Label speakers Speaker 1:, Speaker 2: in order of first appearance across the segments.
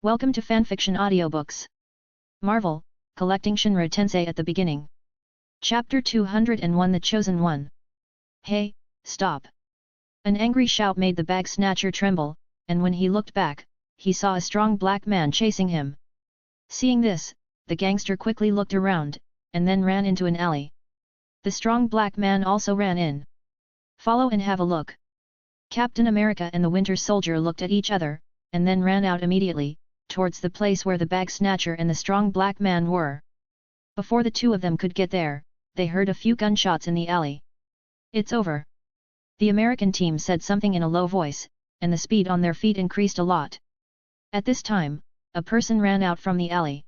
Speaker 1: Welcome to Fanfiction Audiobooks. Marvel, collecting Shinra Tensei at the beginning. Chapter 201 The Chosen One. Hey, stop! An angry shout made the bag snatcher tremble, and when he looked back, he saw a strong black man chasing him. Seeing this, the gangster quickly looked around, and then ran into an alley. The strong black man also ran in. Follow and have a look. Captain America and the Winter Soldier looked at each other, and then ran out immediately, towards the place where the bag snatcher and the strong black man were. Before the two of them could get there, they heard a few gunshots in the alley. It's over. The American team said something in a low voice, and the speed on their feet increased a lot. At this time, a person ran out from the alley.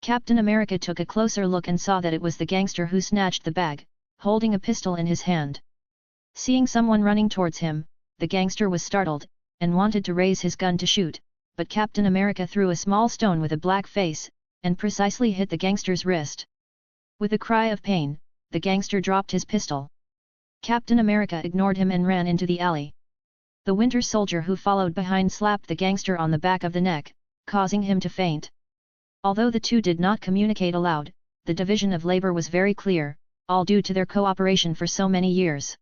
Speaker 1: Captain America took a closer look and saw that it was the gangster who snatched the bag, holding a pistol in his hand. Seeing someone running towards him, the gangster was startled, and wanted to raise his gun to shoot, but Captain America threw a small stone with a black face, and precisely hit the gangster's wrist. With a cry of pain, the gangster dropped his pistol. Captain America ignored him and ran into the alley. The Winter Soldier who followed behind slapped the gangster on the back of the neck, causing him to faint. Although the two did not communicate aloud, the division of labor was very clear, all due to their cooperation for so many years.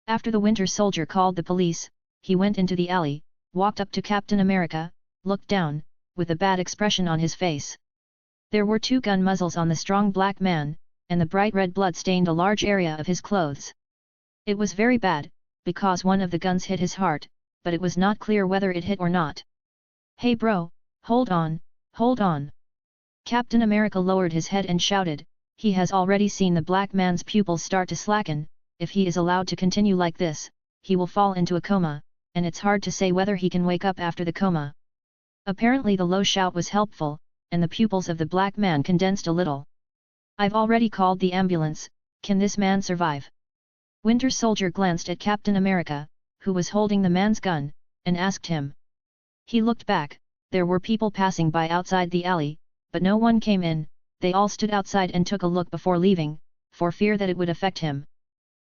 Speaker 1: After the Winter Soldier called the police, he went into the alley, walked up to Captain America, looked down, with a bad expression on his face. There were two gun muzzles on the strong black man, and the bright red blood stained a large area of his clothes. It was very bad, because one of the guns hit his heart, but it was not clear whether it hit or not. Hey bro, hold on, hold on! Captain America lowered his head and shouted, he has already seen the black man's pupils start to slacken. If he is allowed to continue like this, he will fall into a coma, and it's hard to say whether he can wake up after the coma. Apparently the low shout was helpful, and the pupils of the black man condensed a little. I've already called the ambulance, can this man survive? Winter Soldier glanced at Captain America, who was holding the man's gun, and asked him. He looked back, there were people passing by outside the alley, but no one came in, they all stood outside and took a look before leaving, for fear that it would affect him.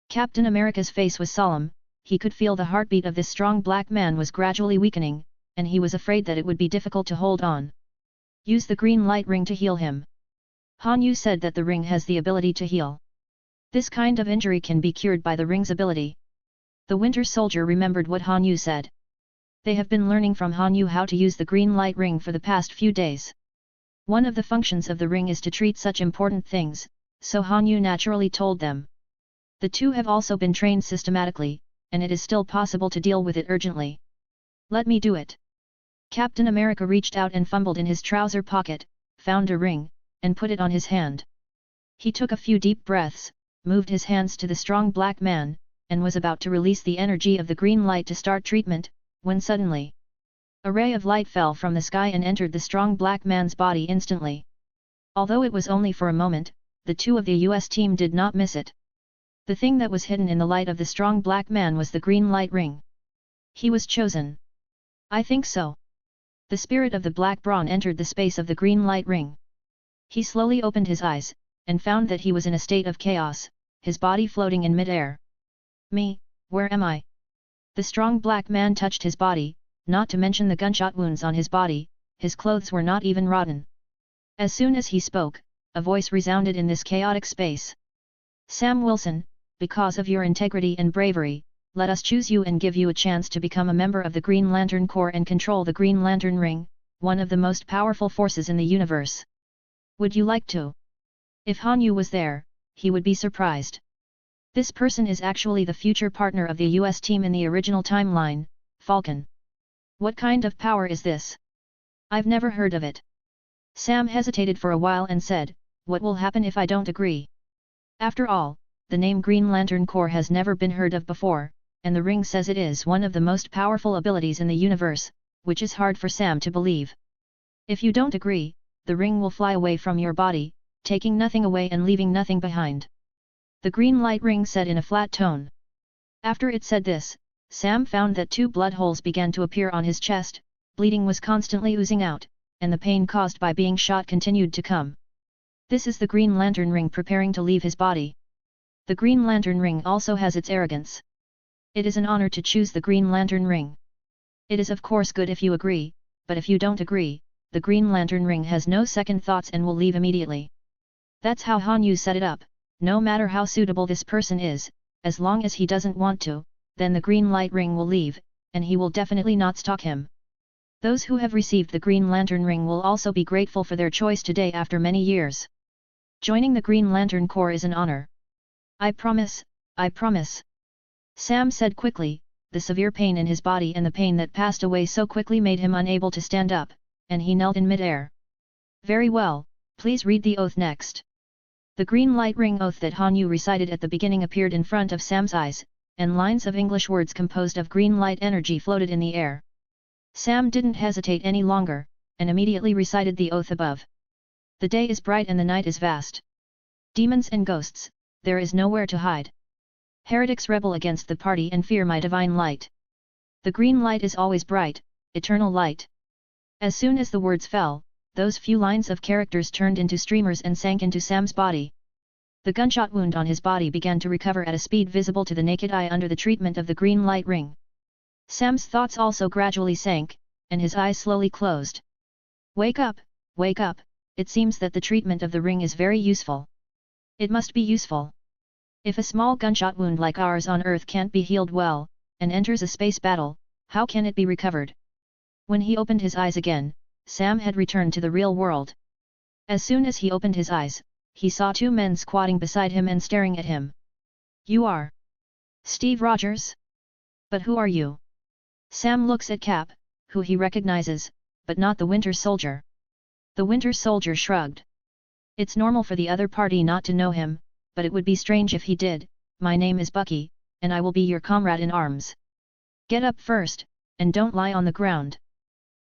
Speaker 1: Captain America's face was solemn, he could feel the heartbeat of this strong black man was gradually weakening, and he was afraid that it would be difficult to hold on. Use the green light ring to heal him. Han Yu said that the ring has the ability to heal. This kind of injury can be cured by the ring's ability. The Winter Soldier remembered what Han Yu said. They have been learning from Han Yu how to use the green light ring for the past few days. One of the functions of the ring is to treat such important things, so Han Yu naturally told them. The two have also been trained systematically, and it is still possible to deal with it urgently. Let me do it. Captain America reached out and fumbled in his trouser pocket, found a ring, and put it on his hand. He took a few deep breaths, moved his hands to the strong black man, and was about to release the energy of the green light to start treatment, when suddenly a ray of light fell from the sky and entered the strong black man's body instantly. Although it was only for a moment, the two of the US team did not miss it. The thing that was hidden in the light of the strong black man was the green light ring. He was chosen. I think so. The spirit of the black brawn entered the space of the green light ring. He slowly opened his eyes, and found that he was in a state of chaos, his body floating in mid-air. Me, where am I? The strong black man touched his body, not to mention the gunshot wounds on his body, his clothes were not even rotten. As soon as he spoke, a voice resounded in this chaotic space. Sam Wilson, because of your integrity and bravery, let us choose you and give you a chance to become a member of the Green Lantern Corps and control the Green Lantern Ring, one of the most powerful forces in the universe. Would you like to? If Han Yu was there, he would be surprised. This person is actually the future partner of the US team in the original timeline, Falcon. What kind of power is this? I've never heard of it. Sam hesitated for a while and said, what will happen if I don't agree? After all, the name Green Lantern Corps has never been heard of before, and the ring says it is one of the most powerful abilities in the universe, which is hard for Sam to believe. If you don't agree, the ring will fly away from your body, taking nothing away and leaving nothing behind. The green light ring said in a flat tone. After it said this, Sam found that two blood holes began to appear on his chest, bleeding was constantly oozing out, and the pain caused by being shot continued to come. This is the Green Lantern Ring preparing to leave his body. The Green Lantern Ring also has its arrogance. It is an honor to choose the Green Lantern Ring. It is of course good if you agree, but if you don't agree, the Green Lantern ring has no second thoughts and will leave immediately. That's how Han Yu set it up. No matter how suitable this person is, as long as he doesn't want to, then the green light ring will leave, and he will definitely not stalk him. Those who have received the Green Lantern ring will also be grateful for their choice today after many years. Joining the Green Lantern Corps is an honor. I promise, I promise. Sam said quickly. The severe pain in his body and the pain that passed away so quickly made him unable to stand up, and he knelt in mid-air. Very well, please read the oath next. The green light ring oath that Han Yu recited at the beginning appeared in front of Sam's eyes, and lines of English words composed of green light energy floated in the air. Sam didn't hesitate any longer, and immediately recited the oath above. The day is bright and the night is vast. Demons and ghosts, there is nowhere to hide. Heretics rebel against the party and fear my divine light. The green light is always bright, eternal light. As soon as the words fell, those few lines of characters turned into streamers and sank into Sam's body. The gunshot wound on his body began to recover at a speed visible to the naked eye under the treatment of the green light ring. Sam's thoughts also gradually sank, and his eyes slowly closed. Wake up, it seems that the treatment of the ring is very useful. It must be useful. If a small gunshot wound like ours on Earth can't be healed well, and enters a space battle, how can it be recovered? When he opened his eyes again, Sam had returned to the real world. As soon as he opened his eyes, he saw two men squatting beside him and staring at him. You are Steve Rogers? But who are you? Sam looks at Cap, who he recognizes, but not the Winter Soldier. The Winter Soldier shrugged. It's normal for the other party not to know him, but it would be strange if he did. My name is Bucky, and I will be your comrade in arms. Get up first, and don't lie on the ground.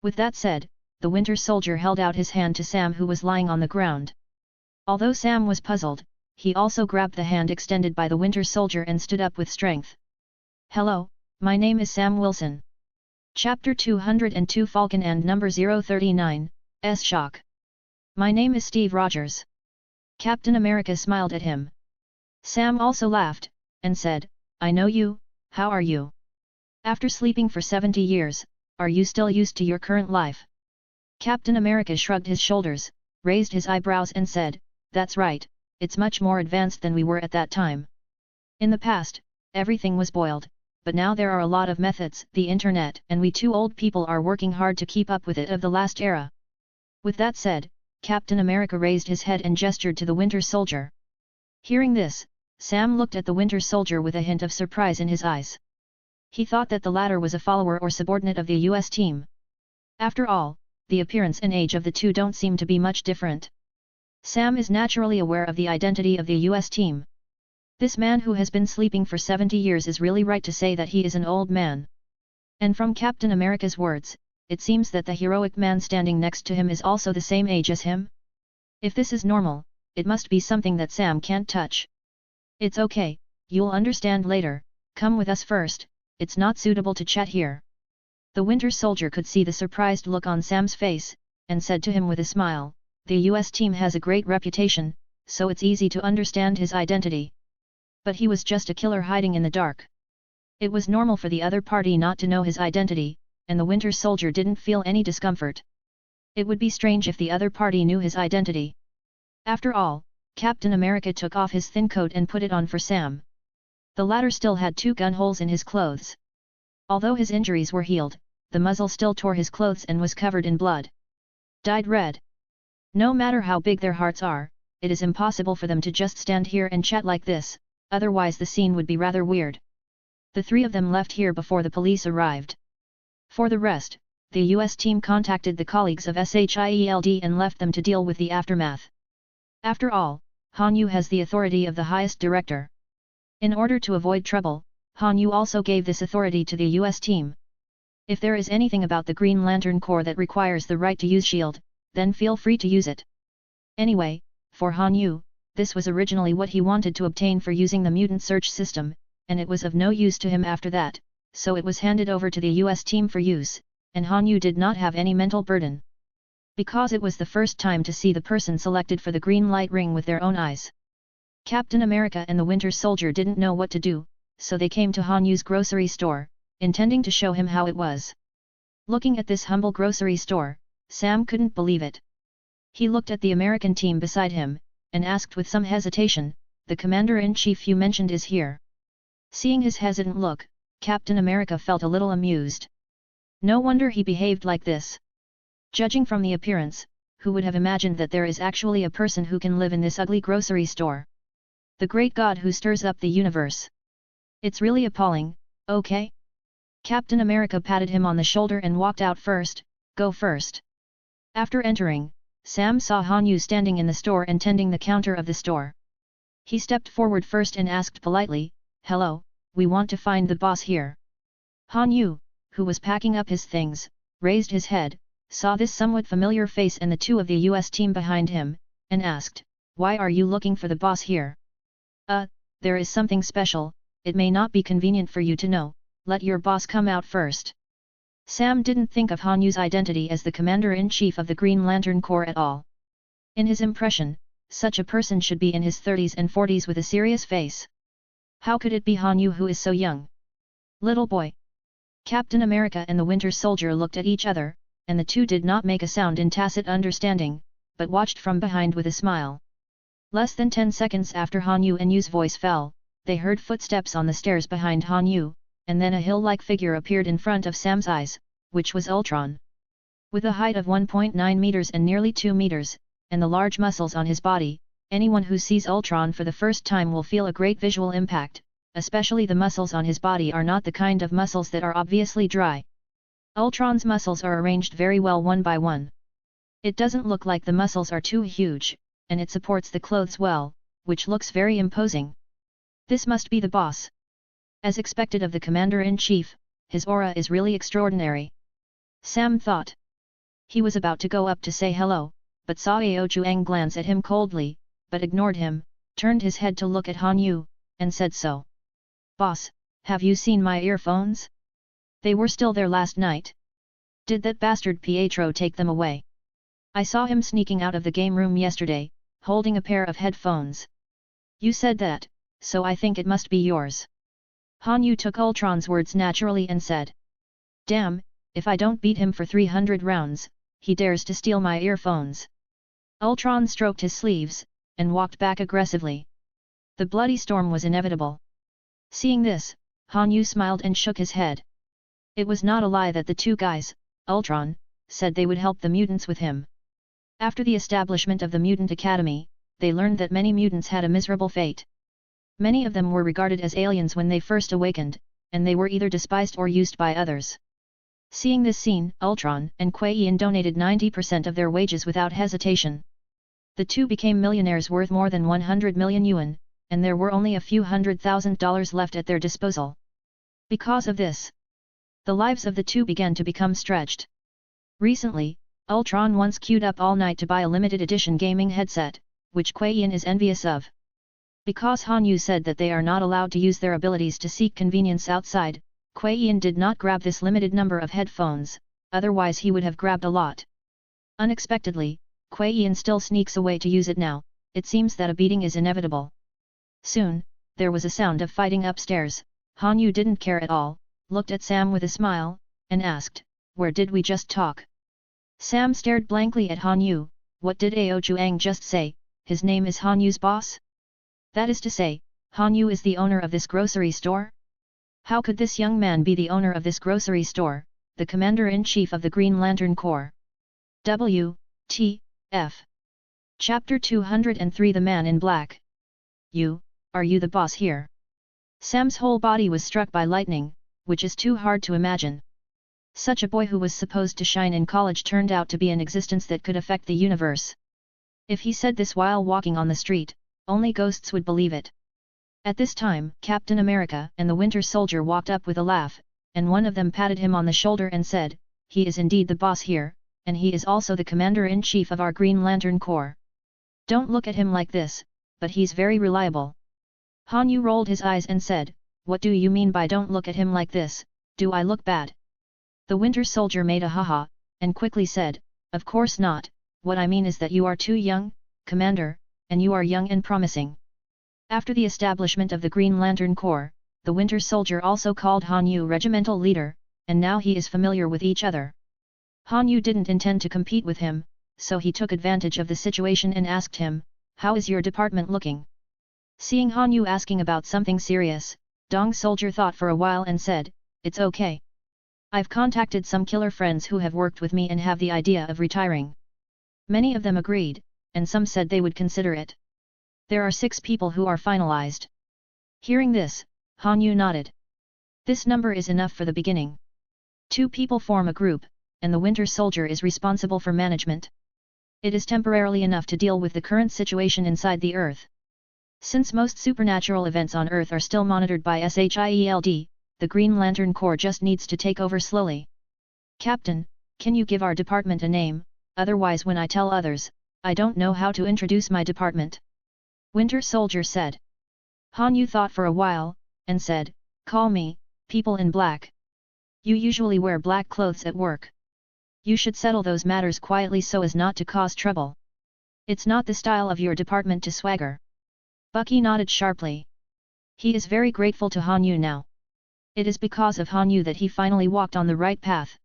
Speaker 1: With that said, the Winter Soldier held out his hand to Sam who was lying on the ground. Although Sam was puzzled, he also grabbed the hand extended by the Winter Soldier and stood up with strength. Hello, my name is Sam Wilson. Chapter 202 Falcon and number 039, S Shock. My name is Steve Rogers. Captain America smiled at him. Sam also laughed, and said, I know you, how are you? After sleeping for 70 years, are you still used to your current life? Captain America shrugged his shoulders, raised his eyebrows and said, that's right, it's much more advanced than we were at that time. In the past, everything was boiled, but now there are a lot of methods, the internet, and we two old people are working hard to keep up with it of the last era. With that said, Captain America raised his head and gestured to the Winter Soldier. Hearing this, Sam looked at the Winter Soldier with a hint of surprise in his eyes. He thought that the latter was a follower or subordinate of the US team. After all, the appearance and age of the two don't seem to be much different. Sam is naturally aware of the identity of the US team. This man who has been sleeping for 70 years is really right to say that he is an old man. And from Captain America's words, it seems that the heroic man standing next to him is also the same age as him. If this is normal, it must be something that Sam can't touch. It's okay, you'll understand later, come with us first, it's not suitable to chat here. The Winter Soldier could see the surprised look on Sam's face, and said to him with a smile, the US team has a great reputation, so it's easy to understand his identity. But he was just a killer hiding in the dark. It was normal for the other party not to know his identity, and the Winter Soldier didn't feel any discomfort. It would be strange if the other party knew his identity. After all, Captain America took off his thin coat and put it on for Sam. The latter still had 2 gun holes in his clothes. Although his injuries were healed, the muzzle still tore his clothes and was covered in blood. Dyed red. No matter how big their hearts are, it is impossible for them to just stand here and chat like this, otherwise the scene would be rather weird. The 3 of them left here before the police arrived. For the rest, the US team contacted the colleagues of SHIELD and left them to deal with the aftermath. After all, Han Yu has the authority of the highest director. In order to avoid trouble, Han Yu also gave this authority to the US team. If there is anything about the Green Lantern Corps that requires the right to use SHIELD, then feel free to use it. Anyway, for Han Yu, this was originally what he wanted to obtain for using the mutant search system, and it was of no use to him after that, so it was handed over to the US team for use, and Han Yu did not have any mental burden. Because it was the first time to see the person selected for the green light ring with their own eyes. Captain America and the Winter Soldier didn't know what to do, so they came to Han Yu's grocery store, intending to show him how it was. Looking at this humble grocery store, Sam couldn't believe it. He looked at the American team beside him, and asked with some hesitation, "The Commander-in-Chief you mentioned is here?" Seeing his hesitant look, Captain America felt a little amused. No wonder he behaved like this. Judging from the appearance, who would have imagined that there is actually a person who can live in this ugly grocery store? The great God who stirs up the universe. It's really appalling, okay? Captain America patted him on the shoulder and walked out first. Go first. After entering, Sam saw Hanyu standing in the store and tending the counter of the store. He stepped forward first and asked politely, "Hello, we want to find the boss here." Hanyu, who was packing up his things, raised his head, saw this somewhat familiar face and the two of the US team behind him, and asked, "Why are you looking for the boss here?" There is something special, it may not be convenient for you to know, let your boss come out first." Sam didn't think of Hanyu's identity as the Commander-in-Chief of the Green Lantern Corps at all. In his impression, such a person should be in his 30s and 40s with a serious face. How could it be Hanyu who is so young? Little boy. Captain America and the Winter Soldier looked at each other, and the two did not make a sound in tacit understanding, but watched from behind with a smile. Less than 10 seconds after Hanyu and Yu's voice fell, they heard footsteps on the stairs behind Hanyu, and then a hill-like figure appeared in front of Sam's eyes, which was Ultron. With a height of 1.9 meters and nearly 2 meters, and the large muscles on his body, anyone who sees Ultron for the first time will feel a great visual impact, especially the muscles on his body are not the kind of muscles that are obviously dry. Ultron's muscles are arranged very well one by one. It doesn't look like the muscles are too huge, and it supports the clothes well, which looks very imposing. This must be the boss. As expected of the Commander-in-Chief, his aura is really extraordinary. Sam thought. He was about to go up to say hello, but saw Ao Juang glance at him coldly, but ignored him, turned his head to look at Hanyu, and said so. "Boss, have you seen my earphones? They were still there last night. Did that bastard Pietro take them away? I saw him sneaking out of the game room yesterday, holding a pair of headphones. You said that, so I think it must be yours." Hanyu took Ultron's words naturally and said. "Damn, if I don't beat him for 300 rounds, he dares to steal my earphones." Ultron stroked his sleeves, and walked back aggressively. The bloody storm was inevitable. Seeing this, Hanyu smiled and shook his head. It was not a lie that the two guys, Ultron, said they would help the mutants with him. After the establishment of the Mutant Academy, they learned that many mutants had a miserable fate. Many of them were regarded as aliens when they first awakened, and they were either despised or used by others. Seeing this scene, Ultron and Kuei Yin donated 90% of their wages without hesitation. The two became millionaires worth more than 100 million yuan, and there were only a few $100,000 left at their disposal. Because of this, the lives of the two began to become stretched. Recently, Ultron once queued up all night to buy a limited edition gaming headset, which Kuei Yin is envious of. Because Hanyu said that they are not allowed to use their abilities to seek convenience outside, Kuei Yin did not grab this limited number of headphones, otherwise he would have grabbed a lot. Unexpectedly, Kuei Yin still sneaks away to use it now. It seems that a beating is inevitable. Soon, there was a sound of fighting upstairs. Hanyu didn't care at all, looked at Sam with a smile, and asked, "Where did we just talk?" Sam stared blankly at Hanyu. What did Ao Juang just say? His name is Hanyu's boss? That is to say, Hanyu is the owner of this grocery store? How could this young man be the owner of this grocery store, the Commander-in-Chief of the Green Lantern Corps? W.T.F. Chapter 203 The Man in Black. Are you the boss here? Sam's whole body was struck by lightning, which is too hard to imagine. Such a boy who was supposed to shine in college turned out to be an existence that could affect the universe. If he said this while walking on the street, only ghosts would believe it. At this time, Captain America and the Winter Soldier walked up with a laugh, and one of them patted him on the shoulder and said, "He is indeed the boss here, and he is also the Commander-in-Chief of our Green Lantern Corps. Don't look at him like this, but he's very reliable." Hanyu rolled his eyes and said, "What do you mean by don't look at him like this? Do I look bad?" The Winter Soldier made a haha, and quickly said, "Of course not, what I mean is that you are too young, Commander, and you are young and promising." After the establishment of the Green Lantern Corps, the Winter Soldier also called Hanyu regimental leader, and now he is familiar with each other. Han Yu didn't intend to compete with him, so he took advantage of the situation and asked him, "How is your department looking?" Seeing Han Yu asking about something serious, Dong Soldier thought for a while and said, "It's okay. I've contacted some killer friends who have worked with me and have the idea of retiring." Many of them agreed, and some said they would consider it. There are 6 people who are finalized. Hearing this, Han Yu nodded. This number is enough for the beginning. 2 people form a group, and the Winter Soldier is responsible for management. It is temporarily enough to deal with the current situation inside the Earth. Since most supernatural events on Earth are still monitored by SHIELD, the Green Lantern Corps just needs to take over slowly. "Captain, can you give our department a name, otherwise when I tell others, I don't know how to introduce my department?" Winter Soldier said. Han Yu thought for a while, and said, "Call me, People in Black. You usually wear black clothes at work. You should settle those matters quietly so as not to cause trouble. It's not the style of your department to swagger." Bucky nodded sharply. He is very grateful to Han Yu now. It is because of Han Yu that he finally walked on the right path.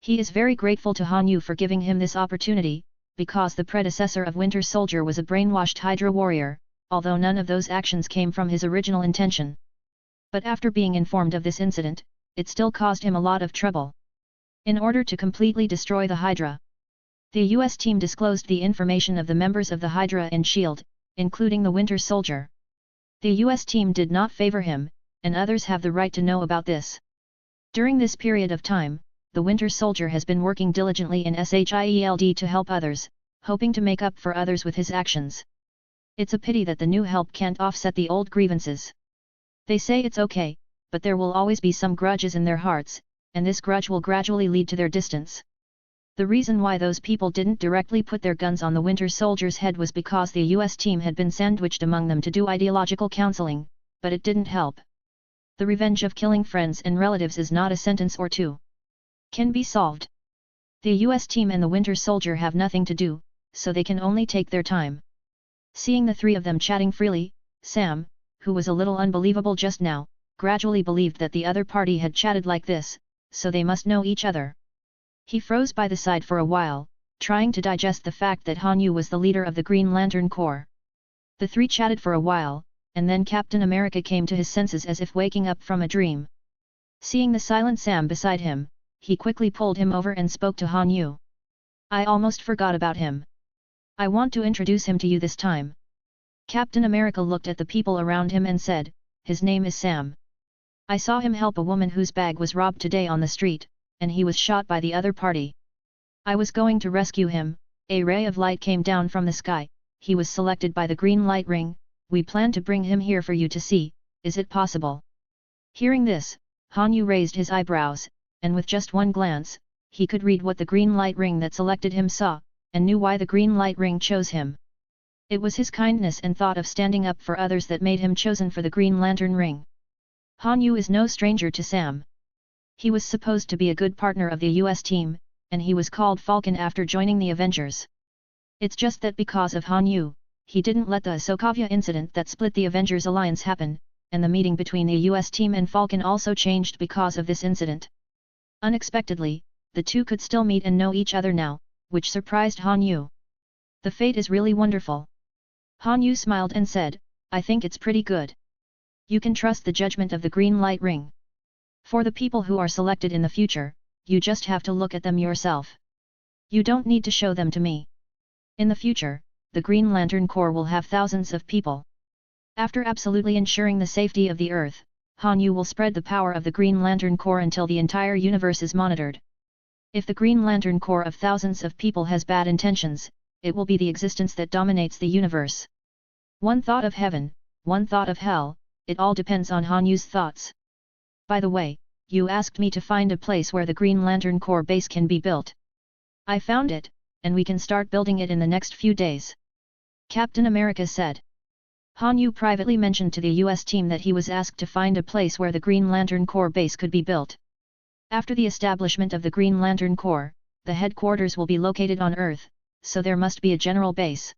Speaker 1: He is very grateful to Han Yu for giving him this opportunity, because the predecessor of Winter Soldier was a brainwashed Hydra warrior, although none of those actions came from his original intention. But after being informed of this incident, it still caused him a lot of trouble. In order to completely destroy the Hydra, the US team disclosed the information of the members of the Hydra and S.H.I.E.L.D., including the Winter Soldier. The US team did not favor him, and others have the right to know about this. During this period of time, the Winter Soldier has been working diligently in SHIELD to help others, hoping to make up for others with his actions. It's a pity that the new help can't offset the old grievances. They say it's okay, but there will always be some grudges in their hearts, and this grudge will gradually lead to their distance. The reason why those people didn't directly put their guns on the Winter Soldier's head was because the US team had been sandwiched among them to do ideological counseling, but it didn't help. The revenge of killing friends and relatives is not a sentence or two. Can be solved. The US team and the Winter Soldier have nothing to do, so they can only take their time. Seeing the 3 of them chatting freely, Sam, who was a little unbelievable just now, gradually believed that the other party had chatted like this, so they must know each other. He froze by the side for a while, trying to digest the fact that Han Yu was the leader of the Green Lantern Corps. The 3 chatted for a while, and then Captain America came to his senses as if waking up from a dream. Seeing the silent Sam beside him, he quickly pulled him over and spoke to Han Yu. "I almost forgot about him. I want to introduce him to you this time." Captain America looked at the people around him and said, "His name is Sam. I saw him help a woman whose bag was robbed today on the street, and he was shot by the other party. I was going to rescue him. A ray of light came down from the sky, he was selected by the green light ring, we plan to bring him here for you to see, is it possible?" Hearing this, Han Yu raised his eyebrows, and with just one glance, he could read what the green light ring that selected him saw, and knew why the green light ring chose him. It was his kindness and thought of standing up for others that made him chosen for the Green Lantern ring. Han Yu is no stranger to Sam. He was supposed to be a good partner of the US team, and he was called Falcon after joining the Avengers. It's just that because of Han Yu, he didn't let the Sokovia incident that split the Avengers alliance happen, and the meeting between the US team and Falcon also changed because of this incident. Unexpectedly, the 2 could still meet and know each other now, which surprised Han Yu. The fate is really wonderful. Han Yu smiled and said, "I think it's pretty good. You can trust the judgment of the Green Light Ring. For the people who are selected in the future, you just have to look at them yourself. You don't need to show them to me. In the future, the Green Lantern Corps will have thousands of people. After absolutely ensuring the safety of the Earth, Han Yu will spread the power of the Green Lantern Corps until the entire universe is monitored. If the Green Lantern Corps of thousands of people has bad intentions, it will be the existence that dominates the universe. One thought of heaven, one thought of hell, it all depends on Han Yu's thoughts. By the way, you asked me to find a place where the Green Lantern Corps base can be built. I found it, and we can start building it in the next few days," Captain America said. Han Yu privately mentioned to the US team that he was asked to find a place where the Green Lantern Corps base could be built. After the establishment of the Green Lantern Corps, the headquarters will be located on Earth, so there must be a general base.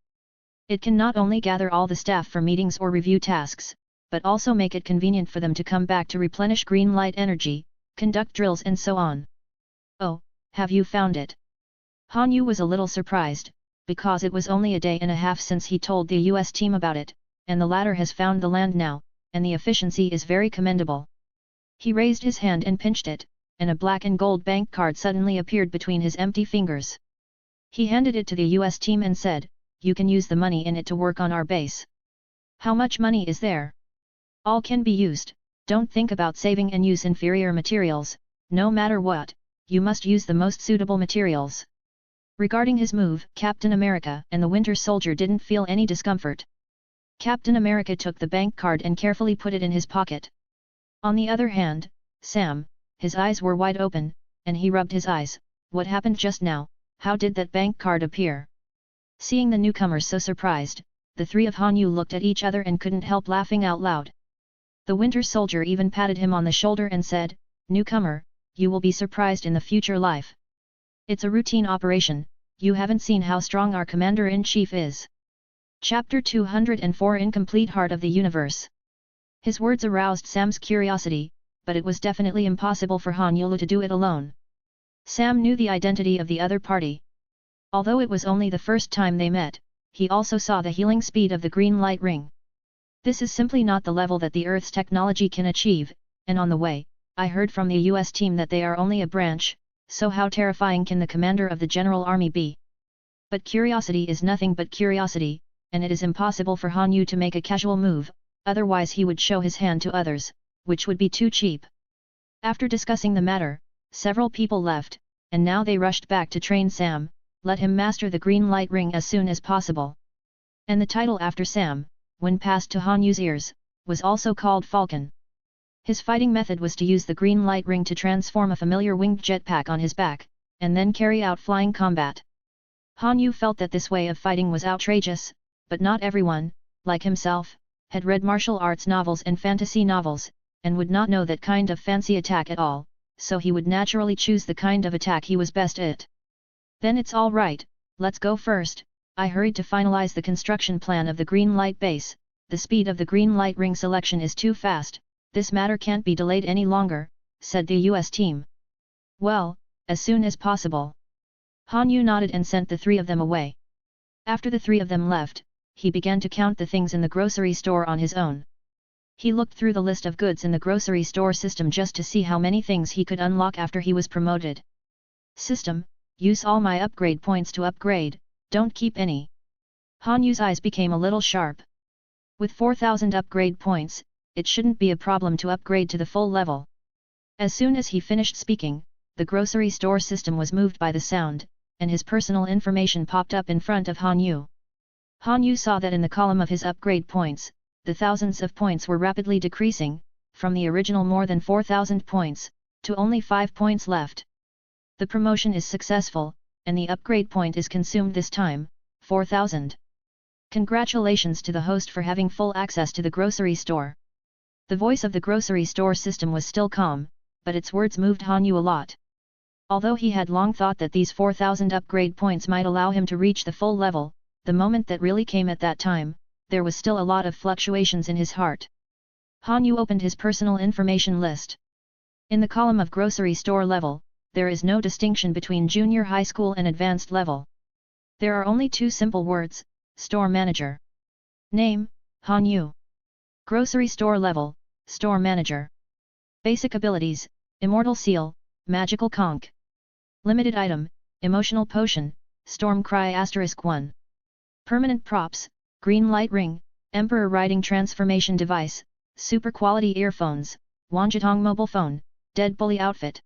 Speaker 1: It can not only gather all the staff for meetings or review tasks, but also make it convenient for them to come back to replenish green light energy, conduct drills and so on. Oh, Have you found it? Han Yu was a little surprised, because it was only a day and a half since he told the US team about it, and the latter has found the land now, and the efficiency is very commendable. He raised his hand and pinched it, and a black and gold bank card suddenly appeared between his empty fingers. He handed it to the US team and said, "You can use the money in it to work on our base." "How much money is there?" "All can be used, don't think about saving and use inferior materials, no matter what, you must use the most suitable materials." Regarding his move, Captain America and the Winter Soldier didn't feel any discomfort. Captain America took the bank card and carefully put it in his pocket. On the other hand, Sam, his eyes were wide open, and he rubbed his eyes. What happened just now? How did that bank card appear? Seeing the newcomers so surprised, the three of Han Yu looked at each other and couldn't help laughing out loud. The Winter Soldier even patted him on the shoulder and said, "Newcomer, you will be surprised in the future life. It's a routine operation, you haven't seen how strong our Commander-in-Chief is." Chapter 204 Incomplete Heart of the Universe. His words aroused Sam's curiosity, but it was definitely impossible for Han Yu to do it alone. Sam knew the identity of the other party. Although it was only the first time they met, he also saw the healing speed of the green light ring. This is simply not the level that the Earth's technology can achieve, and on the way, I heard from the US team that they are only a branch, so how terrifying can the commander of the General Army be? But curiosity is nothing but curiosity, and it is impossible for Han Yu to make a casual move, otherwise he would show his hand to others, which would be too cheap. After discussing the matter, several people left, and now they rushed back to train Sam, let him master the green light ring as soon as possible. And the title after Sam, when passed to Han Yu's ears, was also called Falcon. His fighting method was to use the green light ring to transform a familiar winged jetpack on his back, and then carry out flying combat. Han Yu felt that this way of fighting was outrageous, but not everyone, like himself, had read martial arts novels and fantasy novels, and would not know that kind of fancy attack at all, so he would naturally choose the kind of attack he was best at. "Then it's all right, let's go first." I hurried to finalize the construction plan of the green light base. The speed of the green light ring selection is too fast, this matter can't be delayed any longer, said the US team. "Well, as soon as possible." Han Yu nodded and sent the three of them away. After the three of them left, he began to count the things in the grocery store on his own. He looked through the list of goods in the grocery store system just to see how many things he could unlock after he was promoted. "System, use all my upgrade points to upgrade, don't keep any." Han Yu's eyes became a little sharp. With 4,000 upgrade points, it shouldn't be a problem to upgrade to the full level. As soon as he finished speaking, the grocery store system was moved by the sound, and his personal information popped up in front of Han Yu. Han Yu saw that in the column of his upgrade points, the thousands of points were rapidly decreasing, from the original more than 4,000 points, to only 5 points left. The promotion is successful, and the upgrade point is consumed this time, 4,000. Congratulations to the host for having full access to the grocery store. The voice of the grocery store system was still calm, but its words moved Han Yu a lot. Although he had long thought that these 4,000 upgrade points might allow him to reach the full level, the moment that really came at that time, there was still a lot of fluctuations in his heart. Han Yu opened his personal information list. In the column of grocery store level, there is no distinction between junior high school and advanced level. There are only two simple words: Store Manager. Name, Han Yu. Grocery store level, Store Manager. Basic abilities, Immortal Seal, Magical Conch. Limited item, Emotional Potion, Storm Cry *1. Permanent props, Green Light Ring, Emperor Riding Transformation Device, Super Quality Earphones, Wanjitong Mobile Phone, Dead Bully Outfit.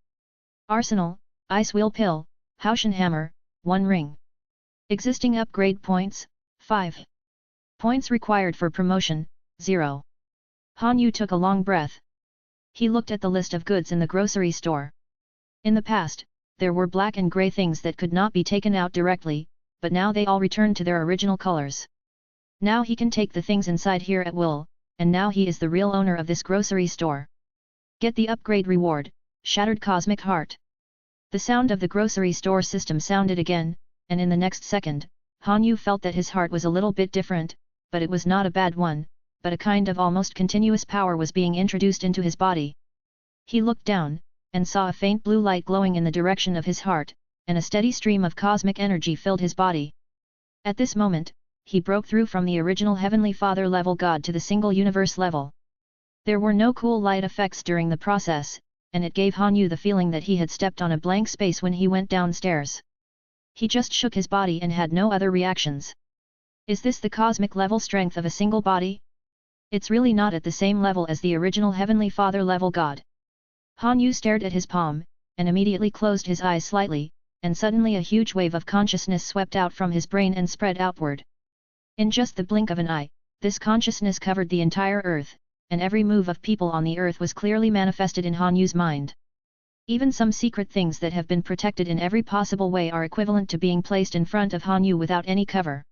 Speaker 1: Arsenal, Ice Wheel Pill, Haoshan Hammer, 1 ring. Existing upgrade points, 5. Points required for promotion, 0. Han Yu took a long breath. He looked at the list of goods in the grocery store. In the past, there were black and grey things that could not be taken out directly, but now they all returned to their original colors. Now he can take the things inside here at will, and now he is the real owner of this grocery store. Get the upgrade reward, Shattered Cosmic Heart. The sound of the grocery store system sounded again, and in the next second, Han Yu felt that his heart was a little bit different, but it was not a bad one, but a kind of almost continuous power was being introduced into his body. He looked down, and saw a faint blue light glowing in the direction of his heart, and a steady stream of cosmic energy filled his body. At this moment, he broke through from the original Heavenly Father level God to the single universe level. There were no cool light effects during the process, and it gave Han Yu the feeling that he had stepped on a blank space when he went downstairs. He just shook his body and had no other reactions. Is this the cosmic level strength of a single body? It's really not at the same level as the original Heavenly Father level God. Han Yu stared at his palm, and immediately closed his eyes slightly, and suddenly a huge wave of consciousness swept out from his brain and spread outward. In just the blink of an eye, this consciousness covered the entire earth, and every move of people on the earth was clearly manifested in Han Yu's mind. Even some secret things that have been protected in every possible way are equivalent to being placed in front of Han Yu without any cover.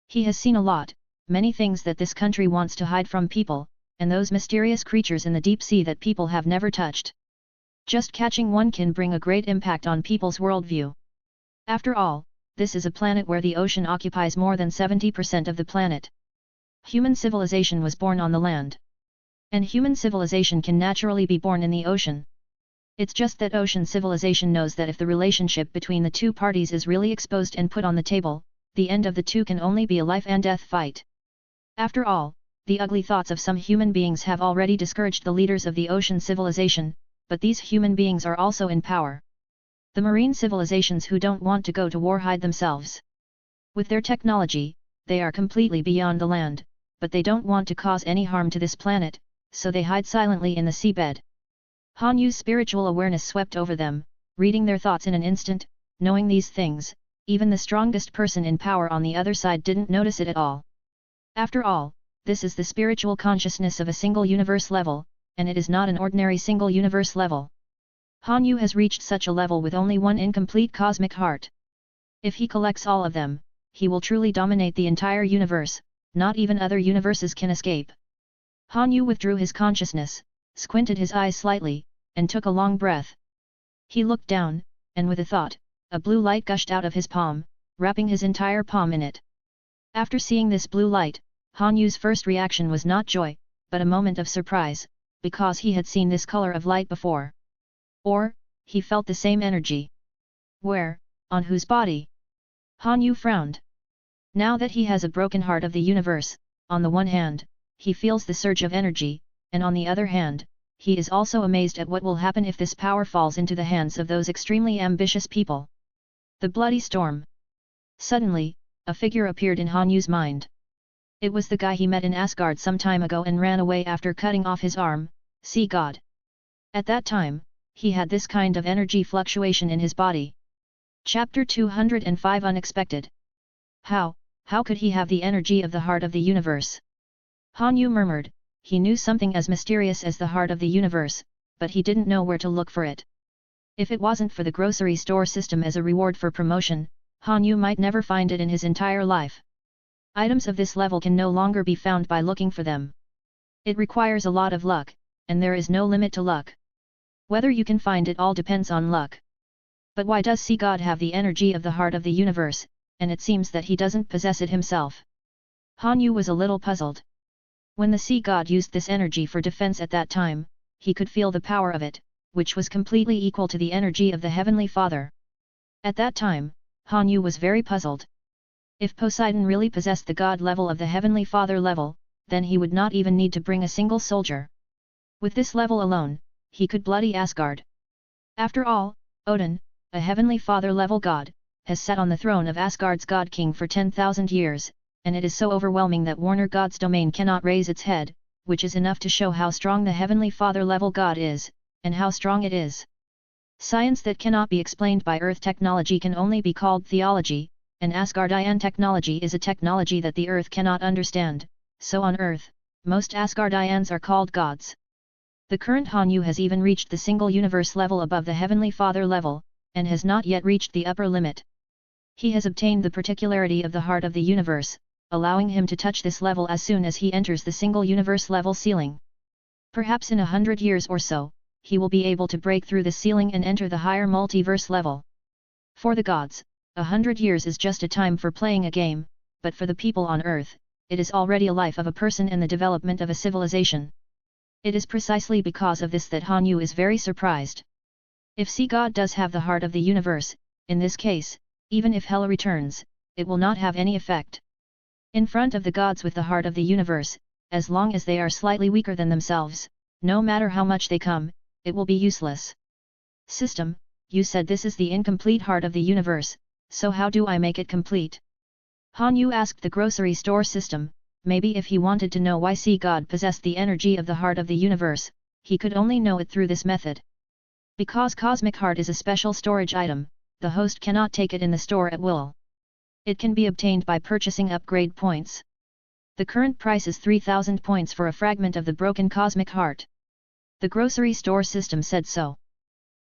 Speaker 1: He has seen a lot, many things that this country wants to hide from people, and those mysterious creatures in the deep sea that people have never touched. Just catching one can bring a great impact on people's worldview. After all, this is a planet where the ocean occupies more than 70% of the planet. Human civilization was born on the land. And human civilization can naturally be born in the ocean. It's just that ocean civilization knows that if the relationship between the two parties is really exposed and put on the table, the end of the two can only be a life and death fight. After all, the ugly thoughts of some human beings have already discouraged the leaders of the ocean civilization, but these human beings are also in power. The marine civilizations who don't want to go to war hide themselves. With their technology, they are completely beyond the land, but they don't want to cause any harm to this planet, so they hide silently in the seabed. Han Yu's spiritual awareness swept over them, reading their thoughts in an instant. Knowing these things, even the strongest person in power on the other side didn't notice it at all. After all, this is the spiritual consciousness of a single universe level, and it is not an ordinary single universe level. Han Yu has reached such a level with only one incomplete cosmic heart. If he collects all of them, he will truly dominate the entire universe, not even other universes can escape. Han Yu withdrew his consciousness, squinted his eyes slightly, and took a long breath. He looked down, and with a thought, a blue light gushed out of his palm, wrapping his entire palm in it. After seeing this blue light, Han Yu's first reaction was not joy, but a moment of surprise, because he had seen this color of light before. Or, he felt the same energy. Where, on whose body? Han Yu frowned. Now that he has a broken heart of the universe, on the one hand, he feels the surge of energy, and on the other hand, he is also amazed at what will happen if this power falls into the hands of those extremely ambitious people. The bloody storm. Suddenly, a figure appeared in Han Yu's mind. It was the guy he met in Asgard some time ago and ran away after cutting off his arm, Sea God. At that time, he had this kind of energy fluctuation in his body. Chapter 205 Unexpected. How could he have the energy of the heart of the universe? Han Yu murmured. He knew something as mysterious as the heart of the universe, but he didn't know where to look for it. If it wasn't for the grocery store system as a reward for promotion, Han Yu might never find it in his entire life. Items of this level can no longer be found by looking for them. It requires a lot of luck, and there is no limit to luck. Whether you can find it all depends on luck. But why does Sea God have the energy of the heart of the universe, and it seems that he doesn't possess it himself? Han Yu was a little puzzled. When the Sea God used this energy for defense at that time, he could feel the power of it, which was completely equal to the energy of the Heavenly Father. At that time, Han Yu was very puzzled. If Poseidon really possessed the God level of the Heavenly Father level, then he would not even need to bring a single soldier. With this level alone, he could bloody Asgard. After all, Odin, a Heavenly Father level God, has sat on the throne of Asgard's God King for 10,000 years, and it is so overwhelming that Warner God's domain cannot raise its head, which is enough to show how strong the Heavenly Father level God is, and how strong it is. Science that cannot be explained by Earth technology can only be called theology, and Asgardian technology is a technology that the Earth cannot understand, so on Earth, most Asgardians are called gods. The current Han Yu has even reached the single universe level above the Heavenly Father level, and has not yet reached the upper limit. He has obtained the particularity of the heart of the universe, allowing him to touch this level as soon as he enters the single universe level ceiling. Perhaps in 100 years or so, he will be able to break through the ceiling and enter the higher multiverse level. For the gods, 100 years is just a time for playing a game, but for the people on Earth, it is already a life of a person and the development of a civilization. It is precisely because of this that Han Yu is very surprised. If Sea God does have the heart of the universe, in this case, even if Hela returns, it will not have any effect. In front of the gods with the heart of the universe, as long as they are slightly weaker than themselves, no matter how much they come, it will be useless. System, you said this is the incomplete heart of the universe, so how do I make it complete? Han Yu asked the grocery store system. Maybe if he wanted to know why Sea God possessed the energy of the heart of the universe, he could only know it through this method. Because Cosmic Heart is a special storage item, the host cannot take it in the store at will. It can be obtained by purchasing upgrade points. The current price is 3,000 points for a fragment of the broken Cosmic Heart. The grocery store system said so.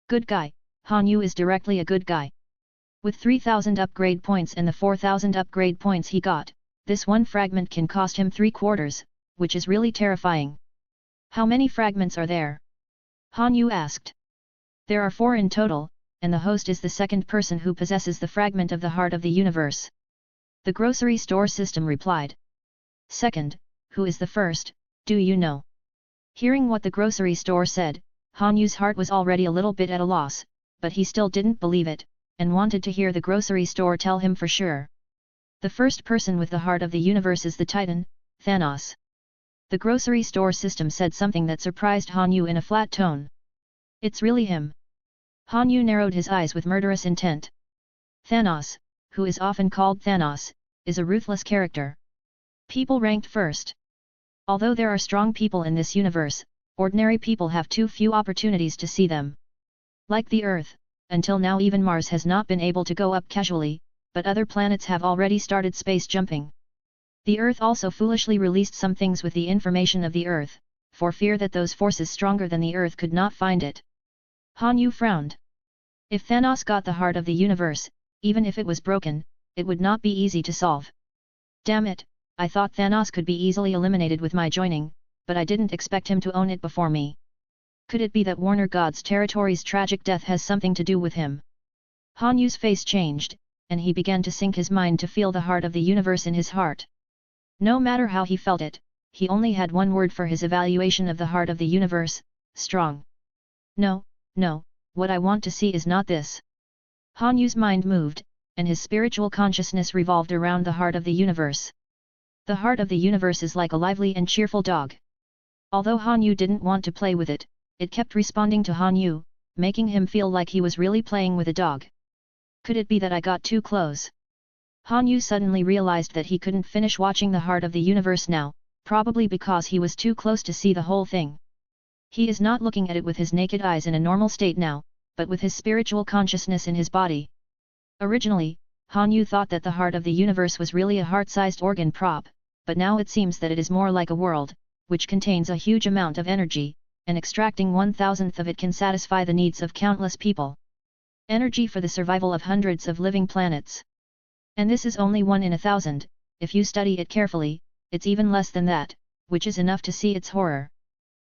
Speaker 1: Good guy, Han Yu is directly a good guy. With 3,000 upgrade points and the 4,000 upgrade points he got, this one fragment can cost him 3/4, which is really terrifying. How many fragments are there? Han Yu asked. There are 4 in total, and the host is the second person who possesses the fragment of the heart of the universe. The grocery store system replied. Second, who is the first, do you know? Hearing what the grocery store said, Han Yu's heart was already a little bit at a loss, but he still didn't believe it, and wanted to hear the grocery store tell him for sure. The first person with the heart of the universe is the Titan, Thanos. The grocery store system said something that surprised Han Yu in a flat tone. It's really him. Han Yu narrowed his eyes with murderous intent. Thanos, who is often called Thanos, is a ruthless character. People ranked first. Although there are strong people in this universe, ordinary people have too few opportunities to see them. Like the Earth, until now even Mars has not been able to go up casually, but other planets have already started space jumping. The Earth also foolishly released some things with the information of the Earth, for fear that those forces stronger than the Earth could not find it. Han Yu frowned. If Thanos got the heart of the universe, even if it was broken, it would not be easy to solve. Damn it, I thought Thanos could be easily eliminated with my joining, but I didn't expect him to own it before me. Could it be that Warner God's territory's tragic death has something to do with him? Han Yu's face changed, and he began to sink his mind to feel the heart of the universe in his heart. No matter how he felt it, he only had one word for his evaluation of the heart of the universe: strong. No, what I want to see is not this. Han Yu's mind moved, and his spiritual consciousness revolved around the heart of the universe. The heart of the universe is like a lively and cheerful dog. Although Han Yu didn't want to play with it, it kept responding to Han Yu, making him feel like he was really playing with a dog. Could it be that I got too close? Han Yu suddenly realized that he couldn't finish watching the heart of the universe now, probably because he was too close to see the whole thing. He is not looking at it with his naked eyes in a normal state now, but with his spiritual consciousness in his body. Originally, Han Yu thought that the heart of the universe was really a heart-sized organ prop, but now it seems that it is more like a world, which contains a huge amount of energy, and extracting 1/1000th of it can satisfy the needs of countless people. Energy for the survival of hundreds of living planets. And this is only 1 in 1,000, if you study it carefully, it's even less than that, which is enough to see its horror.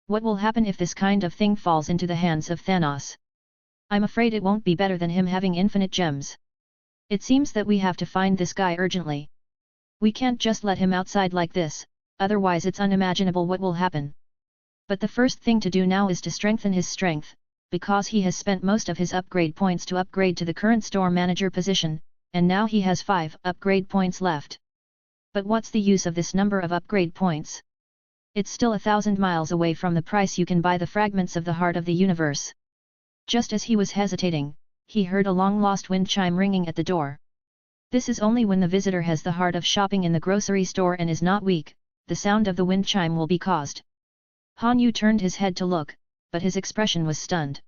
Speaker 1: What will happen if this kind of thing falls into the hands of Thanos? I'm afraid it won't be better than him having infinite gems. It seems that we have to find this guy urgently. We can't just let him outside like this, otherwise it's unimaginable what will happen. But the first thing to do now is to strengthen his strength, because he has spent most of his upgrade points to upgrade to the current store manager position, and now he has 5 upgrade points left. But what's the use of this number of upgrade points? It's still 1,000 miles away from the price you can buy the fragments of the heart of the universe. Just as he was hesitating, he heard a long-lost wind chime ringing at the door. This is only when the visitor has the heart of shopping in the grocery store and is not weak, the sound of the wind chime will be caused. Han Yu turned his head to look, but his expression was stunned.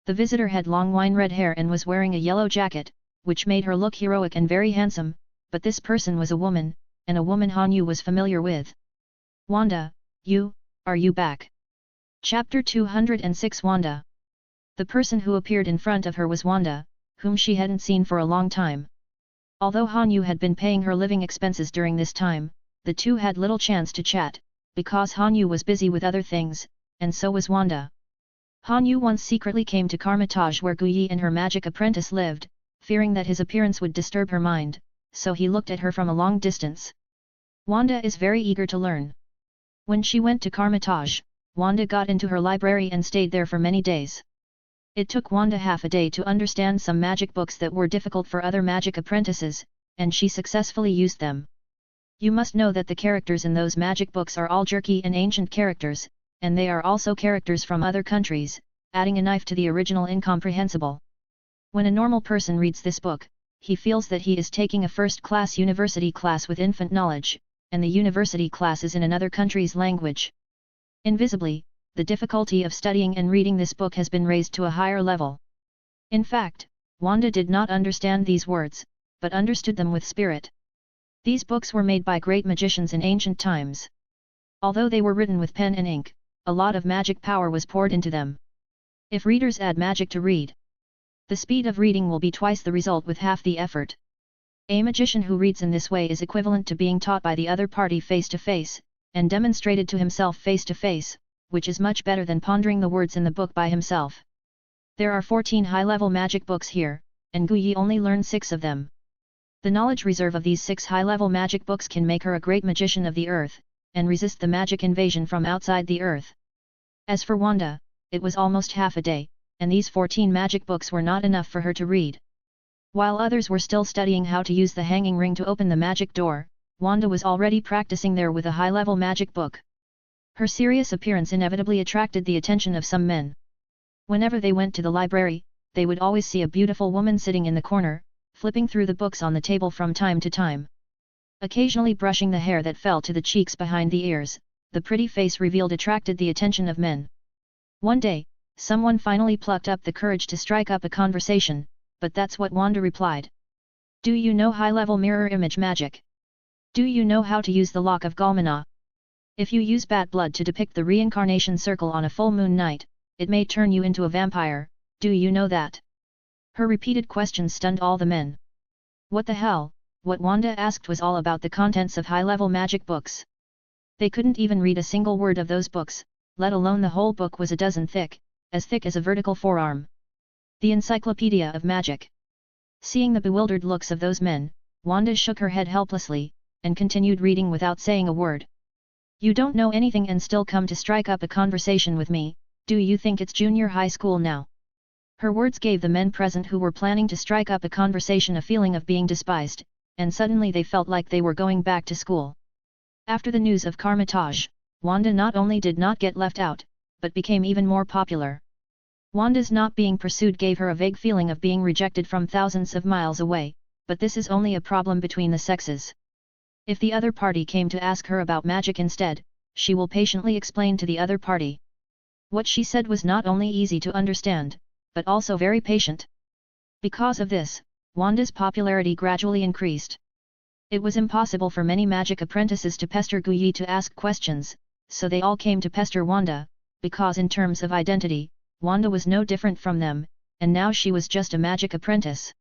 Speaker 1: The visitor had long wine-red hair and was wearing a yellow jacket, which made her look heroic and very handsome, but this person was a woman, and a woman Han Yu was familiar with. Wanda, are you back? Chapter 206 Wanda. The person who appeared in front of her was Wanda, whom she hadn't seen for a long time. Although Han Yu had been paying her living expenses during this time, the two had little chance to chat, because Han Yu was busy with other things, and so was Wanda. Han Yu once secretly came to Karmitage where Guyi and her magic apprentice lived, fearing that his appearance would disturb her mind, so he looked at her from a long distance. Wanda is very eager to learn. When she went to Karmitage, Wanda got into her library and stayed there for many days. It took Wanda half a day to understand some magic books that were difficult for other magic apprentices, and she successfully used them. You must know that the characters in those magic books are all jerky and ancient characters, and they are also characters from other countries, adding a knife to the original incomprehensible. When a normal person reads this book, he feels that he is taking a first-class university class with infant knowledge, and the university class is in another country's language. Invisibly, the difficulty of studying and reading this book has been raised to a higher level. In fact, Wanda did not understand these words, but understood them with spirit. These books were made by great magicians in ancient times. Although they were written with pen and ink, a lot of magic power was poured into them. If readers add magic to read, the speed of reading will be twice the result with half the effort. A magician who reads in this way is equivalent to being taught by the other party face to face, and demonstrated to himself face to face, which is much better than pondering the words in the book by himself. There are 14 high-level magic books here, and Guyi only learned 6 of them. The knowledge reserve of these 6 high-level magic books can make her a great magician of the earth, and resist the magic invasion from outside the earth. As for Wanda, it was almost half a day, and these 14 magic books were not enough for her to read. While others were still studying how to use the hanging ring to open the magic door, Wanda was already practicing there with a high-level magic book. Her serious appearance inevitably attracted the attention of some men. Whenever they went to the library, they would always see a beautiful woman sitting in the corner, flipping through the books on the table from time to time. Occasionally brushing the hair that fell to the cheeks behind the ears, the pretty face revealed attracted the attention of men. One day, someone finally plucked up the courage to strike up a conversation, but that's what Wanda replied. Do you know high-level mirror image magic? Do you know how to use the lock of Galmana? If you use bat blood to depict the reincarnation circle on a full moon night, it may turn you into a vampire, do you know that? Her repeated questions stunned all the men. What the hell? What Wanda asked was all about the contents of high-level magic books. They couldn't even read a single word of those books, let alone the whole book was a dozen thick, as thick as a vertical forearm. The Encyclopedia of Magic. Seeing the bewildered looks of those men, Wanda shook her head helplessly, and continued reading without saying a word. You don't know anything and still come to strike up a conversation with me, do you think it's junior high school now? Her words gave the men present who were planning to strike up a conversation a feeling of being despised, and suddenly they felt like they were going back to school. After the news of Karmatage, Wanda not only did not get left out, but became even more popular. Wanda's not being pursued gave her a vague feeling of being rejected from thousands of miles away, but this is only a problem between the sexes. If the other party came to ask her about magic instead, she will patiently explain to the other party. What she said was not only easy to understand, but also very patient. Because of this, Wanda's popularity gradually increased. It was impossible for many magic apprentices to pester Guyi to ask questions, so they all came to pester Wanda, because in terms of identity, Wanda was no different from them, and now she was just a magic apprentice.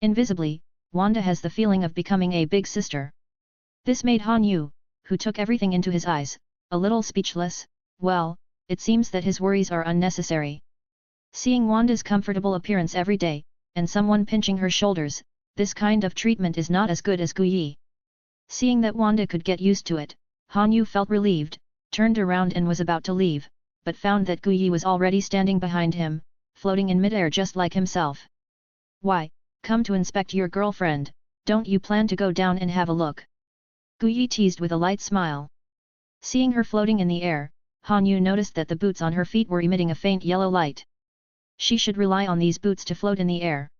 Speaker 1: Invisibly, Wanda has the feeling of becoming a big sister. This made Han Yu, who took everything into his eyes, a little speechless. Well, it seems that his worries are unnecessary. Seeing Wanda's comfortable appearance every day, and someone pinching her shoulders, this kind of treatment is not as good as Guyi. Seeing that Wanda could get used to it, Han Yu felt relieved, turned around and was about to leave, but found that Guyi was already standing behind him, floating in midair just like himself. Why, come to inspect your girlfriend, don't you plan to go down and have a look? Guyi teased with a light smile. Seeing her floating in the air, Han Yu noticed that the boots on her feet were emitting a faint yellow light. She should rely on these boots to float in the air.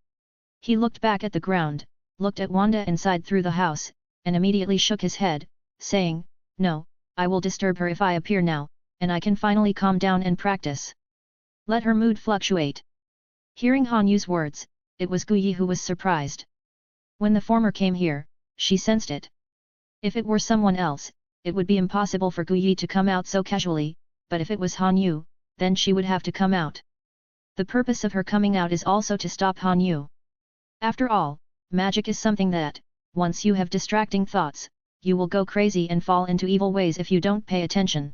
Speaker 1: He looked back at the ground, looked at Wanda and sighed through the house, and immediately shook his head, saying, No, I will disturb her if I appear now, and I can finally calm down and practice. Let her mood fluctuate. Hearing Han Yu's words, it was Guyi who was surprised. When the former came here, she sensed it. If it were someone else, it would be impossible for Guyi to come out so casually, but if it was Han Yu, then she would have to come out. The purpose of her coming out is also to stop Han Yu. After all, magic is something that, once you have distracting thoughts, you will go crazy and fall into evil ways if you don't pay attention.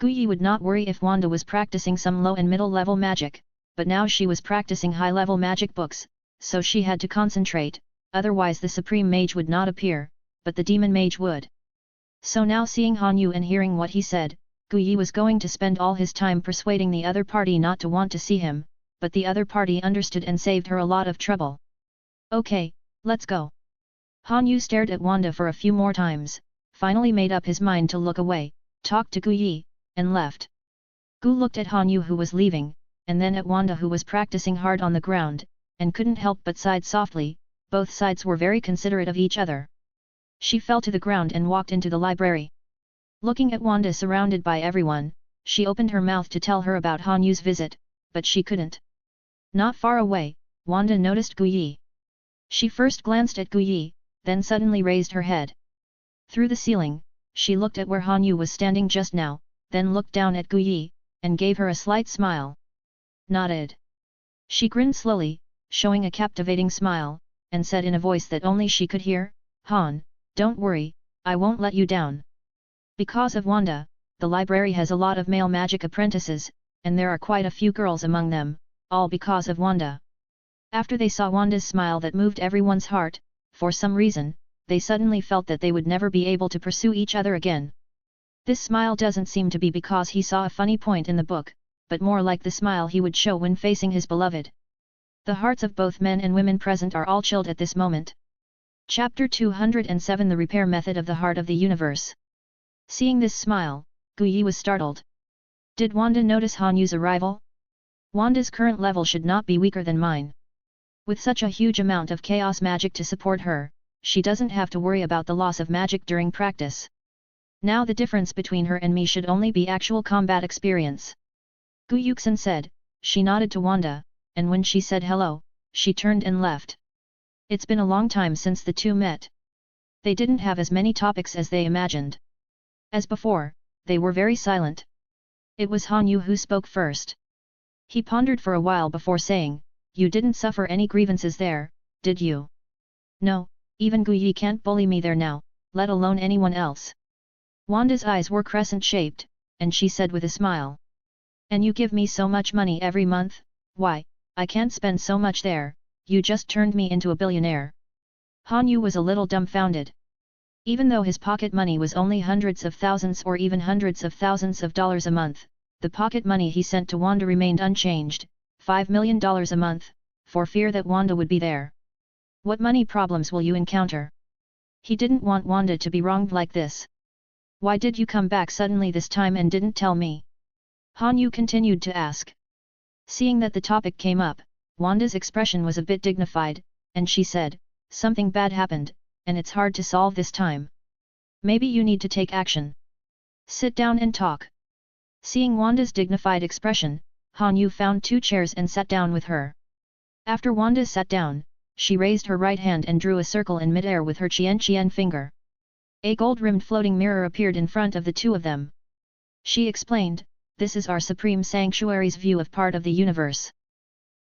Speaker 1: Guyi would not worry if Wanda was practicing some low and middle level magic, but now she was practicing high level magic books, so she had to concentrate, otherwise the supreme mage would not appear, but the demon mage would. So now seeing Han Yu and hearing what he said, Guyi was going to spend all his time persuading the other party not to want to see him, but the other party understood and saved her a lot of trouble. Okay, let's go. Han Yu stared at Wanda for a few more times, finally made up his mind to look away, talked to Gu Yi, and left. Gu looked at Han Yu who was leaving, and then at Wanda who was practicing hard on the ground, and couldn't help but sighed softly. Both sides were very considerate of each other. She fell to the ground and walked into the library. Looking at Wanda surrounded by everyone, she opened her mouth to tell her about Han Yu's visit, but she couldn't. Not far away, Wanda noticed Gu Yi. She first glanced at Gu Yi, then suddenly raised her head. Through the ceiling, she looked at where Han Yu was standing just now, then looked down at Gu Yi, and gave her a slight smile. Nodded. She grinned slowly, showing a captivating smile, and said in a voice that only she could hear, Han, don't worry, I won't let you down. Because of Wanda, the library has a lot of male magic apprentices, and there are quite a few girls among them, all because of Wanda. After they saw Wanda's smile that moved everyone's heart, for some reason, they suddenly felt that they would never be able to pursue each other again. This smile doesn't seem to be because he saw a funny point in the book, but more like the smile he would show when facing his beloved. The hearts of both men and women present are all chilled at this moment. Chapter 207 The Repair Method of the Heart of the Universe. Seeing this smile, Gu Yi was startled. Did Wanda notice Han Yu's arrival? Wanda's current level should not be weaker than mine. With such a huge amount of chaos magic to support her, she doesn't have to worry about the loss of magic during practice. Now the difference between her and me should only be actual combat experience. Gu Yuxin said. She nodded to Wanda, and when she said hello, she turned and left. It's been a long time since the two met. They didn't have as many topics as they imagined. As before, they were very silent. It was Han Yu who spoke first. He pondered for a while before saying, You didn't suffer any grievances there, did you? No, even Gu Yi can't bully me there now, let alone anyone else. Wanda's eyes were crescent-shaped, and she said with a smile. And you give me so much money every month? Why, I can't spend so much there, you just turned me into a billionaire. Han Yu was a little dumbfounded. Even though his pocket money was only hundreds of thousands or even hundreds of thousands of dollars a month, the pocket money he sent to Wanda remained unchanged, $5 million a month, for fear that Wanda would be there. What money problems will you encounter? He didn't want Wanda to be wronged like this. Why did you come back suddenly this time and didn't tell me? Han Yu continued to ask. Seeing that the topic came up, Wanda's expression was a bit dignified, and she said, Something bad happened, and it's hard to solve this time. Maybe you need to take action. Sit down and talk. Seeing Wanda's dignified expression, Han Yu found 2 chairs and sat down with her. After Wanda sat down, she raised her right hand and drew a circle in midair with her Qian finger. A gold-rimmed floating mirror appeared in front of the two of them. She explained, This is our Supreme Sanctuary's view of part of the universe.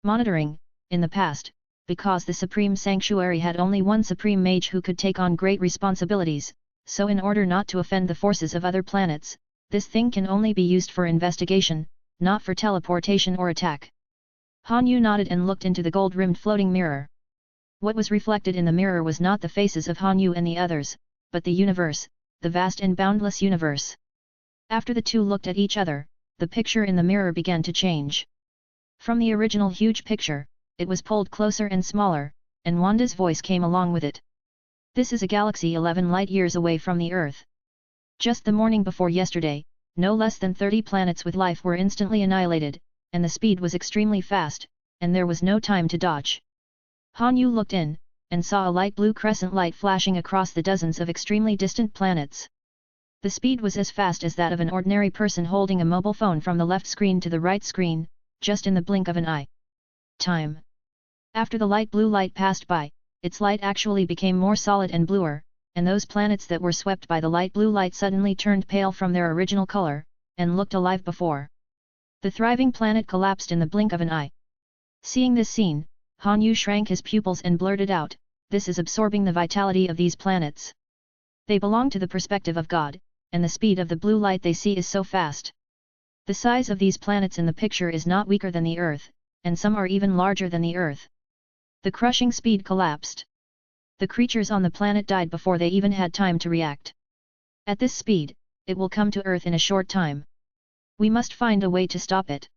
Speaker 1: Monitoring, in the past, because the Supreme Sanctuary had only one Supreme Mage who could take on great responsibilities, so in order not to offend the forces of other planets, this thing can only be used for investigation, not for teleportation or attack. Han Yu nodded and looked into the gold-rimmed floating mirror. What was reflected in the mirror was not the faces of Han Yu and the others, but the universe, the vast and boundless universe. After the two looked at each other, the picture in the mirror began to change. From the original huge picture, it was pulled closer and smaller, and Wanda's voice came along with it. This is a galaxy 11 light-years away from the Earth. Just the morning before yesterday, no less than 30 planets with life were instantly annihilated, and the speed was extremely fast, and there was no time to dodge. Han Yu looked in, and saw a light blue crescent light flashing across the dozens of extremely distant planets. The speed was as fast as that of an ordinary person holding a mobile phone from the left screen to the right screen, just in the blink of an eye. Time. After the light blue light passed by, its light actually became more solid and bluer, and those planets that were swept by the light blue light suddenly turned pale from their original color, and looked alive before. The thriving planet collapsed in the blink of an eye. Seeing this scene, Han Yu shrank his pupils and blurted out, This is absorbing the vitality of these planets. They belong to the perspective of God, and the speed of the blue light they see is so fast. The size of these planets in the picture is not weaker than the Earth, and some are even larger than the Earth. The crushing speed collapsed. The creatures on the planet died before they even had time to react. At this speed, it will come to Earth in a short time. We must find a way to stop it.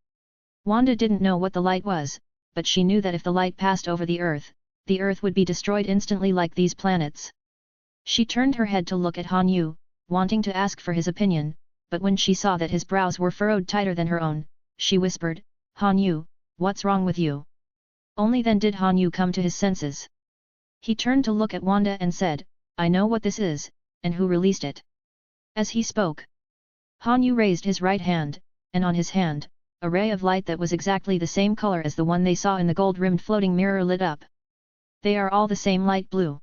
Speaker 1: Wanda didn't know what the light was, but she knew that if the light passed over the Earth would be destroyed instantly like these planets. She turned her head to look at Han Yu, wanting to ask for his opinion, but when she saw that his brows were furrowed tighter than her own, she whispered, "Han Yu, what's wrong with you?" Only then did Han Yu come to his senses. He turned to look at Wanda and said, "I know what this is, and who released it." As he spoke, Han Yu raised his right hand, and on his hand, a ray of light that was exactly the same color as the one they saw in the gold-rimmed floating mirror lit up. They are all the same light blue.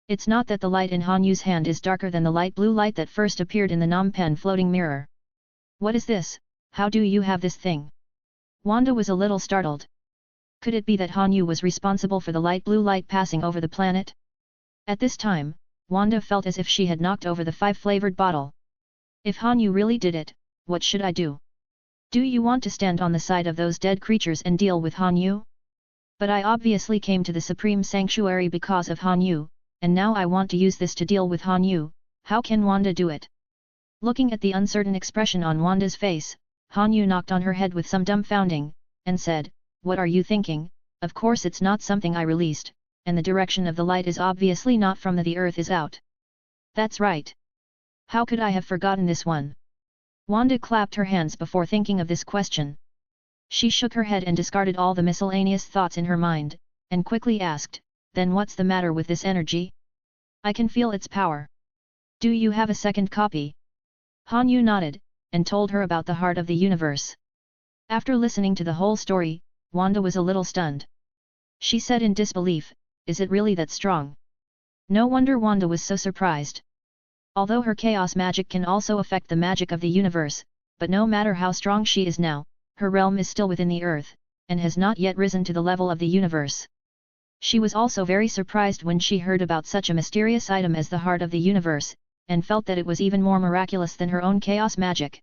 Speaker 1: It's not that the light in Han Yu's hand is darker than the light blue light that first appeared in the Nampen floating mirror. "What is this? How do you have this thing?" Wanda was a little startled. Could it be that Han Yu was responsible for the light blue light passing over the planet? At this time, Wanda felt as if she had knocked over the 5-flavored bottle. If Han Yu really did it, what should I do? Do you want to stand on the side of those dead creatures and deal with Han Yu? But I obviously came to the Supreme Sanctuary because of Han Yu, and now I want to use this to deal with Han Yu. How can Wanda do it? Looking at the uncertain expression on Wanda's face, Han Yu knocked on her head with some dumbfounding, and said, "What are you thinking? Of course it's not something I released, and the direction of the light is obviously not from the Earth is out." "That's right. How could I have forgotten this one?" Wanda clapped her hands before thinking of this question. She shook her head and discarded all the miscellaneous thoughts in her mind, and quickly asked, "Then what's the matter with this energy? I can feel its power. Do you have a second copy?" Han Yu nodded, and told her about the heart of the universe. After listening to the whole story, Wanda was a little stunned. She said in disbelief, "Is it really that strong?" No wonder Wanda was so surprised. Although her chaos magic can also affect the magic of the universe, but no matter how strong she is now, her realm is still within the Earth, and has not yet risen to the level of the universe. She was also very surprised when she heard about such a mysterious item as the heart of the universe, and felt that it was even more miraculous than her own chaos magic.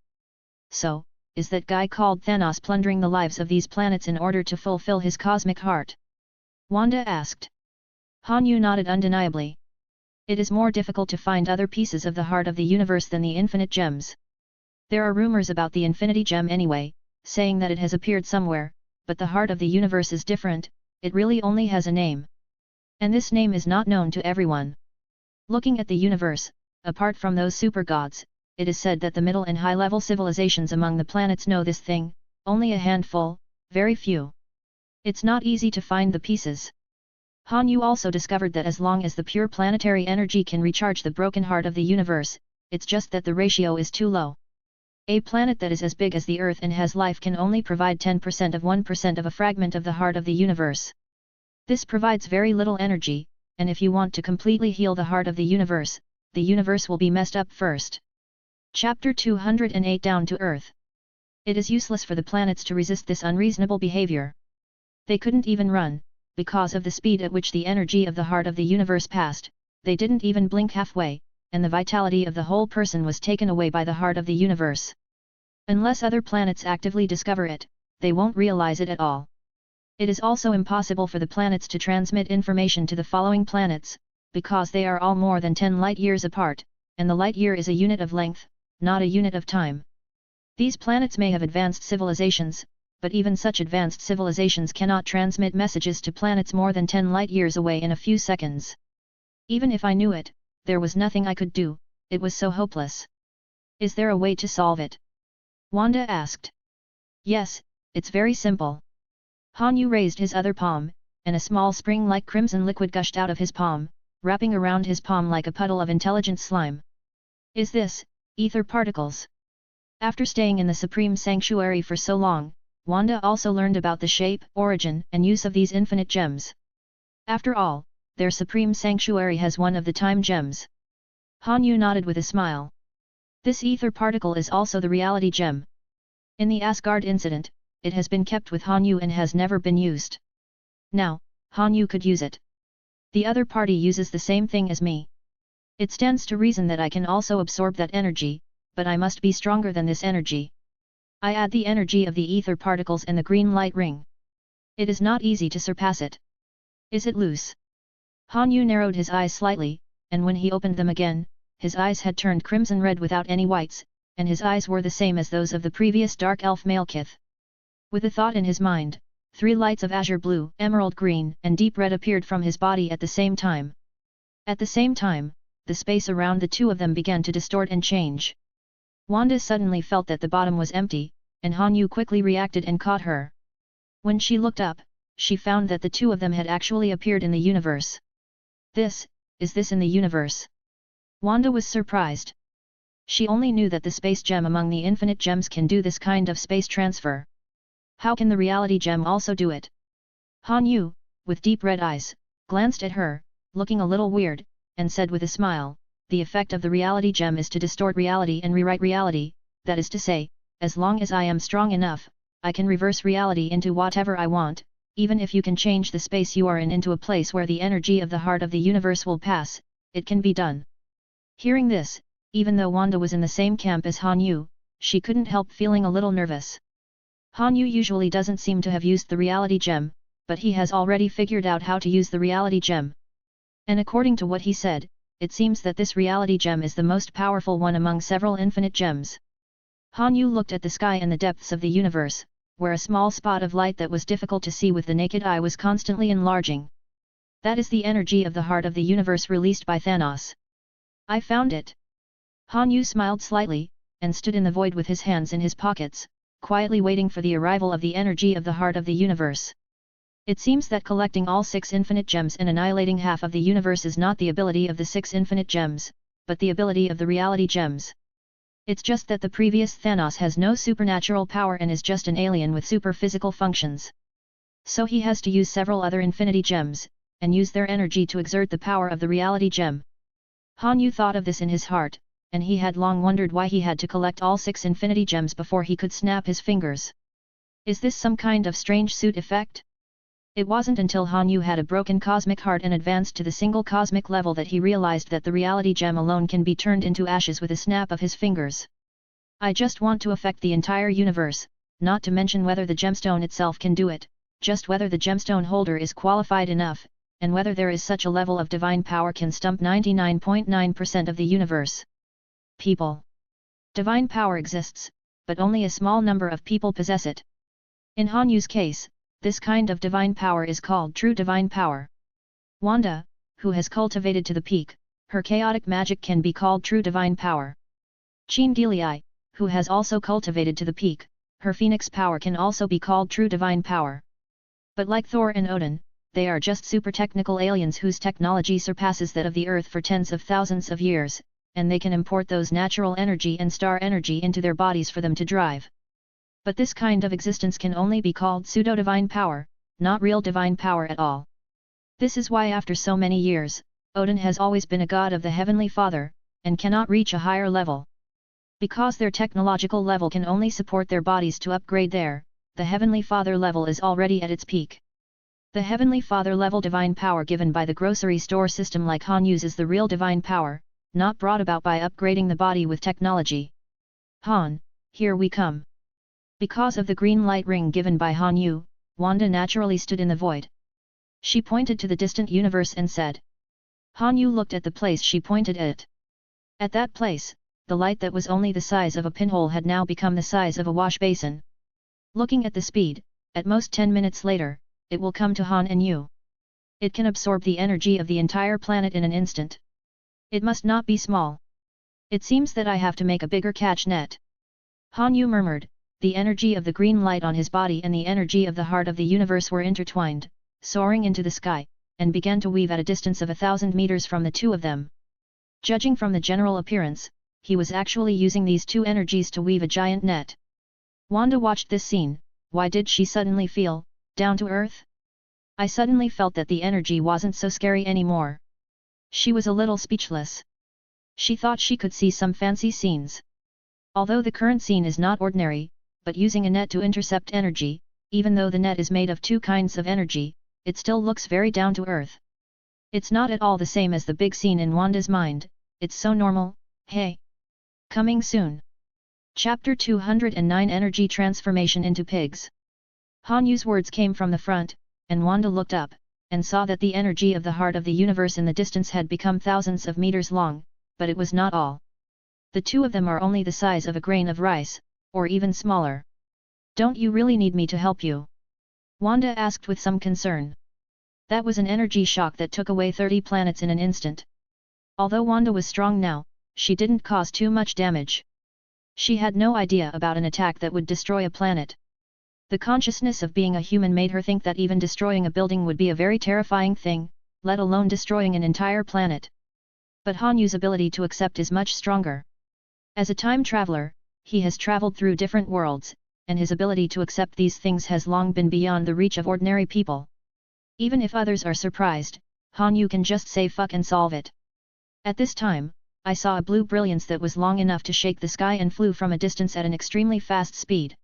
Speaker 1: "So, is that guy called Thanos plundering the lives of these planets in order to fulfill his cosmic heart?" Wanda asked. Han Yu nodded undeniably. It is more difficult to find other pieces of the heart of the universe than the infinite gems. There are rumors about the infinity gem anyway, saying that it has appeared somewhere, but the heart of the universe is different, it really only has a name. And this name is not known to everyone. Looking at the universe, apart from those super gods, it is said that the middle and high-level civilizations among the planets know this thing, only a handful, very few. It's not easy to find the pieces. Han Yu also discovered that as long as the pure planetary energy can recharge the broken heart of the universe, it's just that the ratio is too low. A planet that is as big as the Earth and has life can only provide 10% of 1% of a fragment of the heart of the universe. This provides very little energy, and if you want to completely heal the heart of the universe will be messed up first. Chapter 208 Down to Earth. It is useless for the planets to resist this unreasonable behavior. They couldn't even run. Because of the speed at which the energy of the heart of the universe passed, they didn't even blink halfway, and the vitality of the whole person was taken away by the heart of the universe. Unless other planets actively discover it, they won't realize it at all. It is also impossible for the planets to transmit information to the following planets, because they are all more than 10 light-years apart, and the light-year is a unit of length, not a unit of time. These planets may have advanced civilizations, but even such advanced civilizations cannot transmit messages to planets more than 10 light-years away in a few seconds. Even if I knew it, there was nothing I could do, it was so hopeless. Is there a way to solve it? Wanda asked. Yes, it's very simple. Han Yu raised his other palm, and a small spring-like crimson liquid gushed out of his palm, wrapping around his palm like a puddle of intelligent slime. Is this, ether particles? After staying in the Supreme Sanctuary for so long, Wanda also learned about the shape, origin, and use of these infinite gems. After all, their Supreme Sanctuary has one of the time gems. Han Yu nodded with a smile. This ether particle is also the reality gem. In the Asgard incident, it has been kept with Han Yu and has never been used. Now, Han Yu could use it. The other party uses the same thing as me. It stands to reason that I can also absorb that energy, but I must be stronger than this energy. I add the energy of the ether particles and the green light ring. It is not easy to surpass it. Is it loose? Han Yu narrowed his eyes slightly, and when he opened them again, his eyes had turned crimson red without any whites, and his eyes were the same as those of the previous dark elf Malekith. With a thought in his mind, 3 lights of azure blue, emerald green, and deep red appeared from his body at the same time. At the same time, the space around the two of them began to distort and change. Wanda suddenly felt that the bottom was empty, and Han Yu quickly reacted and caught her. When she looked up, she found that the two of them had actually appeared in the universe. Is this in the universe? Wanda was surprised. She only knew that the space gem among the infinite gems can do this kind of space transfer. How can the reality gem also do it? Han Yu, with deep red eyes, glanced at her, looking a little weird, and said with a smile, the effect of the reality gem is to distort reality and rewrite reality, that is to say, as long as I am strong enough, I can reverse reality into whatever I want, even if you can change the space you are in into a place where the energy of the heart of the universe will pass, it can be done. Hearing this, even though Wanda was in the same camp as Han Yu, she couldn't help feeling a little nervous. Han Yu usually doesn't seem to have used the reality gem, but he has already figured out how to use the reality gem. And according to what he said, it seems that this reality gem is the most powerful one among several infinite gems. Han Yu looked at the sky and the depths of the universe, where a small spot of light that was difficult to see with the naked eye was constantly enlarging. That is the energy of the heart of the universe released by Thanos. I found it. Han Yu smiled slightly, and stood in the void with his hands in his pockets, quietly waiting for the arrival of the energy of the heart of the universe. It seems that collecting all 6 infinite gems and annihilating half of the universe is not the ability of the 6 infinite gems, but the ability of the reality gems. It's just that the previous Thanos has no supernatural power and is just an alien with super-physical functions. So he has to use several other infinity gems, and use their energy to exert the power of the reality gem. Han Yu thought of this in his heart, and he had long wondered why he had to collect all 6 infinity gems before he could snap his fingers. Is this some kind of strange suit effect? It wasn't until Han Yu had a broken cosmic heart and advanced to the single cosmic level that he realized that the reality gem alone can be turned into ashes with a snap of his fingers. I just want to affect the entire universe, not to mention whether the gemstone itself can do it, just whether the gemstone holder is qualified enough, and whether there is such a level of divine power can stump 99.9% of the universe. People. Divine power exists, but only a small number of people possess it. In Han Yu's case, this kind of divine power is called true divine power. Wanda, who has cultivated to the peak, her chaotic magic can be called true divine power. Qin Delii, who has also cultivated to the peak, her phoenix power can also be called true divine power. But like Thor and Odin, they are just super technical aliens whose technology surpasses that of the Earth for tens of thousands of years, and they can import those natural energy and star energy into their bodies for them to drive. But this kind of existence can only be called pseudo-divine power, not real divine power at all. This is why after so many years, Odin has always been a god of the Heavenly Father, and cannot reach a higher level. Because their technological level can only support their bodies to upgrade there, the Heavenly Father level is already at its peak. The Heavenly Father level divine power given by the grocery store system like Han Yu's is the real divine power, not brought about by upgrading the body with technology. Han, here we come. Because of the green light ring given by Han Yu, Wanda naturally stood in the void. She pointed to the distant universe and said. Han Yu looked at the place she pointed at. At that place, the light that was only the size of a pinhole had now become the size of a wash basin. Looking at the speed, at most 10 minutes later, it will come to Han and Yu. It can absorb the energy of the entire planet in an instant. It must not be small. It seems that I have to make a bigger catch net. Han Yu murmured. The energy of the green light on his body and the energy of the heart of the universe were intertwined, soaring into the sky, and began to weave at a distance of 1,000 meters from the two of them. Judging from the general appearance, he was actually using these two energies to weave a giant net. Wanda watched this scene. Why did she suddenly feel down to earth? I suddenly felt that the energy wasn't so scary anymore. She was a little speechless. She thought she could see some fancy scenes. Although the current scene is not ordinary, but using a net to intercept energy, even though the net is made of 2 kinds of energy, it still looks very down to earth. It's not at all the same as the big scene in Wanda's mind, it's so normal. Hey! Coming soon! Chapter 209 Energy Transformation into Pigs. Han Yu's words came from the front, and Wanda looked up, and saw that the energy of the heart of the universe in the distance had become thousands of meters long, but it was not all. The two of them are only the size of a grain of rice, or even smaller. Don't you really need me to help you? Wanda asked with some concern. That was an energy shock that took away 30 planets in an instant. Although Wanda was strong now, she didn't cause too much damage. She had no idea about an attack that would destroy a planet. The consciousness of being a human made her think that even destroying a building would be a very terrifying thing, let alone destroying an entire planet. But Han Yu's ability to accept is much stronger. As a time traveler, he has traveled through different worlds, and his ability to accept these things has long been beyond the reach of ordinary people. Even if others are surprised, Han Yu can just say fuck and solve it. At this time, I saw a blue brilliance that was long enough to shake the sky and flew from a distance at an extremely fast speed.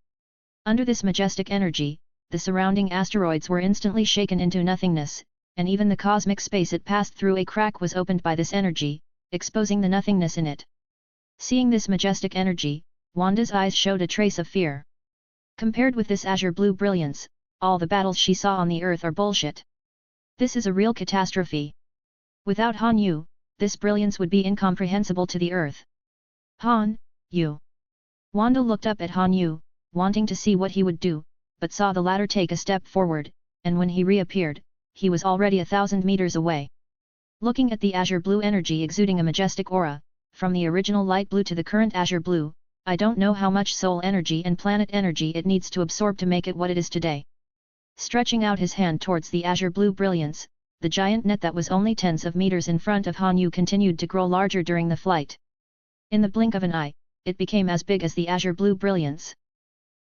Speaker 1: Under this majestic energy, the surrounding asteroids were instantly shaken into nothingness, and even the cosmic space it passed through a crack was opened by this energy, exposing the nothingness in it. Seeing this majestic energy, Wanda's eyes showed a trace of fear. Compared with this azure blue brilliance, all the battles she saw on the earth are bullshit. This is a real catastrophe. Without Han Yu, this brilliance would be incomprehensible to the earth. Han Yu. Wanda looked up at Han Yu, wanting to see what he would do, but saw the latter take a step forward, and when he reappeared, he was already 1,000 meters away. Looking at the azure blue energy exuding a majestic aura, from the original light blue to the current azure blue, I don't know how much soul energy and planet energy it needs to absorb to make it what it is today. Stretching out his hand towards the azure blue brilliance, the giant net that was only tens of meters in front of Han Yu continued to grow larger during the flight. In the blink of an eye, it became as big as the azure blue brilliance.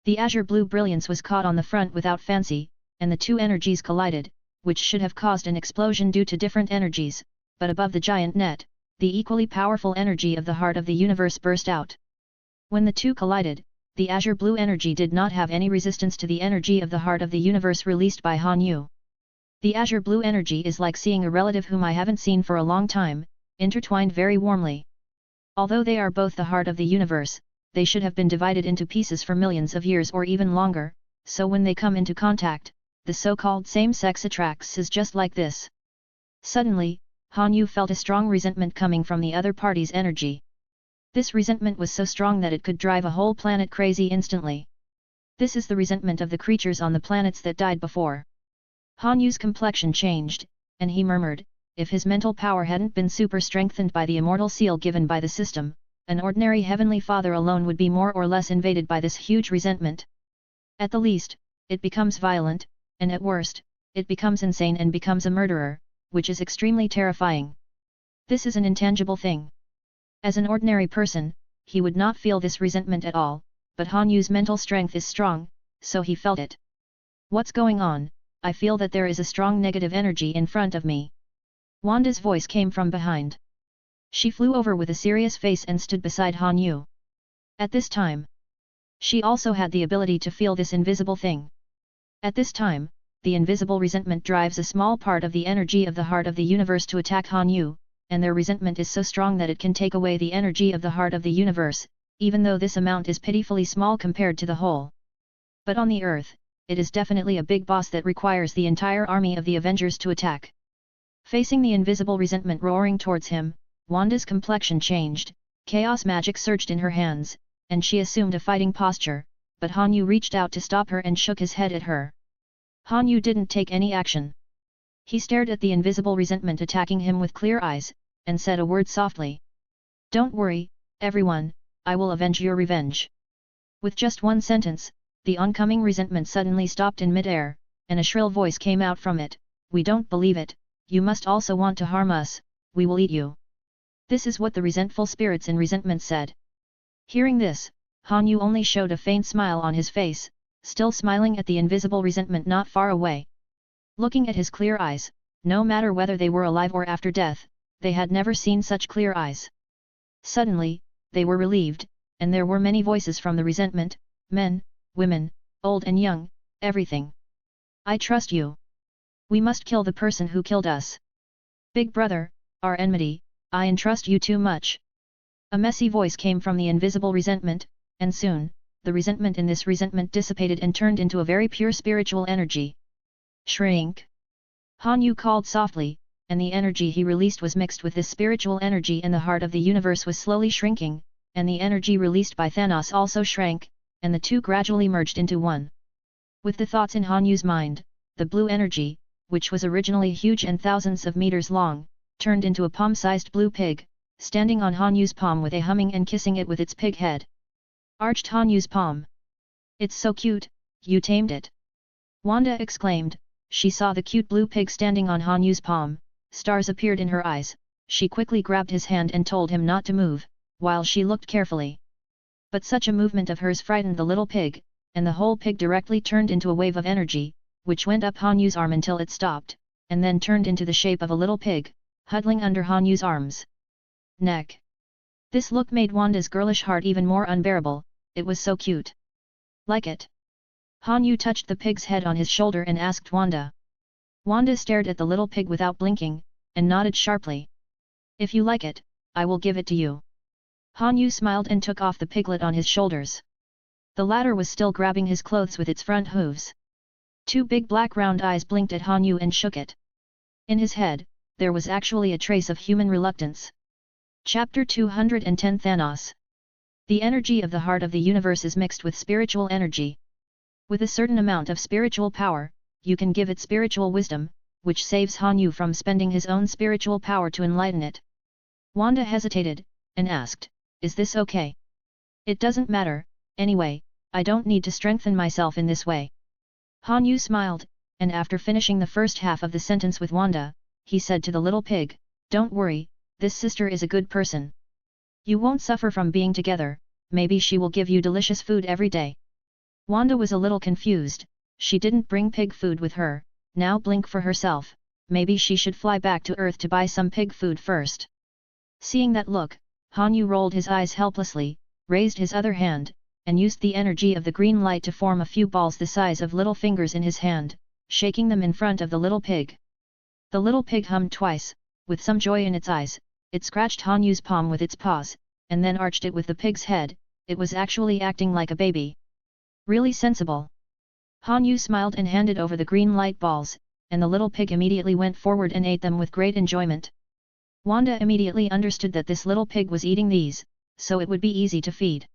Speaker 1: The azure blue brilliance was caught on the front without fancy, and the two energies collided, which should have caused an explosion due to different energies, but above the giant net, the equally powerful energy of the heart of the universe burst out. When the two collided, the azure blue energy did not have any resistance to the energy of the heart of the universe released by Han Yu. The azure blue energy is like seeing a relative whom I haven't seen for a long time, intertwined very warmly. Although they are both the heart of the universe, they should have been divided into pieces for millions of years or even longer, so when they come into contact, the so-called same-sex attracts is just like this. Suddenly, Han Yu felt a strong resentment coming from the other party's energy. This resentment was so strong that it could drive a whole planet crazy instantly. This is the resentment of the creatures on the planets that died before. Han Yu's complexion changed, and he murmured, if his mental power hadn't been super strengthened by the immortal seal given by the system, an ordinary heavenly father alone would be more or less invaded by this huge resentment. At the least, it becomes violent, and at worst, it becomes insane and becomes a murderer, which is extremely terrifying. This is an intangible thing. As an ordinary person, he would not feel this resentment at all, but Han Yu's mental strength is strong, so he felt it. What's going on? I feel that there is a strong negative energy in front of me. Wanda's voice came from behind. She flew over with a serious face and stood beside Han Yu. At this time, she also had the ability to feel this invisible thing. At this time, the invisible resentment drives a small part of the energy of the heart of the universe to attack Han Yu, and their resentment is so strong that it can take away the energy of the heart of the universe, even though this amount is pitifully small compared to the whole. But on the earth, it is definitely a big boss that requires the entire army of the Avengers to attack. Facing the invisible resentment roaring towards him, Wanda's complexion changed, chaos magic surged in her hands, and she assumed a fighting posture, but Han Yu reached out to stop her and shook his head at her. Han Yu didn't take any action. He stared at the invisible resentment attacking him with clear eyes, and said a word softly. Don't worry, everyone, I will avenge your revenge. With just one sentence, the oncoming resentment suddenly stopped in mid-air, and a shrill voice came out from it, we don't believe it, you must also want to harm us, we will eat you. This is what the resentful spirits in resentment said. Hearing this, Han Yu only showed a faint smile on his face, still smiling at the invisible resentment not far away. Looking at his clear eyes, no matter whether they were alive or after death, they had never seen such clear eyes. Suddenly, they were relieved, and there were many voices from the resentment, men, women, old and young, everything. I trust you. We must kill the person who killed us. Big brother, our enmity, I entrust you too much. A messy voice came from the invisible resentment, and soon, the resentment in this resentment dissipated and turned into a very pure spiritual energy. Shrink. Han Yu called softly, and the energy he released was mixed with this spiritual energy, and the heart of the universe was slowly shrinking, and the energy released by Thanos also shrank, and the two gradually merged into one. With the thoughts in Han Yu's mind, the blue energy, which was originally huge and thousands of meters long, turned into a palm-sized blue pig, standing on Han Yu's palm with a humming and kissing it with its pig head. Arched Han Yu's palm. "It's so cute, you tamed it!" Wanda exclaimed. She saw the cute blue pig standing on Han Yu's palm, stars appeared in her eyes, she quickly grabbed his hand and told him not to move, while she looked carefully. But such a movement of hers frightened the little pig, and the whole pig directly turned into a wave of energy, which went up Han Yu's arm until it stopped, and then turned into the shape of a little pig, huddling under Han Yu's arms. Neck. This look made Wanda's girlish heart even more unbearable, it was so cute. "Like it?" Han Yu touched the pig's head on his shoulder and asked Wanda. Wanda stared at the little pig without blinking, and nodded sharply. "If you like it, I will give it to you." Han Yu smiled and took off the piglet on his shoulders. The latter was still grabbing his clothes with its front hooves. Two big black round eyes blinked at Han Yu and shook it. In his head, there was actually a trace of human reluctance. Chapter 210 Thanos. The energy of the heart of the universe is mixed with spiritual energy. With a certain amount of spiritual power, you can give it spiritual wisdom, which saves Han Yu from spending his own spiritual power to enlighten it. Wanda hesitated, and asked, "Is this okay?" "It doesn't matter, anyway, I don't need to strengthen myself in this way." Han Yu smiled, and after finishing the first half of the sentence with Wanda, he said to the little pig, "Don't worry, this sister is a good person. You won't suffer from being together, maybe she will give you delicious food every day." Wanda was a little confused, she didn't bring pig food with her, now blink for herself, maybe she should fly back to Earth to buy some pig food first. Seeing that look, Han Yu rolled his eyes helplessly, raised his other hand, and used the energy of the green light to form a few balls the size of little fingers in his hand, shaking them in front of the little pig. The little pig hummed twice, with some joy in its eyes, it scratched Han Yu's palm with its paws, and then arched it with the pig's head, it was actually acting like a baby. Really sensible. Han Yu smiled and handed over the green light balls, and the little pig immediately went forward and ate them with great enjoyment. Wanda immediately understood that this little pig was eating these, so it would be easy to feed.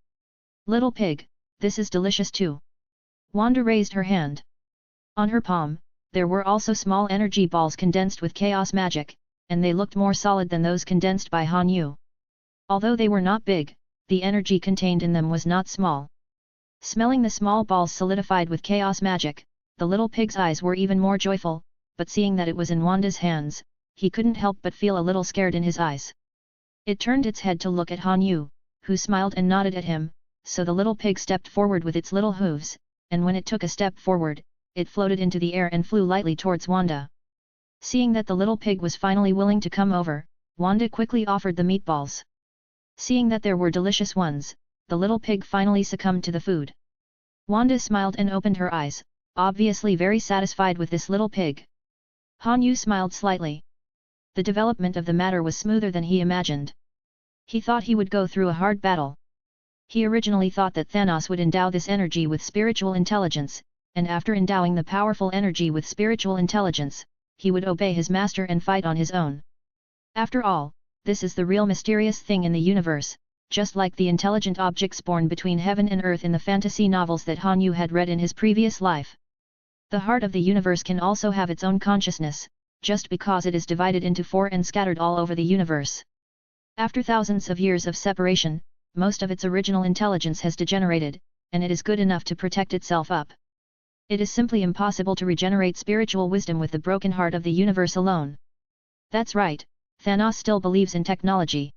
Speaker 1: "Little pig, this is delicious too." Wanda raised her hand. On her palm, there were also small energy balls condensed with chaos magic, and they looked more solid than those condensed by Han Yu. Although they were not big, the energy contained in them was not small. Smelling the small balls solidified with chaos magic, the little pig's eyes were even more joyful, but seeing that it was in Wanda's hands, he couldn't help but feel a little scared in his eyes. It turned its head to look at Han Yu, who smiled and nodded at him, so the little pig stepped forward with its little hooves, and when it took a step forward, it floated into the air and flew lightly towards Wanda. Seeing that the little pig was finally willing to come over, Wanda quickly offered the meatballs. Seeing that there were delicious ones, the little pig finally succumbed to the food. Wanda smiled and opened her eyes, obviously very satisfied with this little pig. Han Yu smiled slightly. The development of the matter was smoother than he imagined. He thought he would go through a hard battle. He originally thought that Thanos would endow this energy with spiritual intelligence, and after endowing the powerful energy with spiritual intelligence, he would obey his master and fight on his own. After all, this is the real mysterious thing in the universe, just like the intelligent objects born between heaven and earth in the fantasy novels that Han Yu had read in his previous life. The heart of the universe can also have its own consciousness, just because it is divided into four and scattered all over the universe. After thousands of years of separation, most of its original intelligence has degenerated, and it is good enough to protect itself up. It is simply impossible to regenerate spiritual wisdom with the broken heart of the universe alone. That's right, Thanos still believes in technology.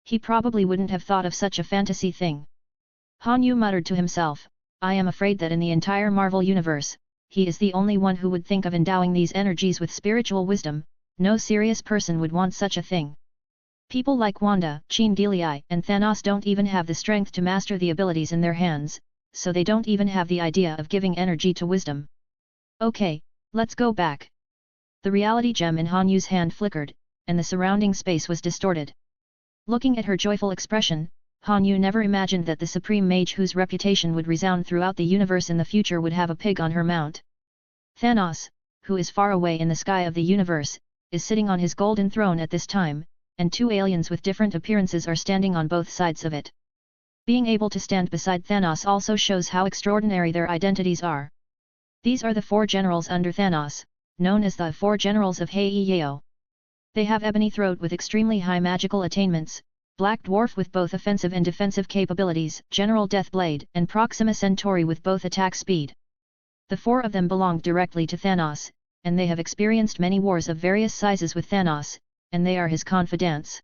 Speaker 1: He probably wouldn't have thought of such a fantasy thing. Han Yu muttered to himself, "I am afraid that in the entire Marvel universe, he is the only one who would think of endowing these energies with spiritual wisdom, no serious person would want such a thing. People like Wanda, Chindelei, and Thanos don't even have the strength to master the abilities in their hands, so they don't even have the idea of giving energy to wisdom. Okay, let's go back." The reality gem in Han Yu's hand flickered, and the surrounding space was distorted. Looking at her joyful expression, Han Yu never imagined that the supreme mage whose reputation would resound throughout the universe in the future would have a pig on her mount. Thanos, who is far away in the sky of the universe, is sitting on his golden throne at this time, and two aliens with different appearances are standing on both sides of it. Being able to stand beside Thanos also shows how extraordinary their identities are. These are the 4 generals under Thanos, known as the 4 generals of Heiao. They have Ebony Throat with extremely high magical attainments, Black Dwarf with both offensive and defensive capabilities, General Deathblade and Proxima Centauri with both attack speed. The 4 of them belonged directly to Thanos, and they have experienced many wars of various sizes with Thanos, and they are his confidants.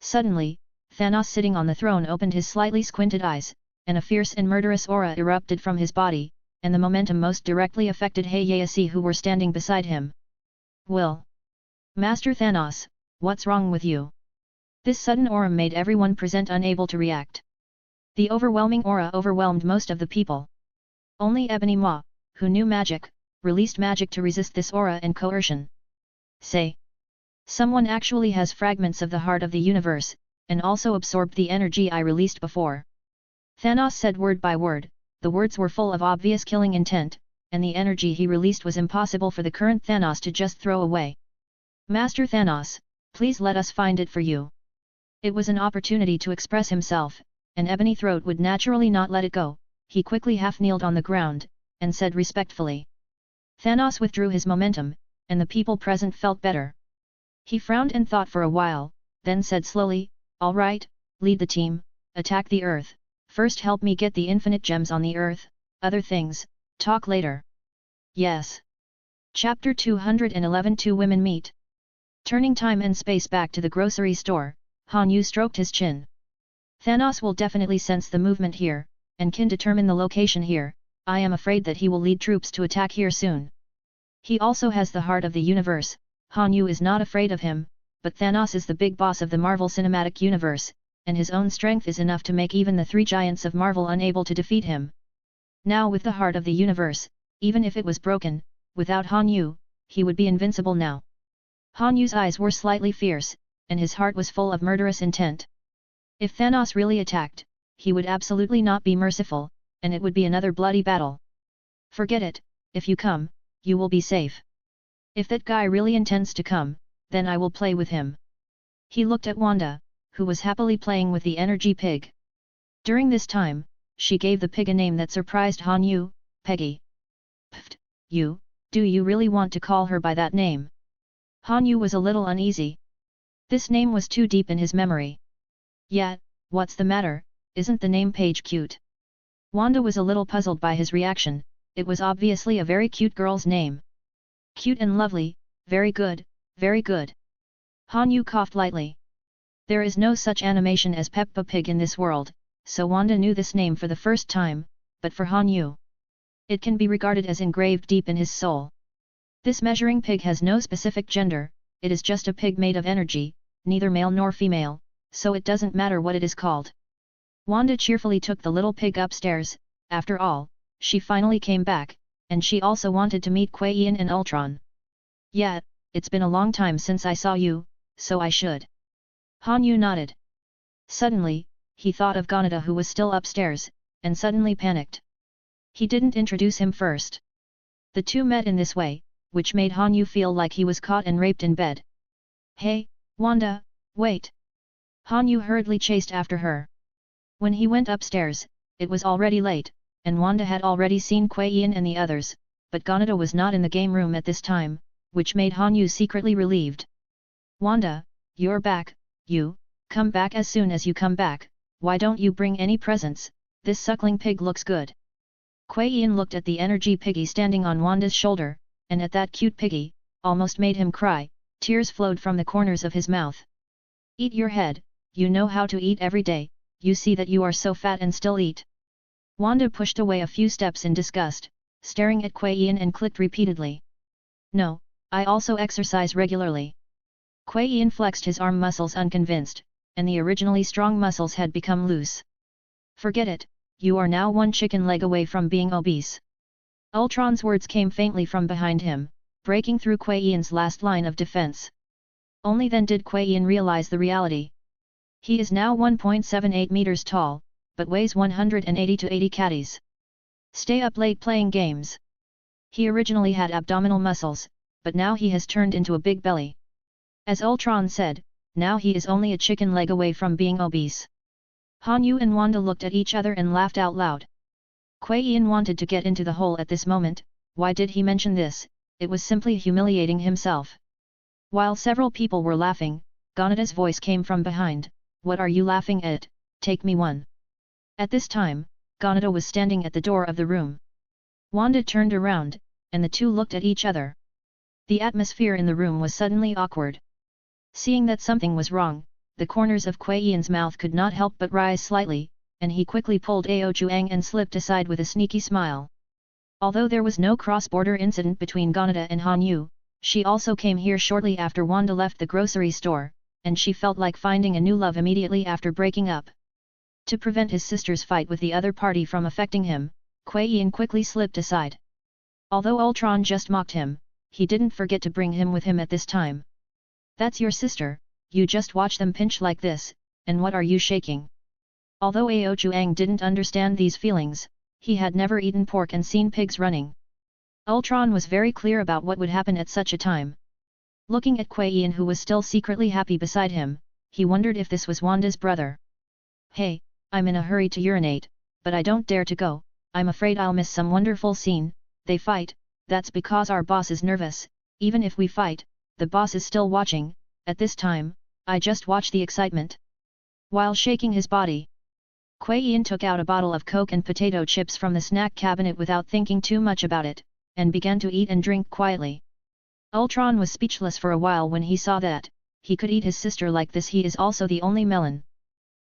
Speaker 1: Suddenly, Thanos sitting on the throne opened his slightly squinted eyes, and a fierce and murderous aura erupted from his body, and the momentum most directly affected Heiau who were standing beside him. Will. Master Thanos, what's wrong with you? This sudden aura made everyone present unable to react. The overwhelming aura overwhelmed most of the people. Only Ebony Ma, who knew magic, released magic to resist this aura and coercion. Say. Someone actually has fragments of the heart of the universe, and also absorbed the energy I released before. Thanos said word by word, the words were full of obvious killing intent, and the energy he released was impossible for the current Thanos to just throw away. Master Thanos, please let us find it for you. It was an opportunity to express himself, and Ebony Throat would naturally not let it go. He quickly half-kneeled on the ground, and said respectfully. Thanos withdrew his momentum, and the people present felt better. He frowned and thought for a while, then said slowly, all right, lead the team, attack the Earth, first help me get the infinite gems on the Earth, other things, talk later. Yes. Chapter 211 Two Women Meet. Turning time and space back to the grocery store, Han Yu stroked his chin. Thanos will definitely sense the movement here, and can determine the location here. I am afraid that he will lead troops to attack here soon. He also has the heart of the universe. Han Yu is not afraid of him, but Thanos is the big boss of the Marvel Cinematic Universe, and his own strength is enough to make even the 3 giants of Marvel unable to defeat him. Now with the heart of the universe, even if it was broken, without Han Yu, he would be invincible now. Han Yu's eyes were slightly fierce, and his heart was full of murderous intent. If Thanos really attacked, he would absolutely not be merciful, and it would be another bloody battle. Forget it, if you come, you will be safe. If that guy really intends to come, then I will play with him. He looked at Wanda, who was happily playing with the energy pig. During this time, she gave the pig a name that surprised Han Yu, Peggy. Pfft, you, do you really want to call her by that name? Han Yu was a little uneasy. This name was too deep in his memory. Yeah, what's the matter, isn't the name Page cute? Wanda was a little puzzled by his reaction. It was obviously a very cute girl's name. Cute and lovely, very good, very good. Han Yu coughed lightly. There is no such animation as Peppa Pig in this world, so Wanda knew this name for the first time, but for Han Yu, it can be regarded as engraved deep in his soul. This measuring pig has no specific gender, it is just a pig made of energy, neither male nor female, so it doesn't matter what it is called. Wanda cheerfully took the little pig upstairs. After all, she finally came back, and she also wanted to meet Kuei Yin and Ultron. Yeah, it's been a long time since I saw you, so I should. Han Yu nodded. Suddenly, he thought of Ganada who was still upstairs, and suddenly panicked. He didn't introduce him first. The two met in this way, which made Han Yu feel like he was caught and raped in bed. Hey, Wanda, wait! Han Yu hurriedly chased after her. When he went upstairs, it was already late, and Wanda had already seen Kuei Yin and the others, but Ganada was not in the game room at this time, which made Han Yu secretly relieved. Wanda, you're back, you, come back as soon as you come back, why don't you bring any presents, this suckling pig looks good. Kuei Yin looked at the energy piggy standing on Wanda's shoulder, and at that cute piggy, almost made him cry, tears flowed from the corners of his mouth. Eat your head, you know how to eat every day, you see that you are so fat and still eat. Wanda pushed away a few steps in disgust, staring at Kuei Yin and clicked repeatedly. No, I also exercise regularly. Kuei Yin flexed his arm muscles unconvinced, and the originally strong muscles had become loose. Forget it, you are now one chicken leg away from being obese. Ultron's words came faintly from behind him, breaking through Kuei Yin's last line of defense. Only then did Kuei Yin realize the reality. He is now 1.78 meters tall, but weighs 180 to 80 kgs. Stay up late playing games. He originally had abdominal muscles, but now he has turned into a big belly. As Ultron said, now he is only a chicken leg away from being obese. Hanyu and Wanda looked at each other and laughed out loud. Kuei Yin wanted to get into the hole at this moment. Why did he mention this? It was simply humiliating himself. While several people were laughing, Ganada's voice came from behind. What are you laughing at? Take me one. At this time, Ganada was standing at the door of the room. Wanda turned around, and the two looked at each other. The atmosphere in the room was suddenly awkward. Seeing that something was wrong, the corners of Kuei Yin's mouth could not help but rise slightly, and he quickly pulled Ao Juang and slipped aside with a sneaky smile. Although there was no cross-border incident between Ganada and Hanyu, she also came here shortly after Wanda left the grocery store, and she felt like finding a new love immediately after breaking up. To prevent his sister's fight with the other party from affecting him, Kuei Yin quickly slipped aside. Although Ultron just mocked him, he didn't forget to bring him with him at this time. That's your sister, you just watch them pinch like this, and what are you shaking? Although Ao Juang didn't understand these feelings, he had never eaten pork and seen pigs running. Ultron was very clear about what would happen at such a time. Looking at Kuei Yin who was still secretly happy beside him, he wondered if this was Wanda's brother. Hey, I'm in a hurry to urinate, but I don't dare to go, I'm afraid I'll miss some wonderful scene. They fight, that's because our boss is nervous, even if we fight, the boss is still watching. At this time, I just watch the excitement. While shaking his body, Kuei Yin took out a bottle of Coke and potato chips from the snack cabinet without thinking too much about it, and began to eat and drink quietly. Ultron was speechless for a while when he saw that he could eat his sister like this. He is also the only melon.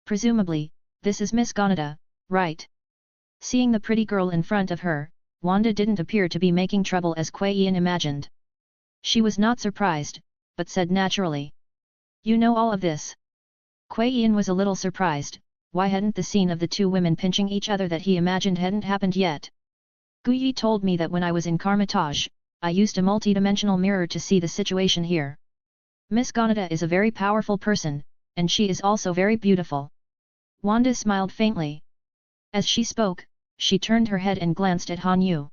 Speaker 1: Presumably, this is Miss Ganada, right? Seeing the pretty girl in front of her, Wanda didn't appear to be making trouble as Kuei Yin imagined. She was not surprised, but said naturally. You know all of this? Kuei Yin was a little surprised. Why hadn't the scene of the two women pinching each other that he imagined hadn't happened yet? Guyi told me that when I was in Karmitage, I used a multidimensional mirror to see the situation here. Miss Ganada is a very powerful person, and she is also very beautiful. Wanda smiled faintly. As she spoke, she turned her head and glanced at Hanyu.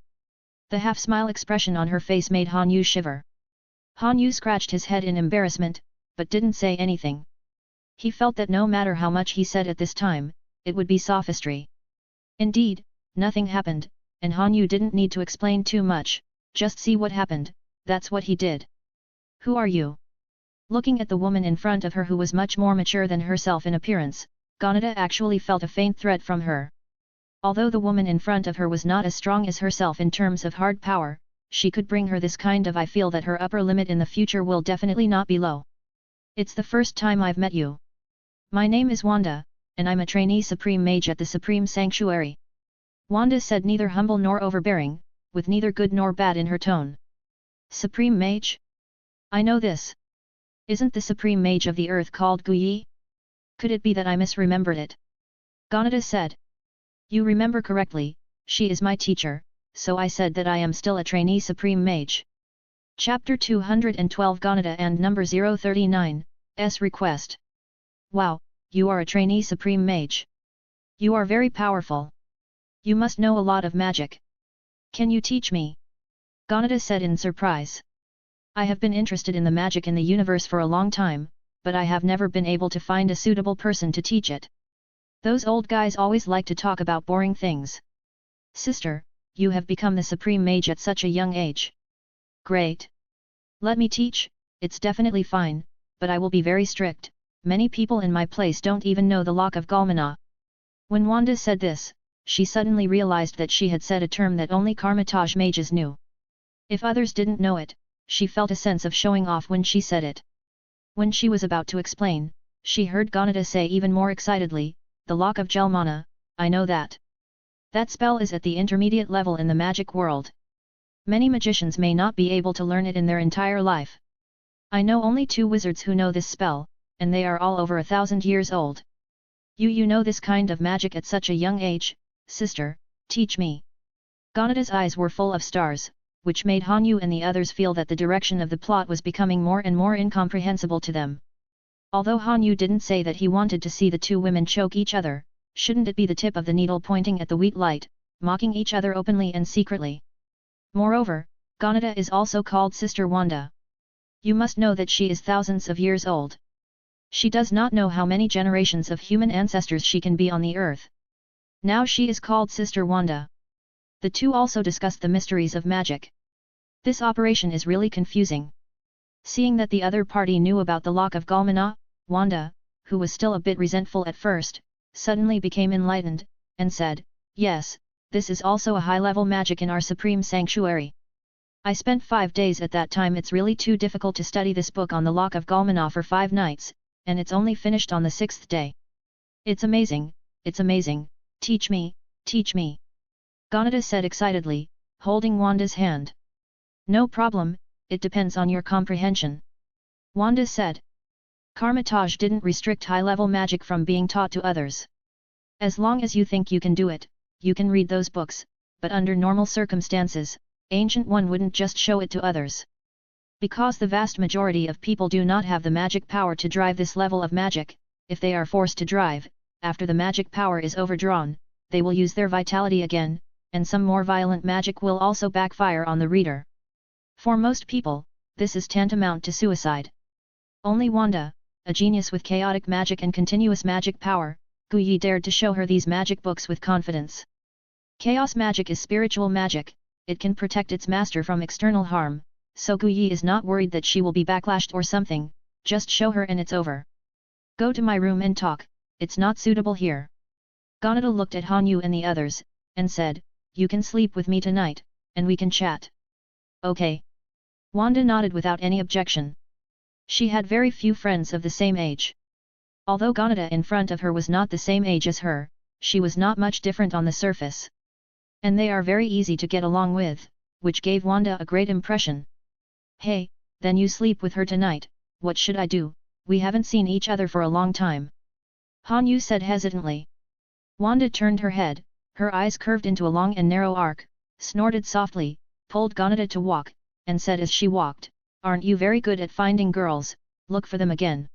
Speaker 1: The half-smile expression on her face made Hanyu shiver. Hanyu scratched his head in embarrassment, but didn't say anything. He felt that no matter how much he said at this time, it would be sophistry. Indeed, nothing happened, and Hanyu didn't need to explain too much, just see what happened. That's what he did. Who are you? Looking at the woman in front of her who was much more mature than herself in appearance, Ganada actually felt a faint threat from her. Although the woman in front of her was not as strong as herself in terms of hard power, she could bring her this kind of. I feel that her upper limit in the future will definitely not be low. It's the first time I've met you. My name is Wanda, and I'm a trainee Supreme Mage at the Supreme Sanctuary. Wanda said, neither humble nor overbearing, with neither good nor bad in her tone. Supreme Mage? I know this. Isn't the Supreme Mage of the Earth called Guyi? Could it be that I misremembered it? Ganada said. You remember correctly, she is my teacher, so I said that I am still a trainee Supreme Mage. Chapter 212 Ganada and number 039, S request. Wow, you are a trainee Supreme Mage. You are very powerful. You must know a lot of magic. Can you teach me? Ganada said in surprise. I have been interested in the magic in the universe for a long time, but I have never been able to find a suitable person to teach it. Those old guys always like to talk about boring things. Sister, you have become the Supreme Mage at such a young age. Great. Let me teach, it's definitely fine, but I will be very strict. Many people in my place don't even know the Lock of Galmana. When Wanda said this, she suddenly realized that she had said a term that only Karmitage mages knew. If others didn't know it, she felt a sense of showing off when she said it. When she was about to explain, she heard Ganada say even more excitedly, the Lock of Gelmana, I know that. That spell is at the intermediate level in the magic world. Many magicians may not be able to learn it in their entire life. I know only 2 wizards who know this spell, and they are all over 1,000 years old. You know this kind of magic at such a young age, sister, teach me. Ganada's eyes were full of stars, which made Hanyu and the others feel that the direction of the plot was becoming more and more incomprehensible to them. Although Hanyu didn't say that he wanted to see the 2 women choke each other, shouldn't it be the tip of the needle pointing at the weak light, mocking each other openly and secretly? Moreover, Ganada is also called Sister Wanda. You must know that she is thousands of years old. She does not know how many generations of human ancestors she can be on the earth. Now she is called Sister Wanda. The two also discussed the mysteries of magic. This operation is really confusing. Seeing that the other party knew about the lock of Galmana, Wanda, who was still a bit resentful at first, suddenly became enlightened, and said, "Yes, this is also a high-level magic in our supreme sanctuary. I spent 5 days at that time. It's really too difficult to study this book on the lock of Galmana for 5 nights, and it's only finished on the 6th day. It's amazing, it's amazing, teach me, teach me." Ganada said excitedly, holding Wanda's hand. "No problem, it depends on your comprehension," Wanda said. Karmatage didn't restrict high-level magic from being taught to others. As long as you think you can do it, you can read those books, but under normal circumstances, Ancient One wouldn't just show it to others. Because the vast majority of people do not have the magic power to drive this level of magic, if they are forced to drive, after the magic power is overdrawn, they will use their vitality again, and some more violent magic will also backfire on the reader. For most people, this is tantamount to suicide. Only Wanda, a genius with chaotic magic and continuous magic power, Guyi dared to show her these magic books with confidence. Chaos magic is spiritual magic, it can protect its master from external harm, so Guyi is not worried that she will be backlashed or something, just show her and it's over. "Go to my room and talk, it's not suitable here." Ganada looked at Hanyu and the others, and said, "You can sleep with me tonight, and we can chat." "Okay." Wanda nodded without any objection. She had very few friends of the same age. Although Ganada in front of her was not the same age as her, she was not much different on the surface. And they are very easy to get along with, which gave Wanda a great impression. "Hey, then you sleep with her tonight, what should I do, we haven't seen each other for a long time," Hanyu said hesitantly. Wanda turned her head, her eyes curved into a long and narrow arc, snorted softly, pulled Ganada to walk, and said as she walked, "Aren't you very good at finding girls, look for them again."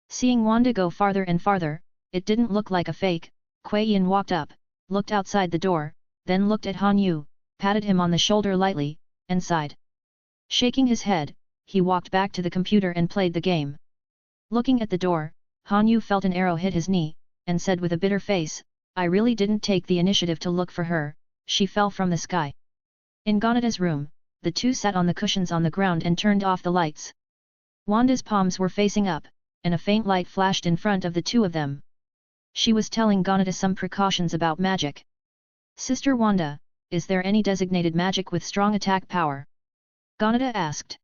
Speaker 1: Seeing Wanda go farther and farther, it didn't look like a fake. Kuei Yin walked up, looked outside the door, then looked at Hanyu, patted him on the shoulder lightly, and sighed. Shaking his head, he walked back to the computer and played the game. Looking at the door, Hanyu felt an arrow hit his knee, and said with a bitter face, "I really didn't take the initiative to look for her, she fell from the sky." In Ganada's room, the two sat on the cushions on the ground and turned off the lights. Wanda's palms were facing up, and a faint light flashed in front of the two of them. She was telling Ganada some precautions about magic. "Sister Wanda, is there any designated magic with strong attack power?" Ganada asked.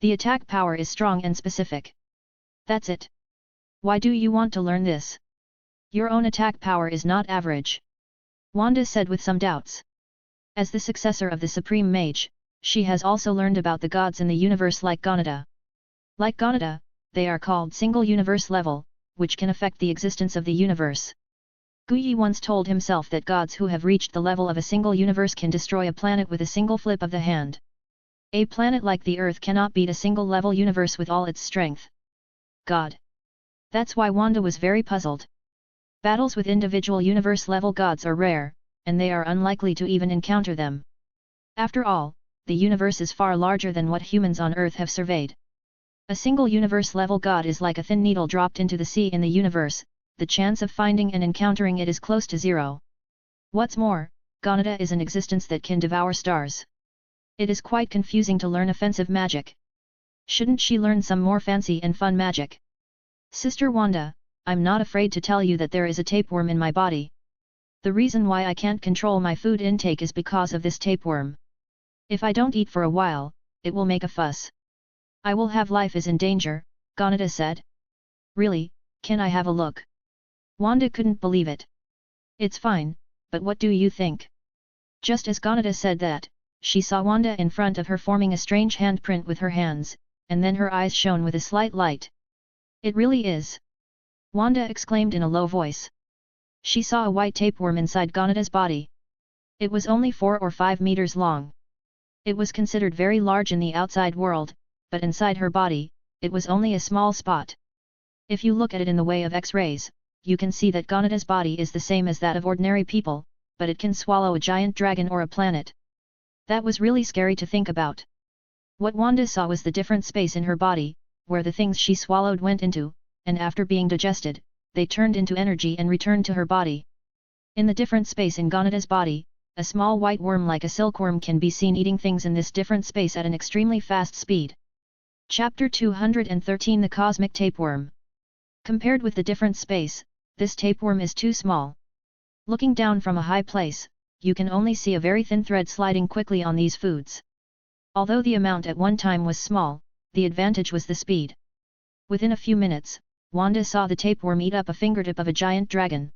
Speaker 1: "The attack power is strong and specific. That's it. Why do you want to learn this? Your own attack power is not average," Wanda said with some doubts. As the successor of the Supreme Mage, she has also learned about the gods in the universe like Ganada. Like Ganada, they are called single universe level, which can affect the existence of the universe. Guyi once told himself that gods who have reached the level of a single universe can destroy a planet with a single flip of the hand. A planet like the Earth cannot beat a single-level universe with all its strength. God. That's why Wanda was very puzzled. Battles with individual universe-level gods are rare, and they are unlikely to even encounter them. After all, the universe is far larger than what humans on Earth have surveyed. A single universe-level god is like a thin needle dropped into the sea in the universe, the chance of finding and encountering it is close to zero. What's more, Ganada is an existence that can devour stars. It is quite confusing to learn offensive magic. Shouldn't she learn some more fancy and fun magic? "Sister Wanda, I'm not afraid to tell you that there is a tapeworm in my body. The reason why I can't control my food intake is because of this tapeworm. If I don't eat for a while, it will make a fuss. I will have life is in danger," Ganada said. "Really, can I have a look?" Wanda couldn't believe it. "It's fine, but what do you think?" Just as Ganada said that, she saw Wanda in front of her forming a strange handprint with her hands, and then her eyes shone with a slight light. "It really is!" Wanda exclaimed in a low voice. She saw a white tapeworm inside Ganada's body. It was only 4 or 5 meters long. It was considered very large in the outside world, but inside her body, it was only a small spot. If you look at it in the way of X-rays, you can see that Ganada's body is the same as that of ordinary people, but it can swallow a giant dragon or a planet. That was really scary to think about. What Wanda saw was the different space in her body, where the things she swallowed went into, and after being digested, they turned into energy and returned to her body. In the different space in Ganada's body, a small white worm like a silkworm can be seen eating things in this different space at an extremely fast speed. Chapter 213 The Cosmic Tapeworm. Compared with the different space, this tapeworm is too small. Looking down from a high place, you can only see a very thin thread sliding quickly on these foods. Although the amount at one time was small, the advantage was the speed. Within a few minutes, Wanda saw the tapeworm eat up a fingertip of a giant dragon.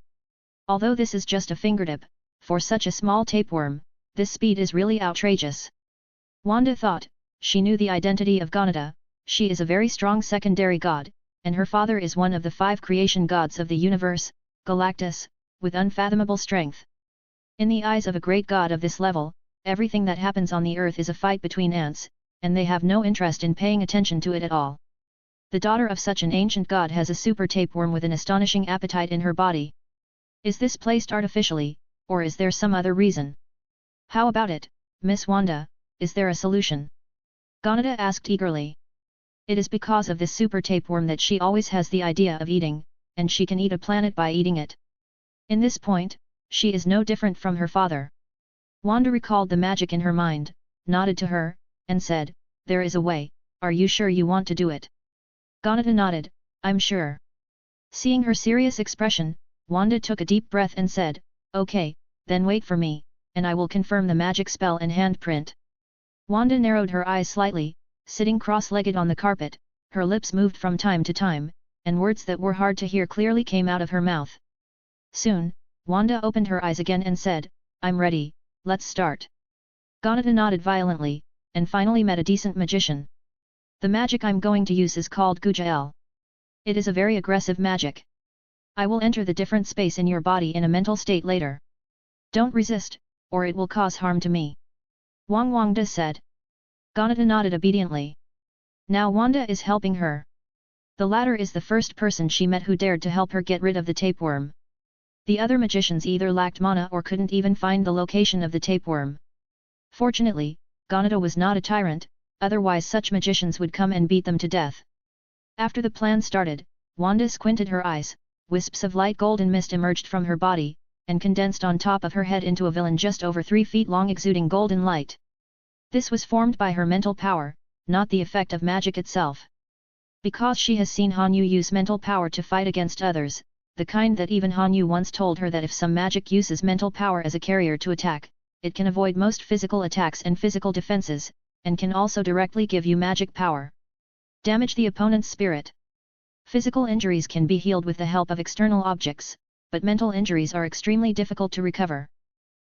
Speaker 1: Although this is just a fingertip, for such a small tapeworm, this speed is really outrageous. Wanda thought, she knew the identity of Ganada, she is a very strong secondary god, and her father is one of the 5 creation gods of the universe, Galactus, with unfathomable strength. In the eyes of a great god of this level, everything that happens on the earth is a fight between ants, and they have no interest in paying attention to it at all. The daughter of such an ancient god has a super tapeworm with an astonishing appetite in her body. Is this placed artificially, or is there some other reason? How about it, Miss Wanda, is there a solution? Ganada asked eagerly. It is because of this super tapeworm that she always has the idea of eating, and she can eat a planet by eating it. In this point, she is no different from her father. Wanda recalled the magic in her mind, nodded to her, and said, there is a way, are you sure you want to do it? Ganada nodded, I'm sure. Seeing her serious expression, Wanda took a deep breath and said, okay, then wait for me, and I will confirm the magic spell and handprint. Wanda narrowed her eyes slightly, sitting cross-legged on the carpet, her lips moved from time to time, and words that were hard to hear clearly came out of her mouth. Soon, Wanda opened her eyes again and said, I'm ready, let's start. Ganada nodded violently, and finally met a decent magician. The magic I'm going to use is called Gujael. It is a very aggressive magic. I will enter the different space in your body in a mental state later. Don't resist, or it will cause harm to me. Wanda said. Ganada nodded obediently. Now Wanda is helping her. The latter is the first person she met who dared to help her get rid of the tapeworm. The other magicians either lacked mana or couldn't even find the location of the tapeworm. Fortunately, Ganada was not a tyrant, otherwise such magicians would come and beat them to death. After the plan started, Wanda squinted her eyes, wisps of light golden mist emerged from her body, and condensed on top of her head into a villain just over 3 feet long exuding golden light. This was formed by her mental power, not the effect of magic itself. Because she has seen Hanyu use mental power to fight against others, the kind that even Hanyu once told her that if some magic uses mental power as a carrier to attack, it can avoid most physical attacks and physical defenses, and can also directly give you magic power. Damage the opponent's spirit. Physical injuries can be healed with the help of external objects, but mental injuries are extremely difficult to recover.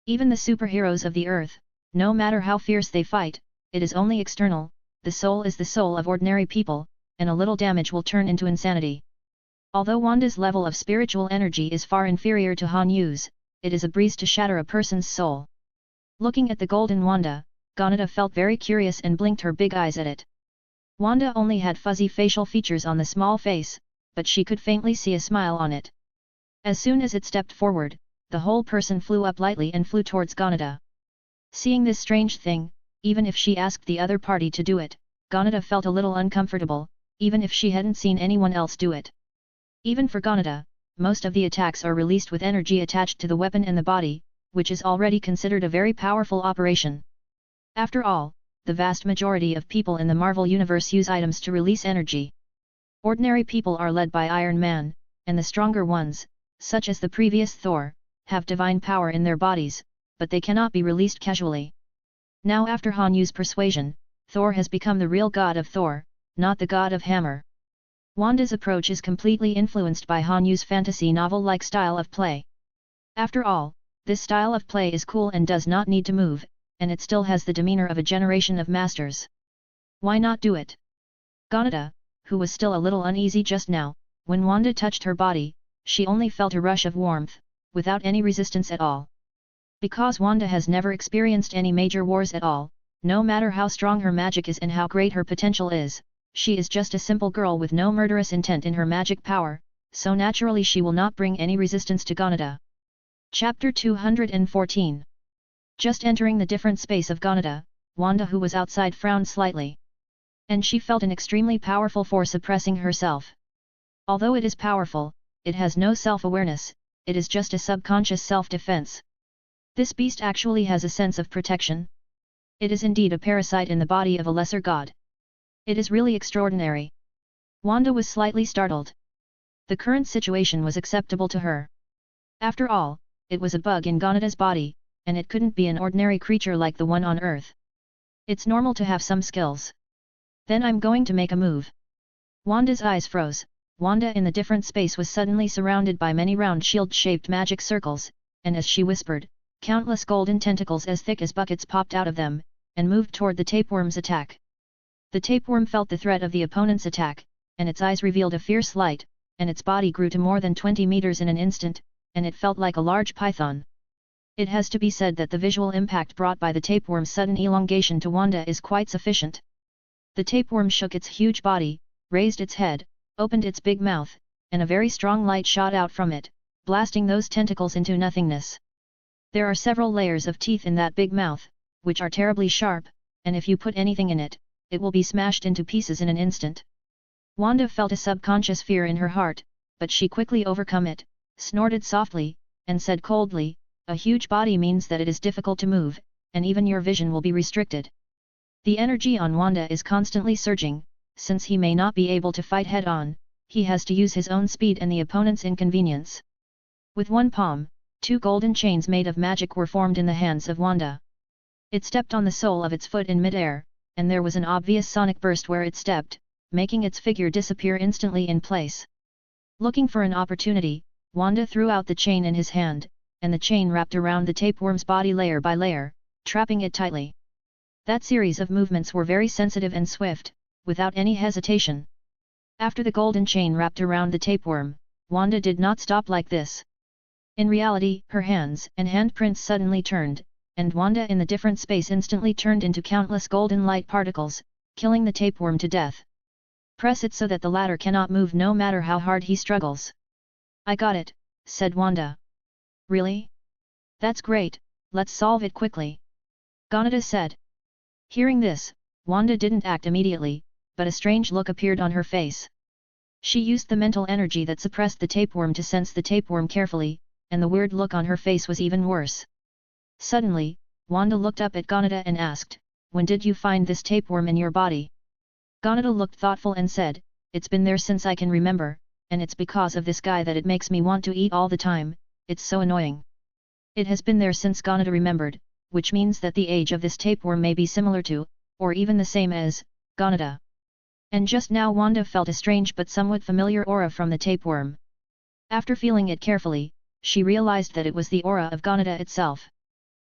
Speaker 1: Even the superheroes of the earth, no matter how fierce they fight, it is only external, the soul is the soul of ordinary people, and a little damage will turn into insanity. Although Wanda's level of spiritual energy is far inferior to Hanyu's, it is a breeze to shatter a person's soul. Looking at the golden Wanda, Ganada felt very curious and blinked her big eyes at it. Wanda only had fuzzy facial features on the small face, but she could faintly see a smile on it. As soon as it stepped forward, the whole person flew up lightly and flew towards Ganada. Seeing this strange thing, even if she asked the other party to do it, Ganada felt a little uncomfortable, even if she hadn't seen anyone else do it. Even for Ganada, most of the attacks are released with energy attached to the weapon and the body, which is already considered a very powerful operation. After all, the vast majority of people in the Marvel Universe use items to release energy. Ordinary people are led by Iron Man, and the stronger ones, such as the previous Thor, have divine power in their bodies, but they cannot be released casually. Now after Hanyu's persuasion, Thor has become the real god of Thor, not the god of Hammer. Wanda's approach is completely influenced by Hanyu's fantasy novel-like style of play. After all, this style of play is cool and does not need to move, and it still has the demeanor of a generation of masters. Why not do it? Ganada, who was still a little uneasy just now, when Wanda touched her body, she only felt a rush of warmth, without any resistance at all. Because Wanda has never experienced any major wars at all, no matter how strong her magic is and how great her potential is, she is just a simple girl with no murderous intent in her magic power, so naturally she will not bring any resistance to Ganada. Chapter 214. Just entering the different space of Ganada, Wanda who was outside frowned slightly. And she felt an extremely powerful force oppressing herself. Although it is powerful, it has no self-awareness, it is just a subconscious self-defense. This beast actually has a sense of protection. It is indeed a parasite in the body of a lesser god. It is really extraordinary. Wanda was slightly startled. The current situation was acceptable to her. After all, it was a bug in Ganada's body, and it couldn't be an ordinary creature like the one on Earth. It's normal to have some skills. Then I'm going to make a move. Wanda's eyes froze. Wanda in the different space was suddenly surrounded by many round shield-shaped magic circles, and as she whispered, countless golden tentacles as thick as buckets popped out of them, and moved toward the tapeworm's attack. The tapeworm felt the threat of the opponent's attack, and its eyes revealed a fierce light, and its body grew to more than 20 meters in an instant, and it felt like a large python. It has to be said that the visual impact brought by the tapeworm's sudden elongation to Wanda is quite sufficient. The tapeworm shook its huge body, raised its head, opened its big mouth, and a very strong light shot out from it, blasting those tentacles into nothingness. There are several layers of teeth in that big mouth, which are terribly sharp, and if you put anything in it, it will be smashed into pieces in an instant. Wanda felt a subconscious fear in her heart, but she quickly overcome it, snorted softly, and said coldly, "A huge body means that it is difficult to move, and even your vision will be restricted." The energy on Wanda is constantly surging. Since he may not be able to fight head-on, he has to use his own speed and the opponent's inconvenience. With one palm, 2 golden chains made of magic were formed in the hands of Wanda. It stepped on the sole of its foot in mid-air, and there was an obvious sonic burst where it stepped, making its figure disappear instantly in place. Looking for an opportunity, Wanda threw out the chain in his hand, and the chain wrapped around the tapeworm's body layer by layer, trapping it tightly. That series of movements were very sensitive and swift, without any hesitation. After the golden chain wrapped around the tapeworm, Wanda did not stop like this. In reality, her hands and handprints suddenly turned, and Wanda in the different space instantly turned into countless golden light particles, killing the tapeworm to death. Press it so that the latter cannot move no matter how hard he struggles. "I got it," said Wanda. "Really? That's great, let's solve it quickly," Ganada said. Hearing this, Wanda didn't act immediately, but a strange look appeared on her face. She used the mental energy that suppressed the tapeworm to sense the tapeworm carefully, and the weird look on her face was even worse. Suddenly, Wanda looked up at Ganada and asked, "When did you find this tapeworm in your body?" Ganada looked thoughtful and said, "It's been there since I can remember, and it's because of this guy that it makes me want to eat all the time, it's so annoying." It has been there since Ganada remembered, which means that the age of this tapeworm may be similar to, or even the same as, Ganada. And just now Wanda felt a strange but somewhat familiar aura from the tapeworm. After feeling it carefully, she realized that it was the aura of Ganada itself.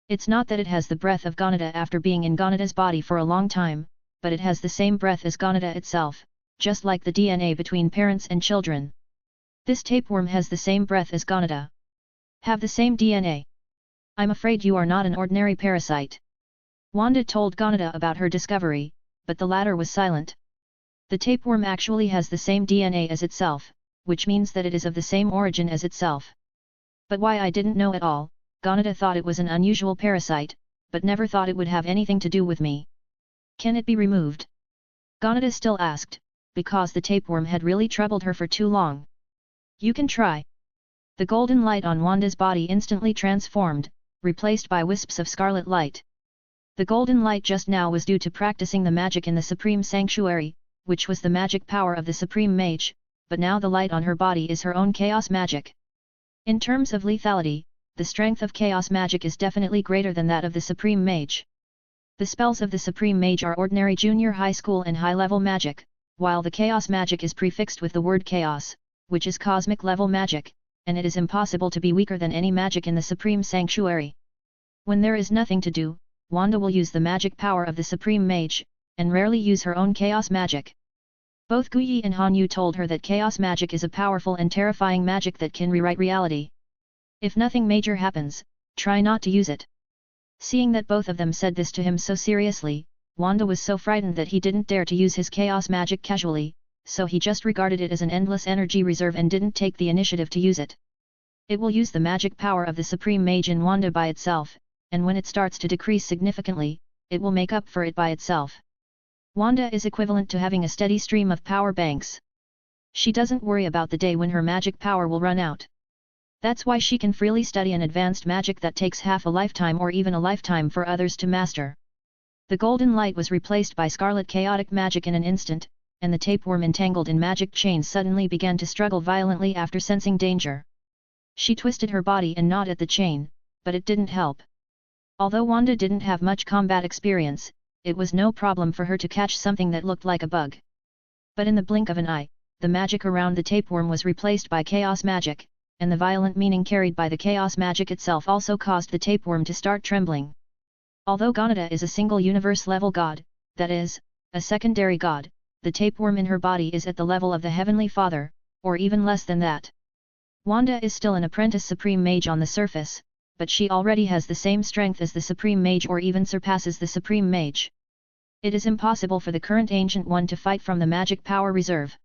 Speaker 1: It's not that it has the breath of Ganada after being in Ganada's body for a long time, but it has the same breath as Ganada itself, just like the DNA between parents and children. This tapeworm has the same breath as Ganada. Have the same DNA. I'm afraid you are not an ordinary parasite. Wanda told Ganada about her discovery, but the latter was silent. The tapeworm actually has the same DNA as itself, which means that it is of the same origin as itself. But why I didn't know at all, Ganada thought it was an unusual parasite, but never thought it would have anything to do with me. Can it be removed? Ganada still asked, because the tapeworm had really troubled her for too long. You can try. The golden light on Wanda's body instantly transformed, replaced by wisps of scarlet light. The golden light just now was due to practicing the magic in the Supreme Sanctuary, which was the magic power of the Supreme Mage, but now the light on her body is her own chaos magic. In terms of lethality, the strength of chaos magic is definitely greater than that of the Supreme Mage. The spells of the Supreme Mage are ordinary junior high school and high-level magic, while the chaos magic is prefixed with the word chaos, which is cosmic level magic, and it is impossible to be weaker than any magic in the Supreme Sanctuary. When there is nothing to do, Wanda will use the magic power of the Supreme Mage, and rarely use her own chaos magic. Both Guyi and Hanyu told her that chaos magic is a powerful and terrifying magic that can rewrite reality. If nothing major happens, try not to use it. Seeing that both of them said this to him so seriously, Wanda was so frightened that he didn't dare to use his chaos magic casually, so he just regarded it as an endless energy reserve and didn't take the initiative to use it. It will use the magic power of the Supreme Mage in Wanda by itself, and when it starts to decrease significantly, it will make up for it by itself. Wanda is equivalent to having a steady stream of power banks. She doesn't worry about the day when her magic power will run out. That's why she can freely study an advanced magic that takes half a lifetime or even a lifetime for others to master. The golden light was replaced by scarlet chaotic magic in an instant, and the tapeworm entangled in magic chains suddenly began to struggle violently after sensing danger. She twisted her body and gnawed at the chain, but it didn't help. Although Wanda didn't have much combat experience, it was no problem for her to catch something that looked like a bug. But in the blink of an eye, the magic around the tapeworm was replaced by chaos magic, and the violent meaning carried by the chaos magic itself also caused the tapeworm to start trembling. Although Ganada is a single universe-level god, that is, a secondary god, the tapeworm in her body is at the level of the Heavenly Father, or even less than that. Wanda is still an apprentice Supreme Mage on the surface, but she already has the same strength as the Supreme Mage or even surpasses the Supreme Mage. It is impossible for the current Ancient One to fight from the magic power reserve.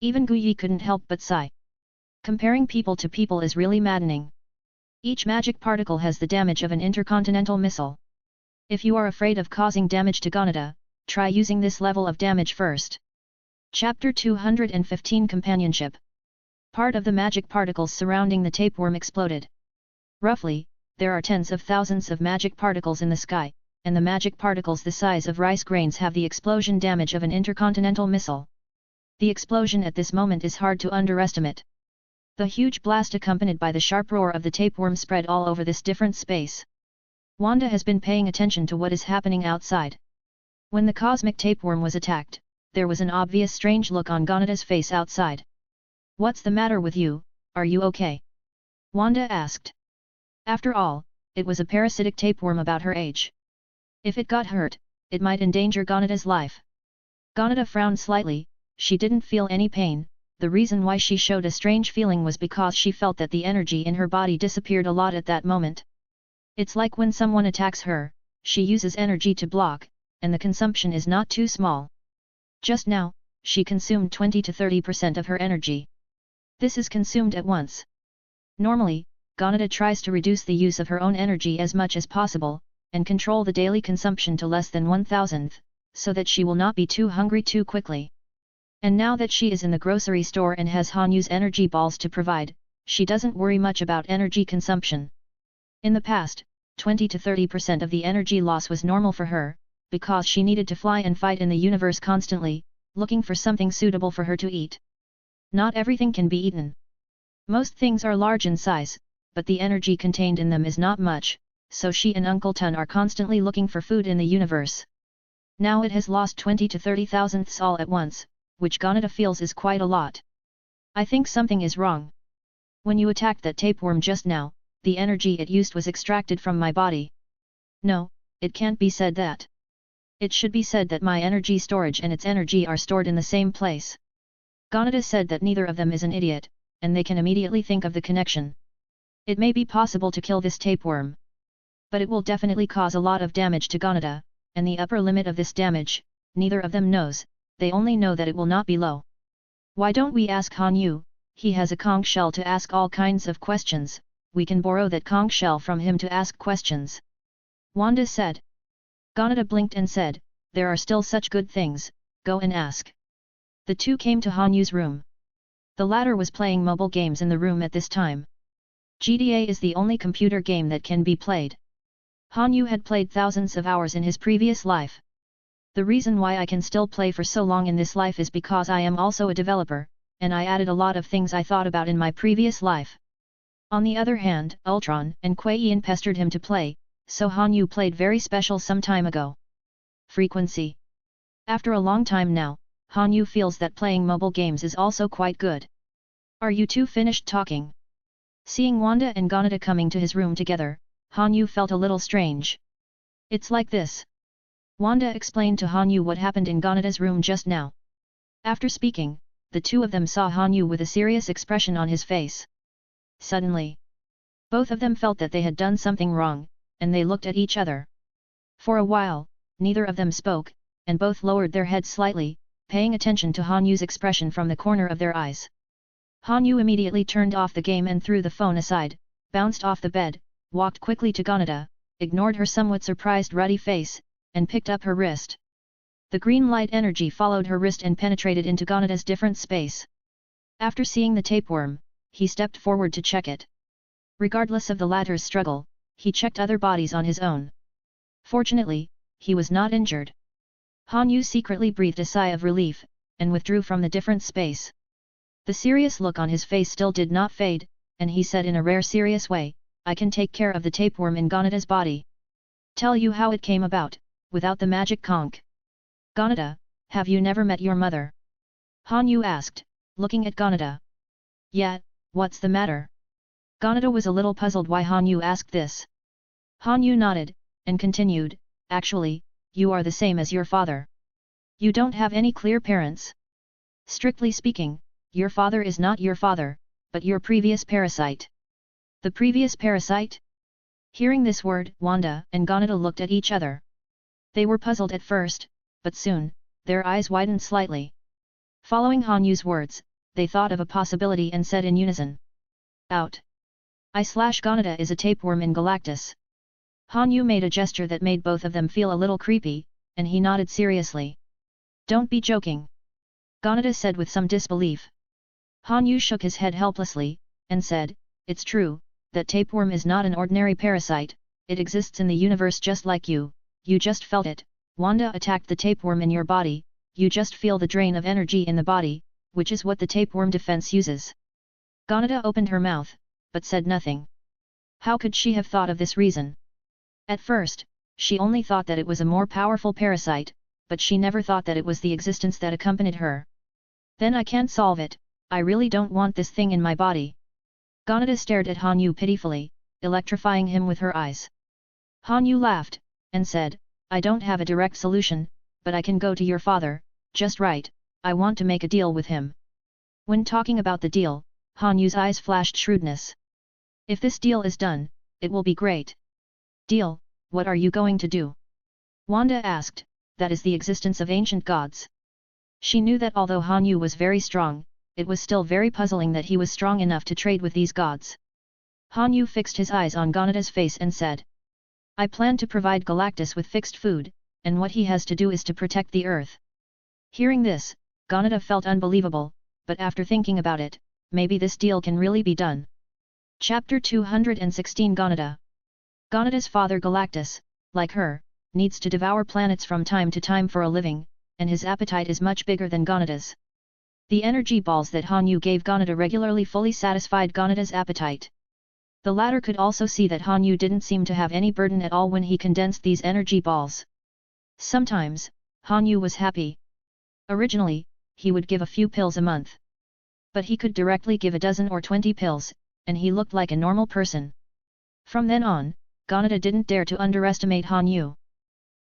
Speaker 1: Even Guyi couldn't help but sigh. Comparing people to people is really maddening. Each magic particle has the damage of an intercontinental missile. If you are afraid of causing damage to Ganada, try using this level of damage first. Chapter 215 Companionship. Part of the magic particles surrounding the tapeworm exploded. Roughly, there are tens of thousands of magic particles in the sky, and the magic particles the size of rice grains have the explosion damage of an intercontinental missile. The explosion at this moment is hard to underestimate. The huge blast accompanied by the sharp roar of the tapeworm spread all over this different space. Wanda has been paying attention to what is happening outside. When the cosmic tapeworm was attacked, there was an obvious strange look on Ganada's face outside. "What's the matter with you, are you okay?" Wanda asked. After all, it was a parasitic tapeworm about her age. If it got hurt, it might endanger Ganada's life. Ganada frowned slightly. She didn't feel any pain. The reason why she showed a strange feeling was because she felt that the energy in her body disappeared a lot at that moment. It's like when someone attacks her, she uses energy to block, and the consumption is not too small. Just now, she consumed 20 to 30% of her energy. This is consumed at once. Normally, Ganada tries to reduce the use of her own energy as much as possible, and control the daily consumption to less than 1,000th, so that she will not be too hungry too quickly. And now that she is in the grocery store and has Hanyu's energy balls to provide, she doesn't worry much about energy consumption. In the past, 20 to 30% of the energy loss was normal for her, because she needed to fly and fight in the universe constantly, looking for something suitable for her to eat. Not everything can be eaten. Most things are large in size, but the energy contained in them is not much, so she and Uncle Tun are constantly looking for food in the universe. Now it has lost 20 to 30 thousandths all at once, which Ganada feels is quite a lot. "I think something is wrong. When you attacked that tapeworm just now, the energy it used was extracted from my body." "No, it can't be said that. It should be said that my energy storage and its energy are stored in the same place." Ganada said that neither of them is an idiot, and they can immediately think of the connection. It may be possible to kill this tapeworm, but it will definitely cause a lot of damage to Ganada, and the upper limit of this damage, neither of them knows. They only know that it will not be low. "Why don't we ask Hanyu? He has a conch shell to ask all kinds of questions. We can borrow that conch shell from him to ask questions," Wanda said. Ganada blinked and said, "There are still such good things, go and ask." The two came to Hanyu's room. The latter was playing mobile games in the room at this time. GTA is the only computer game that can be played. Hanyu had played thousands of hours in his previous life. "The reason why I can still play for so long in this life is because I am also a developer, and I added a lot of things I thought about in my previous life." On the other hand, Ultron and Kuei Yin pestered him to play, so Hanyu played very special some time ago. Frequency. After a long time now, Hanyu feels that playing mobile games is also quite good. "Are you two finished talking?" Seeing Wanda and Ganada coming to his room together, Hanyu felt a little strange. "It's like this." Wanda explained to Hanyu what happened in Ganada's room just now. After speaking, the two of them saw Hanyu with a serious expression on his face. Suddenly, both of them felt that they had done something wrong, and they looked at each other. For a while, neither of them spoke, and both lowered their heads slightly, paying attention to Hanyu's expression from the corner of their eyes. Hanyu immediately turned off the game and threw the phone aside, bounced off the bed, walked quickly to Ganada, ignored her somewhat surprised ruddy face, and picked up her wrist. The green light energy followed her wrist and penetrated into Ganada's different space. After seeing the tapeworm, he stepped forward to check it. Regardless of the latter's struggle, he checked other bodies on his own. Fortunately, he was not injured. Han Yu secretly breathed a sigh of relief, and withdrew from the different space. The serious look on his face still did not fade, and he said in a rare serious way, I can take care of the tapeworm in Ganada's body. Tell you how it came about, without the magic conch. Ganada, have you never met your mother? Han Yu asked, looking at Ganada. Yeah, what's the matter? Ganada was a little puzzled why Han Yu asked this. Han Yu nodded, and continued, actually, you are the same as your father. You don't have any clear parents. Strictly speaking, your father is not your father, but your previous parasite. The previous parasite? Hearing this word, Wanda and Ganada looked at each other. They were puzzled at first, but soon, their eyes widened slightly. Following Han Yu's words, they thought of a possibility and said in unison. Out. Ganada is a tapeworm in Galactus. Han Yu made a gesture that made both of them feel a little creepy, and he nodded seriously. Don't be joking. Ganada said with some disbelief. Han Yu shook his head helplessly, and said, it's true, that tapeworm is not an ordinary parasite, it exists in the universe just like you just felt it. Wanda attacked the tapeworm in your body, you just feel the drain of energy in the body, which is what the tapeworm defense uses. Ganada opened her mouth, but said nothing. How could she have thought of this reason? At first, she only thought that it was a more powerful parasite, but she never thought that it was the existence that accompanied her. Then I can't solve it, I really don't want this thing in my body. Ganada stared at Han Yu pitifully, electrifying him with her eyes. Han Yu laughed, and said, I don't have a direct solution, but I can go to your father, just right, I want to make a deal with him. When talking about the deal, Han Yu's eyes flashed shrewdness. If this deal is done, it will be great. Deal, what are you going to do? Wanda asked, that is the existence of ancient gods. She knew that although Han Yu was very strong, it was still very puzzling that he was strong enough to trade with these gods. Han Yu fixed his eyes on Ganada's face and said. I plan to provide Galactus with fixed food, and what he has to do is to protect the earth. Hearing this, Ganada felt unbelievable, but after thinking about it, maybe this deal can really be done. Chapter 216 Ganada. Ganada's father Galactus, like her, needs to devour planets from time to time for a living, and his appetite is much bigger than Ganada's. The energy balls that Han Yu gave Ganada regularly fully satisfied Ganada's appetite. The latter could also see that Han Yu didn't seem to have any burden at all when he condensed these energy balls. Sometimes, Han Yu was happy. Originally, he would give a few pills a month. But he could directly give a dozen or 20 pills, and he looked like a normal person. From then on, Ganada didn't dare to underestimate Han Yu.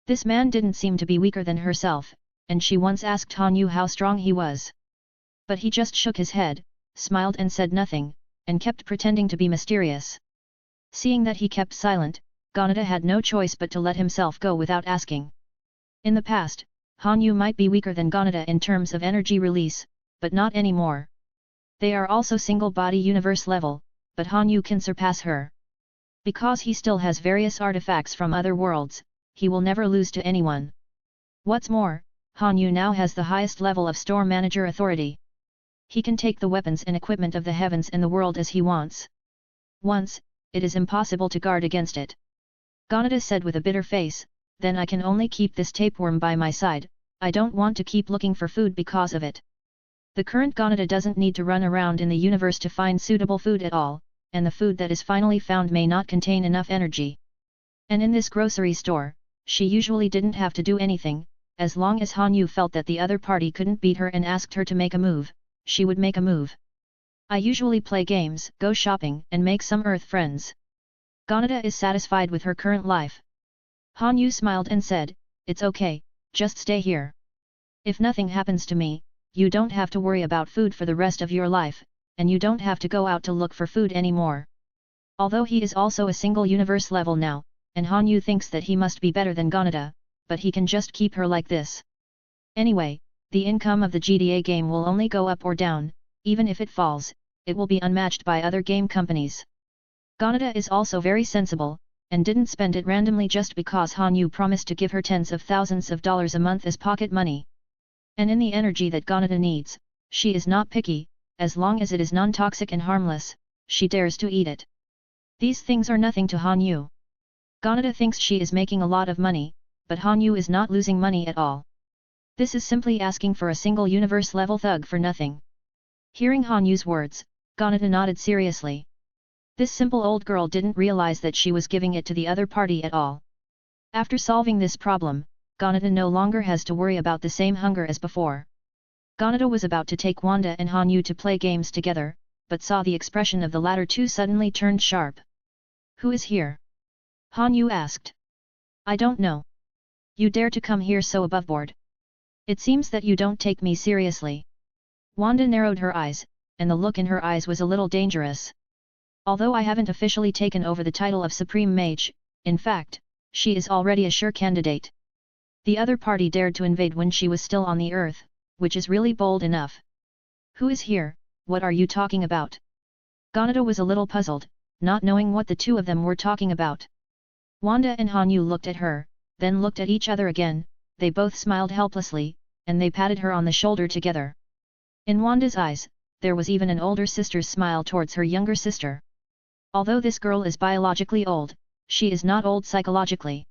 Speaker 1: This man didn't seem to be weaker than herself, and she once asked Han Yu how strong he was. But he just shook his head, smiled and said nothing, and kept pretending to be mysterious. Seeing that he kept silent, Ganada had no choice but to let himself go without asking. In the past, Han Yu might be weaker than Ganada in terms of energy release, but not anymore. They are also single-body universe level, but Han Yu can surpass her. Because he still has various artifacts from other worlds, he will never lose to anyone. What's more, Han Yu now has the highest level of store manager authority. He can take the weapons and equipment of the heavens and the world as he wants. Once, it is impossible to guard against it. Ganada said with a bitter face, then I can only keep this tapeworm by my side, I don't want to keep looking for food because of it. The current Ganada doesn't need to run around in the universe to find suitable food at all, and the food that is finally found may not contain enough energy. And in this grocery store, she usually didn't have to do anything, as long as Han Yu felt that the other party couldn't beat her and asked her to make a move, she would make a move. I usually play games, go shopping and make some Earth friends. Ganada is satisfied with her current life. Han Yu smiled and said, it's okay, just stay here. If nothing happens to me, you don't have to worry about food for the rest of your life, and you don't have to go out to look for food anymore. Although he is also a single universe level now, and Han Yu thinks that he must be better than Ganada, but he can just keep her like this. Anyway, the income of the GDA game will only go up or down, even if it falls, it will be unmatched by other game companies. Ganada is also very sensible, and didn't spend it randomly just because Han Yu promised to give her tens of thousands of dollars a month as pocket money. And in the energy that Ganada needs, she is not picky, as long as it is non-toxic and harmless, she dares to eat it. These things are nothing to Han Yu. Ganada thinks she is making a lot of money, but Han Yu is not losing money at all. This is simply asking for a single universe-level thug for nothing. Hearing Han Yu's words, Ganada nodded seriously. This simple old girl didn't realize that she was giving it to the other party at all. After solving this problem, Ganada no longer has to worry about the same hunger as before. Ganada was about to take Wanda and Han Yu to play games together, but saw the expression of the latter two suddenly turned sharp. Who is here? Han Yu asked. I don't know. You dare to come here so aboveboard? It seems that you don't take me seriously. Wanda narrowed her eyes, and the look in her eyes was a little dangerous. Although I haven't officially taken over the title of Supreme Mage, in fact, she is already a sure candidate. The other party dared to invade when she was still on the earth, which is really bold enough. Who is here? What are you talking about? Ganada was a little puzzled, not knowing what the two of them were talking about. Wanda and Han Yu looked at her, then looked at each other again, they both smiled helplessly, and they patted her on the shoulder together. In Wanda's eyes, there was even an older sister's smile towards her younger sister. Although this girl is biologically old, she is not old psychologically.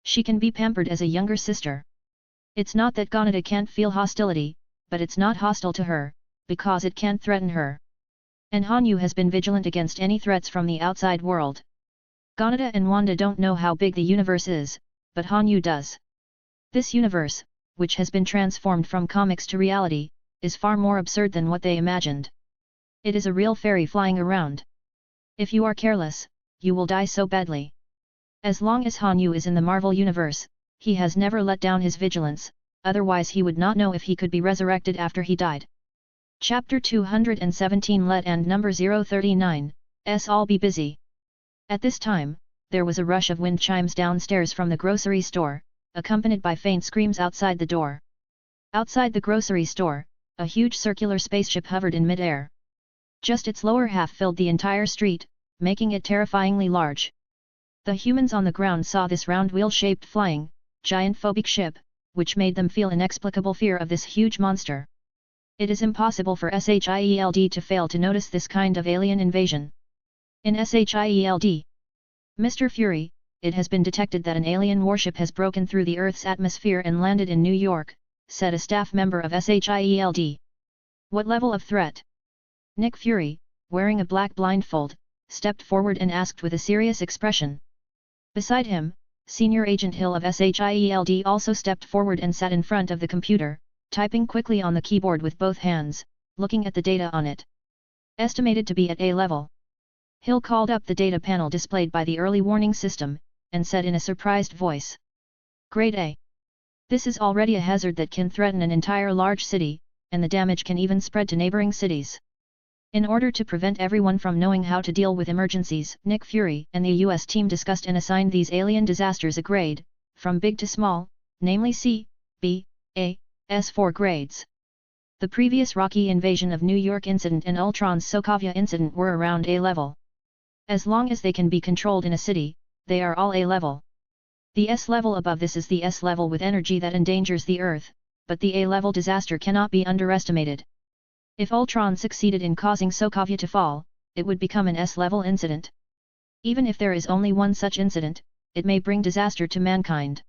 Speaker 1: She can be pampered as a younger sister. It's not that Ganada can't feel hostility, but it's not hostile to her, because it can't threaten her. And Han Yu has been vigilant against any threats from the outside world. Ganada and Wanda don't know how big the universe is, but Han Yu does. This universe, which has been transformed from comics to reality, is far more absurd than what they imagined. It is a real fairy flying around. If you are careless, you will die so badly. As long as Han Yu is in the Marvel Universe, he has never let down his vigilance, otherwise he would not know if he could be resurrected after he died. Chapter 217 Let and number 039, all be busy. At this time, there was a rush of wind chimes downstairs from the grocery store, accompanied by faint screams outside the door. Outside the grocery store, a huge circular spaceship hovered in mid-air. Just its lower half filled the entire street, making it terrifyingly large. The humans on the ground saw this round wheel-shaped flying, giant phobic ship, which made them feel inexplicable fear of this huge monster. It is impossible for SHIELD to fail to notice this kind of alien invasion. In SHIELD, Mr. Fury, it has been detected that an alien warship has broken through the Earth's atmosphere and landed in New York, said a staff member of SHIELD. What level of threat? Nick Fury, wearing a black blindfold, stepped forward and asked with a serious expression. Beside him, Senior Agent Hill of SHIELD also stepped forward and sat in front of the computer, typing quickly on the keyboard with both hands, looking at the data on it. Estimated to be at A level. Hill called up the data panel displayed by the early warning system, and said in a surprised voice. Grade A. This is already a hazard that can threaten an entire large city, and the damage can even spread to neighboring cities. In order to prevent everyone from knowing how to deal with emergencies, Nick Fury and the US team discussed and assigned these alien disasters a grade, from big to small, namely C, B, A, S4 grades. The previous Rocky invasion of New York incident and Ultron's Sokovia incident were around A level. As long as they can be controlled in a city, they are all A level. The S level above this is the S level with energy that endangers the Earth, but the A level disaster cannot be underestimated. If Ultron succeeded in causing Sokovia to fall, it would become an S-level incident. Even if there is only one such incident, it may bring disaster to mankind.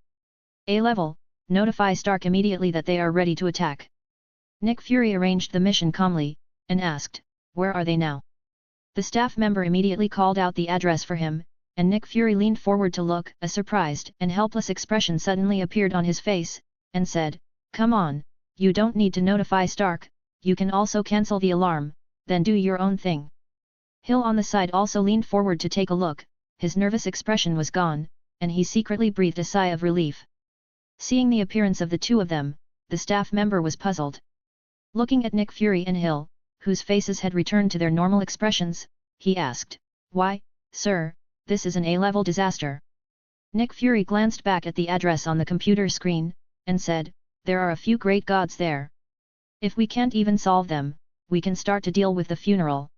Speaker 1: A-level, notify Stark immediately that they are ready to attack. Nick Fury arranged the mission calmly, and asked, where are they now? The staff member immediately called out the address for him, and Nick Fury leaned forward to look. A surprised and helpless expression suddenly appeared on his face, and said, come on, you don't need to notify Stark. You can also cancel the alarm, then do your own thing. Hill on the side also leaned forward to take a look, his nervous expression was gone, and he secretly breathed a sigh of relief. Seeing the appearance of the two of them, the staff member was puzzled. Looking at Nick Fury and Hill, whose faces had returned to their normal expressions, he asked, why, sir, this is an A-level disaster. Nick Fury glanced back at the address on the computer screen, and said, there are a few great gods there. If we can't even solve them, we can start to deal with the funeral.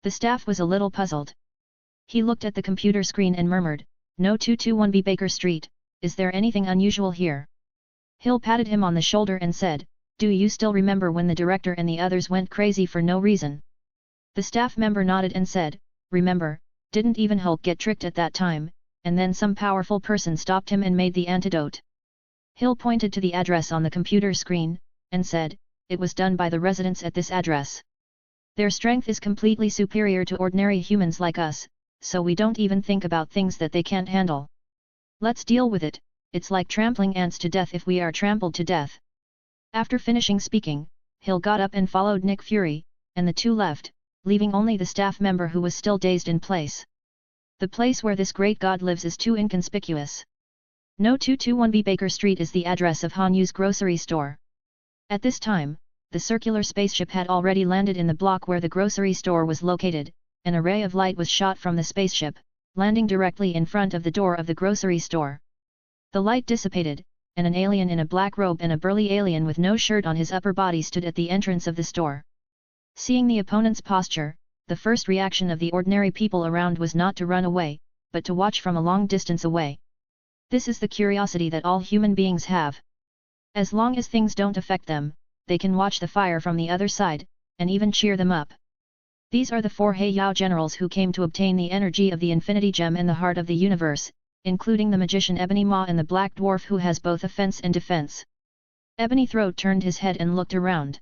Speaker 1: The staff was a little puzzled. He looked at the computer screen and murmured, no 221B Baker Street, is there anything unusual here? Hill patted him on the shoulder and said, Do you still remember when the director and the others went crazy for no reason? The staff member nodded and said, remember, didn't even Hulk get tricked at that time, and then some powerful person stopped him and made the antidote. Hill pointed to the address on the computer screen, and said, it was done by the residents at this address. Their strength is completely superior to ordinary humans like us, so we don't even think about things that they can't handle. Let's deal with it, it's like trampling ants to death if we are trampled to death. After finishing speaking, Hill got up and followed Nick Fury, and the two left, leaving only the staff member who was still dazed in place. The place where this great god lives is too inconspicuous. No 221B Baker Street is the address of Hanyu's grocery store. At this time, the circular spaceship had already landed in the block where the grocery store was located. An array of light was shot from the spaceship, landing directly in front of the door of the grocery store. The light dissipated, and an alien in a black robe and a burly alien with no shirt on his upper body stood at the entrance of the store. Seeing the opponent's posture, the first reaction of the ordinary people around was not to run away, but to watch from a long distance away. This is the curiosity that all human beings have. As long as things don't affect them, they can watch the fire from the other side, and even cheer them up. These are the four Heiyao generals who came to obtain the energy of the Infinity Gem and the heart of the universe, including the magician Ebony Maw and the Black Dwarf who has both offense and defense. Ebony Throat turned his head and looked around.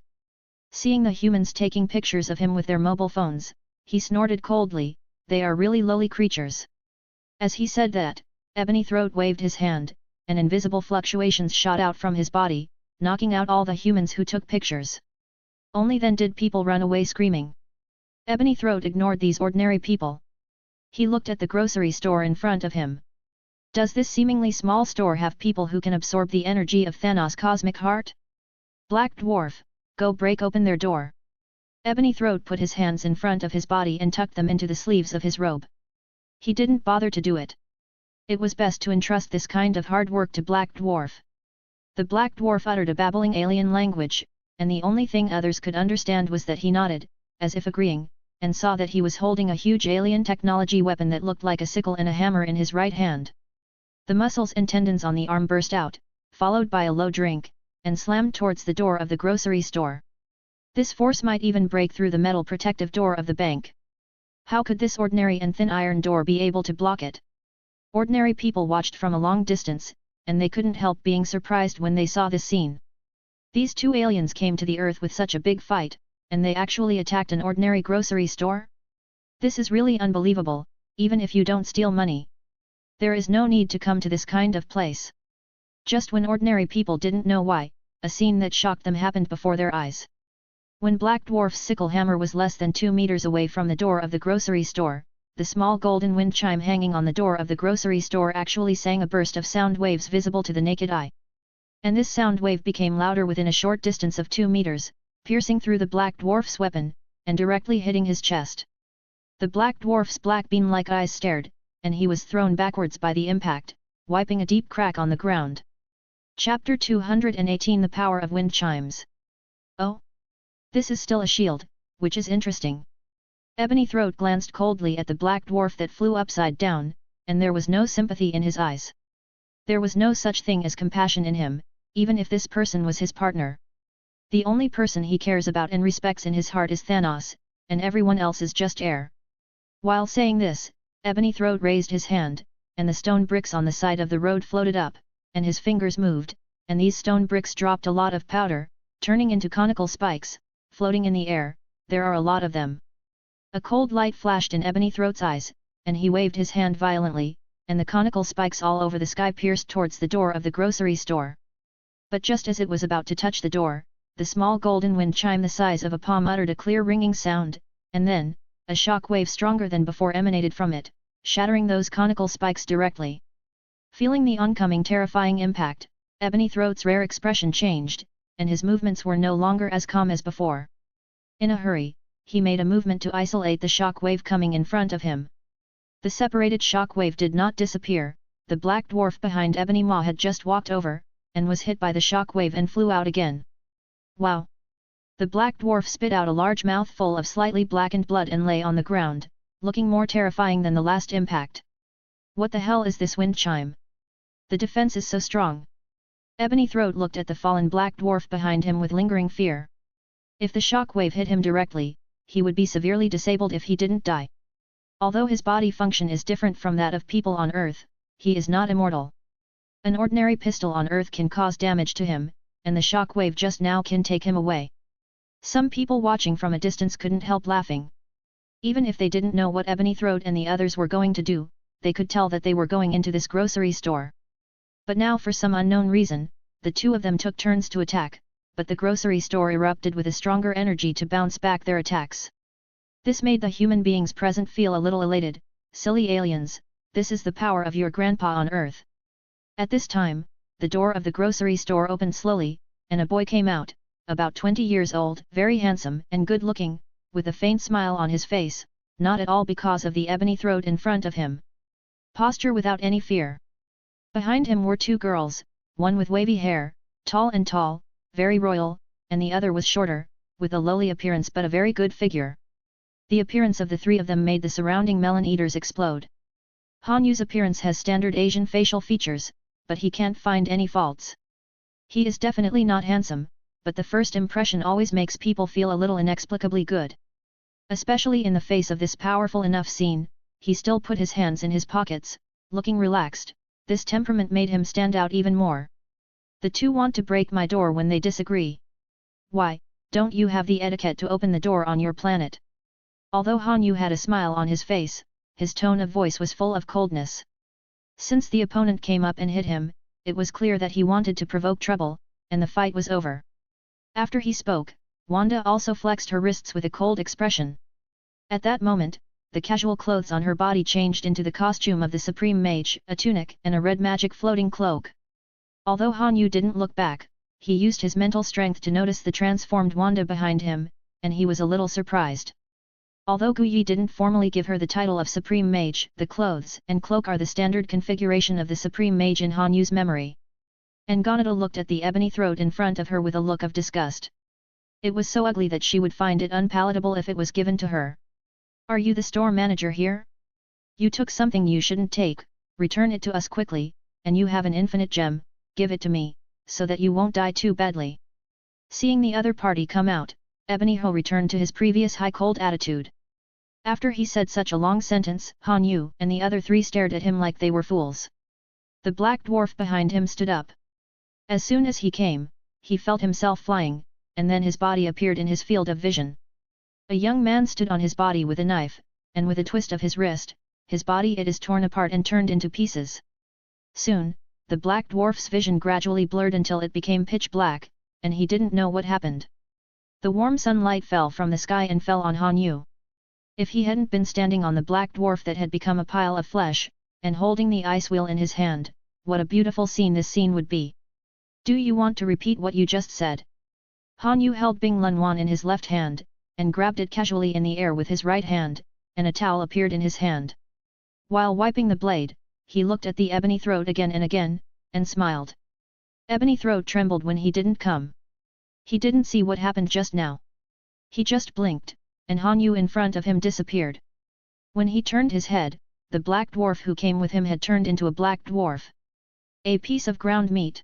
Speaker 1: Seeing the humans taking pictures of him with their mobile phones, he snorted coldly, they are really lowly creatures. As he said that, Ebony Throat waved his hand, and invisible fluctuations shot out from his body, knocking out all the humans who took pictures. Only then did people run away screaming. Ebony Throat ignored these ordinary people. He looked at the grocery store in front of him. Does this seemingly small store have people who can absorb the energy of Thanos' cosmic heart? Black Dwarf, go break open their door. Ebony Throat put his hands in front of his body and tucked them into the sleeves of his robe. He didn't bother to do it. It was best to entrust this kind of hard work to Black Dwarf. The Black Dwarf uttered a babbling alien language, and the only thing others could understand was that he nodded, as if agreeing, and saw that he was holding a huge alien technology weapon that looked like a sickle and a hammer in his right hand. The muscles and tendons on the arm burst out, followed by a low drink, and slammed towards the door of the grocery store. This force might even break through the metal protective door of the bank. How could this ordinary and thin iron door be able to block it? Ordinary people watched from a long distance, and they couldn't help being surprised when they saw this scene. These two aliens came to the Earth with such a big fight, and they actually attacked an ordinary grocery store? This is really unbelievable, even if you don't steal money. There is no need to come to this kind of place. Just when ordinary people didn't know why, a scene that shocked them happened before their eyes. When Black Dwarf's sickle hammer was less than 2 meters away from the door of the grocery store, the small golden wind chime hanging on the door of the grocery store actually sang a burst of sound waves visible to the naked eye. And this sound wave became louder within a short distance of 2 meters, piercing through the Black Dwarf's weapon, and directly hitting his chest. The Black Dwarf's black bean-like eyes stared, and he was thrown backwards by the impact, wiping a deep crack on the ground. Chapter 218 The Power of Wind Chimes. Oh! This is still a shield, which is interesting. Ebony Throat glanced coldly at the Black Dwarf that flew upside down, and there was no sympathy in his eyes. There was no such thing as compassion in him, even if this person was his partner. The only person he cares about and respects in his heart is Thanos, and everyone else is just air. While saying this, Ebony Throat raised his hand, and the stone bricks on the side of the road floated up, and his fingers moved, and these stone bricks dropped a lot of powder, turning into conical spikes, floating in the air. There are a lot of them. A cold light flashed in Ebony Throat's eyes, and he waved his hand violently, and the conical spikes all over the sky pierced towards the door of the grocery store. But just as it was about to touch the door, the small golden wind chime the size of a palm uttered a clear ringing sound, and then, a shock wave stronger than before emanated from it, shattering those conical spikes directly. Feeling the oncoming terrifying impact, Ebony Throat's rare expression changed, and his movements were no longer as calm as before. In a hurry, he made a movement to isolate the shock wave coming in front of him. The separated shock wave did not disappear. The Black Dwarf behind Ebony Maw had just walked over, and was hit by the shock wave and flew out again. Wow! The Black Dwarf spit out a large mouthful of slightly blackened blood and lay on the ground, looking more terrifying than the last impact. What the hell is this wind chime? The defense is so strong. Ebony Throat looked at the fallen black dwarf behind him with lingering fear. If the shock wave hit him directly, he would be severely disabled if he didn't die. Although his body function is different from that of people on Earth, he is not immortal. An ordinary pistol on Earth can cause damage to him, and the shock wave just now can take him away. Some people watching from a distance couldn't help laughing. Even if they didn't know what Ebony Throat and the others were going to do, they could tell that they were going into this grocery store. But now for some unknown reason, the two of them took turns to attack, but the grocery store erupted with a stronger energy to bounce back their attacks. This made the human beings present feel a little elated. Silly aliens, this is the power of your grandpa on Earth. At this time, the door of the grocery store opened slowly, and a boy came out, about 20 years old, very handsome and good-looking, with a faint smile on his face, not at all because of the Ebony Throat in front of him. Posture without any fear. Behind him were two girls, one with wavy hair, tall, very royal, and the other was shorter, with a lowly appearance but a very good figure. The appearance of the three of them made the surrounding melon eaters explode. Han Yu's appearance has standard Asian facial features, but he can't find any faults. He is definitely not handsome, but the first impression always makes people feel a little inexplicably good. Especially in the face of this powerful enough scene, he still put his hands in his pockets, looking relaxed. This temperament made him stand out even more. The two want to break my door when they disagree. Why, don't you have the etiquette to open the door on your planet? Although Han Yu had a smile on his face, his tone of voice was full of coldness. Since the opponent came up and hit him, it was clear that he wanted to provoke trouble, and the fight was over. After he spoke, Wanda also flexed her wrists with a cold expression. At that moment, the casual clothes on her body changed into the costume of the Supreme Mage, a tunic and a red magic floating cloak. Although Han Yu didn't look back, he used his mental strength to notice the transformed Wanda behind him, and he was a little surprised. Although Gu Yi didn't formally give her the title of Supreme Mage, the clothes and cloak are the standard configuration of the Supreme Mage in Han Yu's memory. And Gonada looked at the Ebony Throat in front of her with a look of disgust. It was so ugly that she would find it unpalatable if it was given to her. Are you the store manager here? You took something you shouldn't take, return it to us quickly, and you have an infinite gem, give it to me, so that you won't die too badly. Seeing the other party come out, Ebony Ho returned to his previous high cold attitude. After he said such a long sentence, Han Yu and the other three stared at him like they were fools. The black dwarf behind him stood up. As soon as he came, he felt himself flying, and then his body appeared in his field of vision. A young man stood on his body with a knife, and with a twist of his wrist, his body it is torn apart and turned into pieces. Soon, the black dwarf's vision gradually blurred until it became pitch black, and he didn't know what happened. The warm sunlight fell from the sky and fell on Han Yu. If he hadn't been standing on the black dwarf that had become a pile of flesh, and holding the ice wheel in his hand, what a beautiful scene this scene would be. Do you want to repeat what you just said? Han Yu held Bing Lun Wan in his left hand, and grabbed it casually in the air with his right hand, and a towel appeared in his hand. While wiping the blade, he looked at the Ebony Throat again and again, and smiled. Ebony Throat trembled when he didn't come. He didn't see what happened just now. He just blinked, and Han Yu in front of him disappeared. When he turned his head, the black dwarf who came with him had turned into a black dwarf. A piece of ground meat.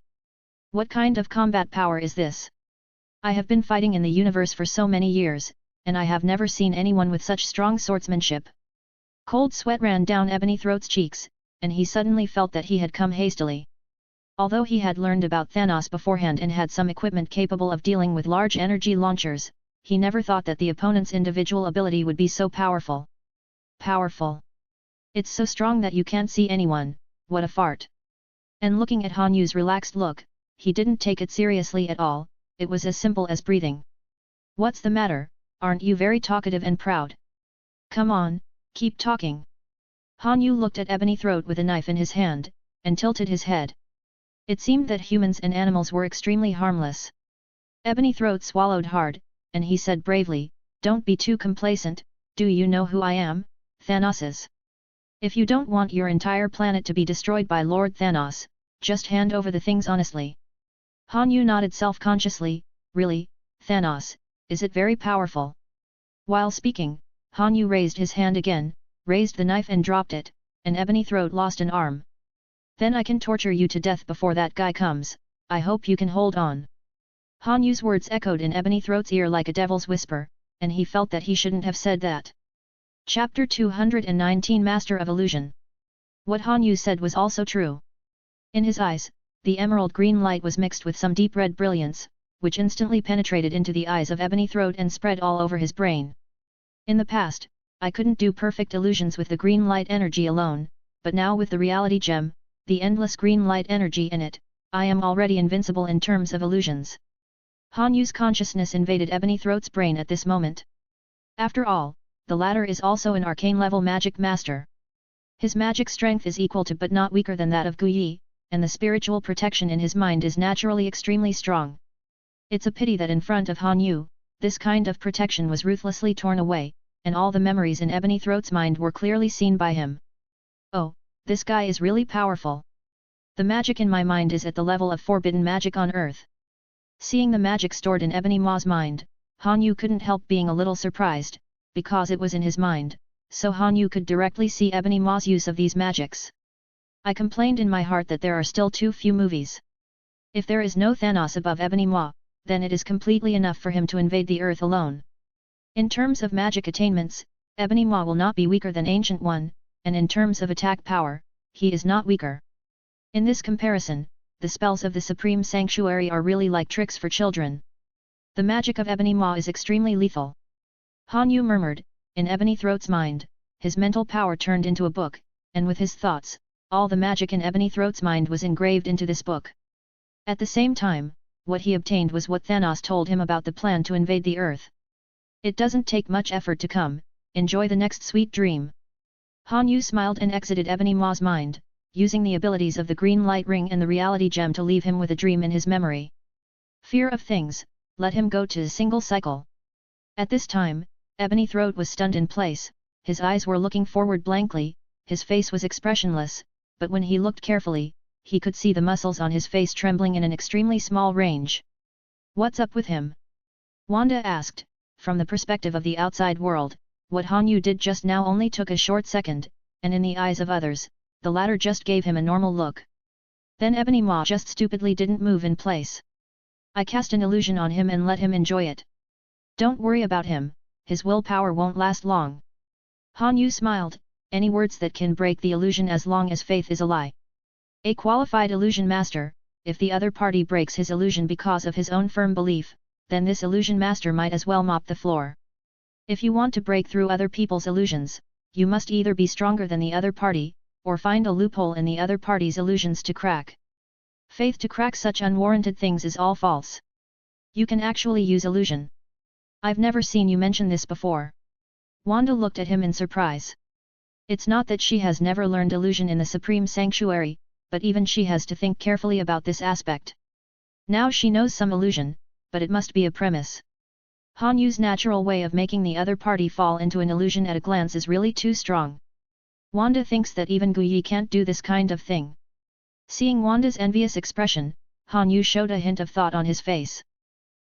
Speaker 1: What kind of combat power is this? I have been fighting in the universe for so many years, and I have never seen anyone with such strong swordsmanship. Cold sweat ran down Ebony Throat's cheeks, and he suddenly felt that he had come hastily. Although he had learned about Thanos beforehand and had some equipment capable of dealing with large energy launchers, he never thought that the opponent's individual ability would be so powerful. Powerful. It's so strong that you can't see anyone, what a fart. And looking at Han Yu's relaxed look, he didn't take it seriously at all, it was as simple as breathing. What's the matter, aren't you very talkative and proud? Come on, keep talking. Han Yu looked at Ebony Throat with a knife in his hand, and tilted his head. It seemed that humans and animals were extremely harmless. Ebony Throat swallowed hard, and he said bravely, don't be too complacent, do you know who I am, Thanos? If you don't want your entire planet to be destroyed by Lord Thanos, just hand over the things honestly. Han Yu nodded self-consciously, really, Thanos, is it very powerful? While speaking, Han Yu raised his hand again, raised the knife and dropped it, and Ebony Throat lost an arm. Then I can torture you to death before that guy comes, I hope you can hold on. Han Yu's words echoed in Ebony Throat's ear like a devil's whisper, and he felt that he shouldn't have said that. Chapter 219 Master of Illusion. What Han Yu said was also true. In his eyes, the emerald green light was mixed with some deep red brilliance, which instantly penetrated into the eyes of Ebony Throat and spread all over his brain. In the past, I couldn't do perfect illusions with the green light energy alone, but now with the reality gem, the endless green light energy in it, I am already invincible in terms of illusions. Han Yu's consciousness invaded Ebony Throat's brain at this moment. After all, the latter is also an arcane-level magic master. His magic strength is equal to but not weaker than that of Gu Yi, and the spiritual protection in his mind is naturally extremely strong. It's a pity that in front of Han Yu, this kind of protection was ruthlessly torn away, and all the memories in Ebony Throat's mind were clearly seen by him. Oh, this guy is really powerful. The magic in my mind is at the level of forbidden magic on earth. Seeing the magic stored in Ebony Ma's mind, Han Yu couldn't help being a little surprised, because it was in his mind, so Han Yu could directly see Ebony Ma's use of these magics. I complained in my heart that there are still too few movies. If there is no Thanos above Ebony Ma, then it is completely enough for him to invade the earth alone. In terms of magic attainments, Ebony Ma will not be weaker than Ancient One, and in terms of attack power, he is not weaker. In this comparison, the spells of the Supreme Sanctuary are really like tricks for children. The magic of Ebony Ma is extremely lethal. Han Yu murmured, in Ebony Throat's mind, his mental power turned into a book, and with his thoughts, all the magic in Ebony Throat's mind was engraved into this book. At the same time, what he obtained was what Thanos told him about the plan to invade the earth. It doesn't take much effort to come, enjoy the next sweet dream. Han Yu smiled and exited Ebony Ma's mind, using the abilities of the green light ring and the reality gem to leave him with a dream in his memory. Fear of things, let him go to a single cycle. At this time, Ebony Throat was stunned in place, his eyes were looking forward blankly, his face was expressionless, but when he looked carefully, he could see the muscles on his face trembling in an extremely small range. What's up with him? Wanda asked, from the perspective of the outside world, what Han Yu did just now only took a short second, and in the eyes of others, the latter just gave him a normal look. Then Ebony Ma just stupidly didn't move in place. I cast an illusion on him and let him enjoy it. Don't worry about him, his willpower won't last long. Han Yu smiled, any words that can break the illusion as long as faith is a lie. A qualified illusion master, if the other party breaks his illusion because of his own firm belief, then this illusion master might as well mop the floor. If you want to break through other people's illusions, you must either be stronger than the other party, or find a loophole in the other party's illusions to crack. Faith to crack such unwarranted things is all false. You can actually use illusion. I've never seen you mention this before. Wanda looked at him in surprise. It's not that she has never learned illusion in the Supreme Sanctuary, but even she has to think carefully about this aspect. Now she knows some illusion, but it must be a premise. Han Yu's natural way of making the other party fall into an illusion at a glance is really too strong. Wanda thinks that even Gu Yi can't do this kind of thing. Seeing Wanda's envious expression, Han Yu showed a hint of thought on his face.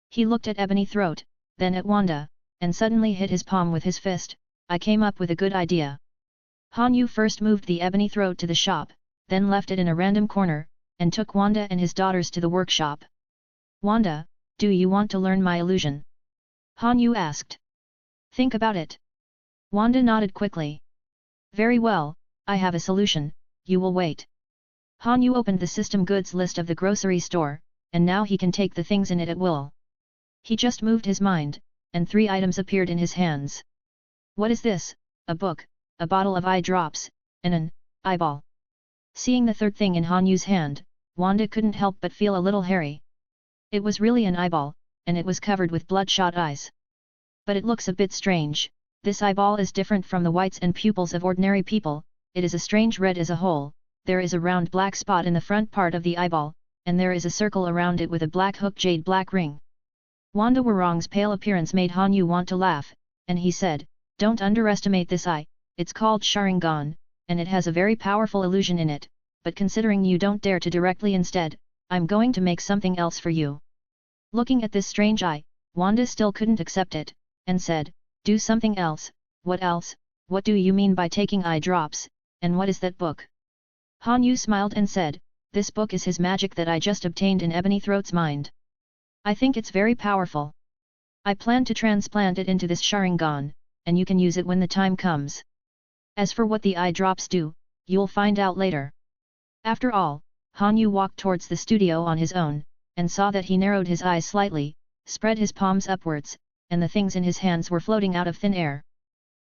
Speaker 1: He looked at Ebony Throat, then at Wanda, and suddenly hit his palm with his fist. I came up with a good idea. Han Yu first moved the Ebony Throat to the shop, then left it in a random corner, and took Wanda and his daughters to the workshop. Wanda, do you want to learn my illusion? Han Yu asked. Think about it. Wanda nodded quickly. Very well, I have a solution, you will wait. Han Yu opened the system goods list of the grocery store, and now he can take the things in it at will. He just moved his mind, and 3 items appeared in his hands. What is this? A book, a bottle of eye drops, and an eyeball. Seeing the third thing in Han Yu's hand, Wanda couldn't help but feel a little hairy. It was really an eyeball, and it was covered with bloodshot eyes. But it looks a bit strange. This eyeball is different from the whites and pupils of ordinary people, it is a strange red as a whole, there is a round black spot in the front part of the eyeball, and there is a circle around it with a black hook jade black ring. Wanda Warong's pale appearance made Han Yu want to laugh, and he said, don't underestimate this eye, it's called Sharingan, and it has a very powerful illusion in it, but considering you don't dare to directly instead, I'm going to make something else for you. Looking at this strange eye, Wanda still couldn't accept it, and said, do something else. What else? What do you mean by taking eye drops, and what is that book? Han Yu smiled and said, this book is his magic that I just obtained in Ebony Throat's mind. I think it's very powerful. I plan to transplant it into this Sharingan, and you can use it when the time comes. As for what the eye drops do, you'll find out later. After all, Han Yu walked towards the studio on his own, and saw that he narrowed his eyes slightly, spread his palms upwards, and the things in his hands were floating out of thin air.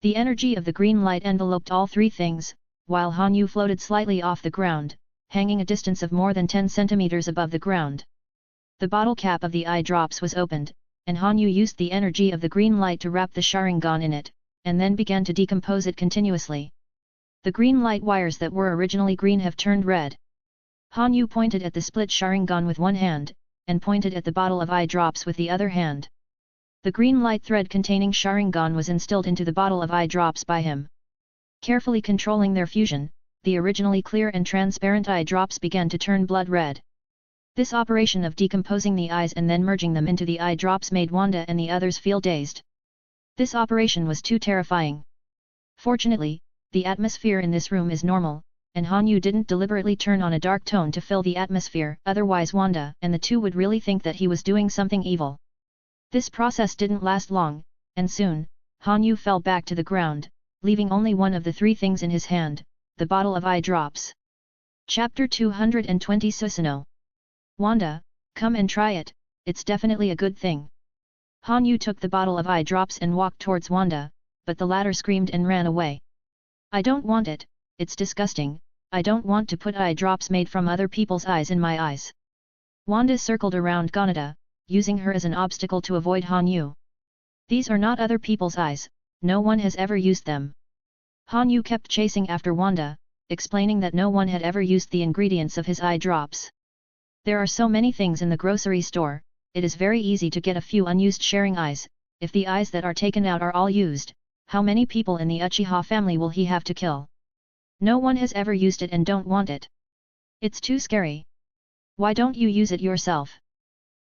Speaker 1: The energy of the green light enveloped all three things, while Han Yu floated slightly off the ground, hanging a distance of more than 10 centimeters above the ground. The bottle cap of the eye drops was opened, and Han Yu used the energy of the green light to wrap the Sharingan in it, and then began to decompose it continuously. The green light wires that were originally green have turned red. Han Yu pointed at the split Sharingan with one hand, and pointed at the bottle of eye drops with the other hand. The green light thread containing Sharingan was instilled into the bottle of eye drops by him. Carefully controlling their fusion, the originally clear and transparent eye drops began to turn blood red. This operation of decomposing the eyes and then merging them into the eye drops made Wanda and the others feel dazed. This operation was too terrifying. Fortunately, the atmosphere in this room is normal, and Han Yu didn't deliberately turn on a dark tone to fill the atmosphere, otherwise Wanda and the two would really think that he was doing something evil. This process didn't last long, and soon, Han Yu fell back to the ground, leaving only one of the three things in his hand, the bottle of eye drops. Chapter 220 Susanoo. Wanda, come and try it, it's definitely a good thing. Han Yu took the bottle of eye drops and walked towards Wanda, but the latter screamed and ran away. I don't want it, it's disgusting, I don't want to put eye drops made from other people's eyes in my eyes. Wanda circled around Ganada, using her as an obstacle to avoid Han Yu. These are not other people's eyes, no one has ever used them. Han Yu kept chasing after Wanda, explaining that no one had ever used the ingredients of his eye drops. There are so many things in the grocery store, it is very easy to get a few unused sharing eyes. If the eyes that are taken out are all used, how many people in the Uchiha family will he have to kill? No one has ever used it and don't want it. It's too scary. Why don't you use it yourself?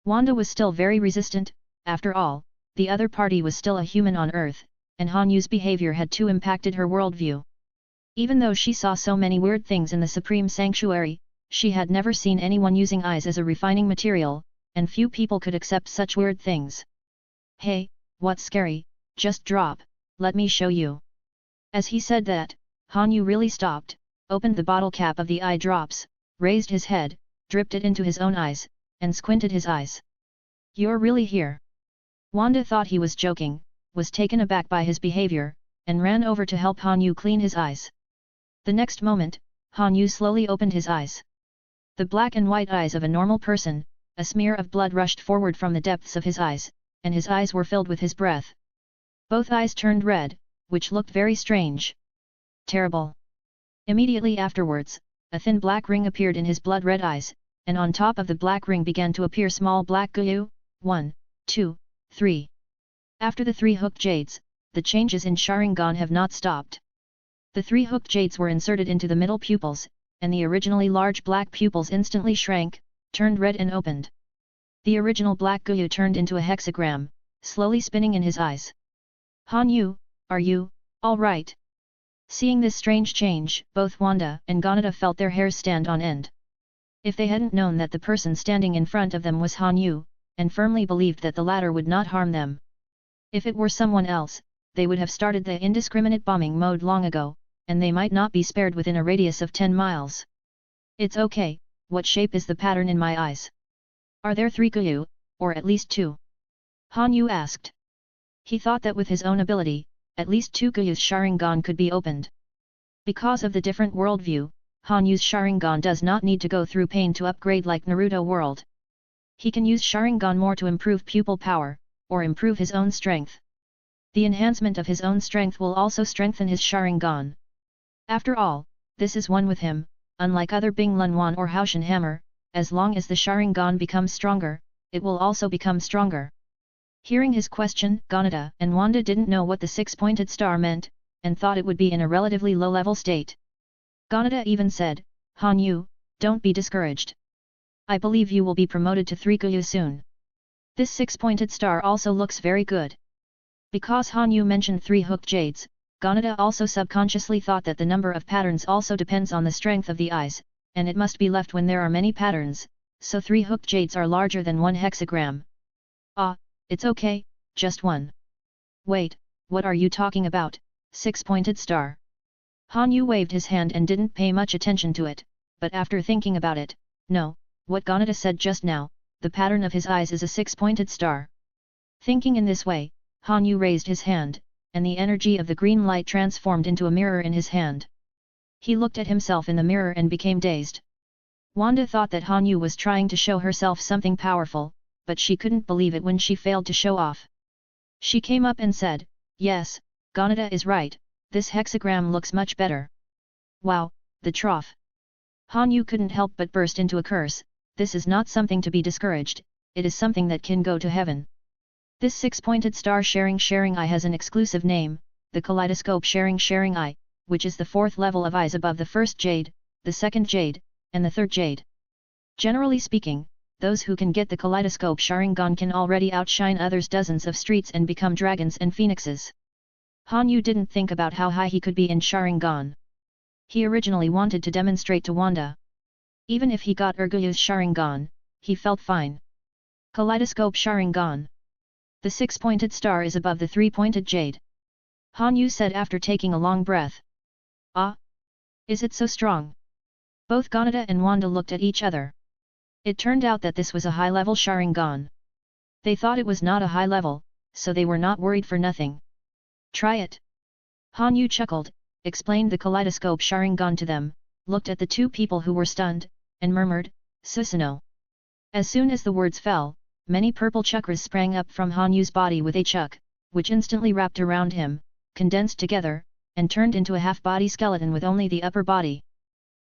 Speaker 1: Wanda was still very resistant. After all, the other party was still a human on Earth, and Han Yu's behavior had too impacted her worldview. Even though she saw so many weird things in the Supreme Sanctuary, she had never seen anyone using eyes as a refining material, and few people could accept such weird things. Hey, what's scary, just drop, let me show you. As he said that, Han Yu really stopped, opened the bottle cap of the eye drops, raised his head, dripped it into his own eyes, and squinted his eyes. You're really here? Wanda thought he was joking, was taken aback by his behavior, and ran over to help Han Yu clean his eyes. The next moment, Han Yu slowly opened his eyes. The black and white eyes of a normal person, a smear of blood rushed forward from the depths of his eyes, and his eyes were filled with his breath. Both eyes turned red, which looked very strange. Terrible. Immediately afterwards, a thin black ring appeared in his blood-red eyes, and on top of the black ring began to appear small black guyu. 1, 2, 3. After the 3 hooked jades, the changes in Sharingan have not stopped. The 3 hooked jades were inserted into the middle pupils, and the originally large black pupils instantly shrank, turned red and opened. The original black guyu turned into a hexagram, slowly spinning in his eyes. Han Yu, are you, all right? Seeing this strange change, both Wanda and Ganada felt their hairs stand on end. If they hadn't known that the person standing in front of them was Han Yu, and firmly believed that the latter would not harm them. If it were someone else, they would have started the indiscriminate bombing mode long ago, and they might not be spared within a radius of 10 miles. It's okay, what shape is the pattern in my eyes? Are there 3 guyu, or at least 2? Han Yu asked. He thought that with his own ability, at least 2 guyu's Sharingan could be opened. Because of the different worldview, Han Yu's Sharingan does not need to go through pain to upgrade like Naruto world. He can use Sharingan more to improve pupil power, or improve his own strength. The enhancement of his own strength will also strengthen his Sharingan. After all, this is one with him, unlike other Bing Lunwan or Haoshan hammer, as long as the Sharingan becomes stronger, it will also become stronger. Hearing his question, Ganada and Wanda didn't know what the 6-pointed star meant, and thought it would be in a relatively low-level state. Ganada even said, Han Yu, don't be discouraged. I believe you will be promoted to 3 guyu soon. This 6-pointed star also looks very good. Because Han Yu mentioned 3 hooked jades, Ganada also subconsciously thought that the number of patterns also depends on the strength of the eyes, and it must be left when there are many patterns, so 3 hooked jades are larger than 1 hexagram. Ah, it's okay, just one. Wait, what are you talking about, 6-pointed star? Han Yu waved his hand and didn't pay much attention to it, but after thinking about it, no, what Ganada said just now, the pattern of his eyes is a 6-pointed star. Thinking in this way, Han Yu raised his hand, and the energy of the green light transformed into a mirror in his hand. He looked at himself in the mirror and became dazed. Wanda thought that Han Yu was trying to show herself something powerful, but she couldn't believe it when she failed to show off. She came up and said, "Yes, Ganada is right, this hexagram looks much better." Wow, the trough! Han Yu couldn't help but burst into a curse. This is not something to be discouraged, it is something that can go to heaven. This 6-pointed star sharing eye has an exclusive name, the kaleidoscope sharing eye, which is the 4th level of eyes above the 1st jade, the 2nd jade, and the 3rd jade. Generally speaking, those who can get the kaleidoscope Sharingan can already outshine others dozens of streets and become dragons and phoenixes. Han Yu didn't think about how high he could be in Sharingan. He originally wanted to demonstrate to Wanda. Even if he got Urguyu's Sharingan, he felt fine. Kaleidoscope Sharingan. The 6-pointed star is above the 3-pointed jade. Han Yu said after taking a long breath. Ah? Is it so strong? Both Ganada and Wanda looked at each other. It turned out that this was a high-level Sharingan. They thought it was not a high level, so they were not worried for nothing. Try it. Han Yu chuckled, explained the kaleidoscope Sharingan to them, looked at the 2 people who were stunned, and murmured, "Susanoo." As soon as the words fell, many purple chakras sprang up from Han Yu's body with a chuk, which instantly wrapped around him, condensed together, and turned into a half-body skeleton with only the upper body.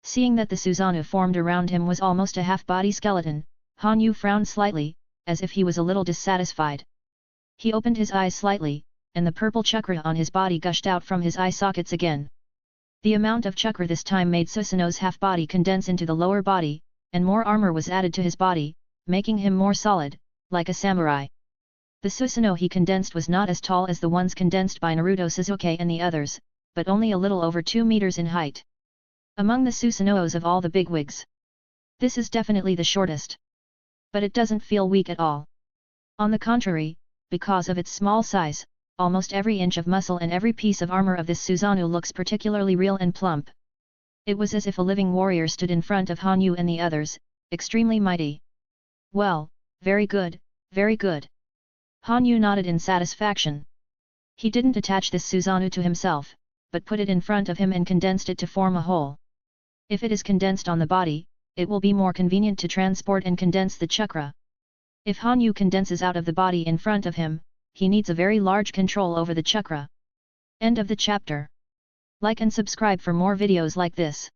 Speaker 1: Seeing that the Susanoo formed around him was almost a half-body skeleton, Han Yu frowned slightly, as if he was a little dissatisfied. He opened his eyes slightly, and the purple chakra on his body gushed out from his eye sockets again. The amount of chakra this time made Susanoo's half-body condense into the lower body, and more armor was added to his body, making him more solid, like a samurai. The Susanoo he condensed was not as tall as the ones condensed by Naruto Sasuke and the others, but only a little over 2 meters in height. Among the Susanoos of all the bigwigs, this is definitely the shortest. But it doesn't feel weak at all. On the contrary, because of its small size, almost every inch of muscle and every piece of armor of this Susanoo looks particularly real and plump. It was as if a living warrior stood in front of Han Yu and the others, extremely mighty. Well, very good, very good. Han Yu nodded in satisfaction. He didn't attach this Susanoo to himself, but put it in front of him and condensed it to form a whole. If it is condensed on the body, it will be more convenient to transport and condense the chakra. If Han Yu condenses out of the body in front of him, he needs a very large control over the chakra. End of the chapter. Like and subscribe for more videos like this.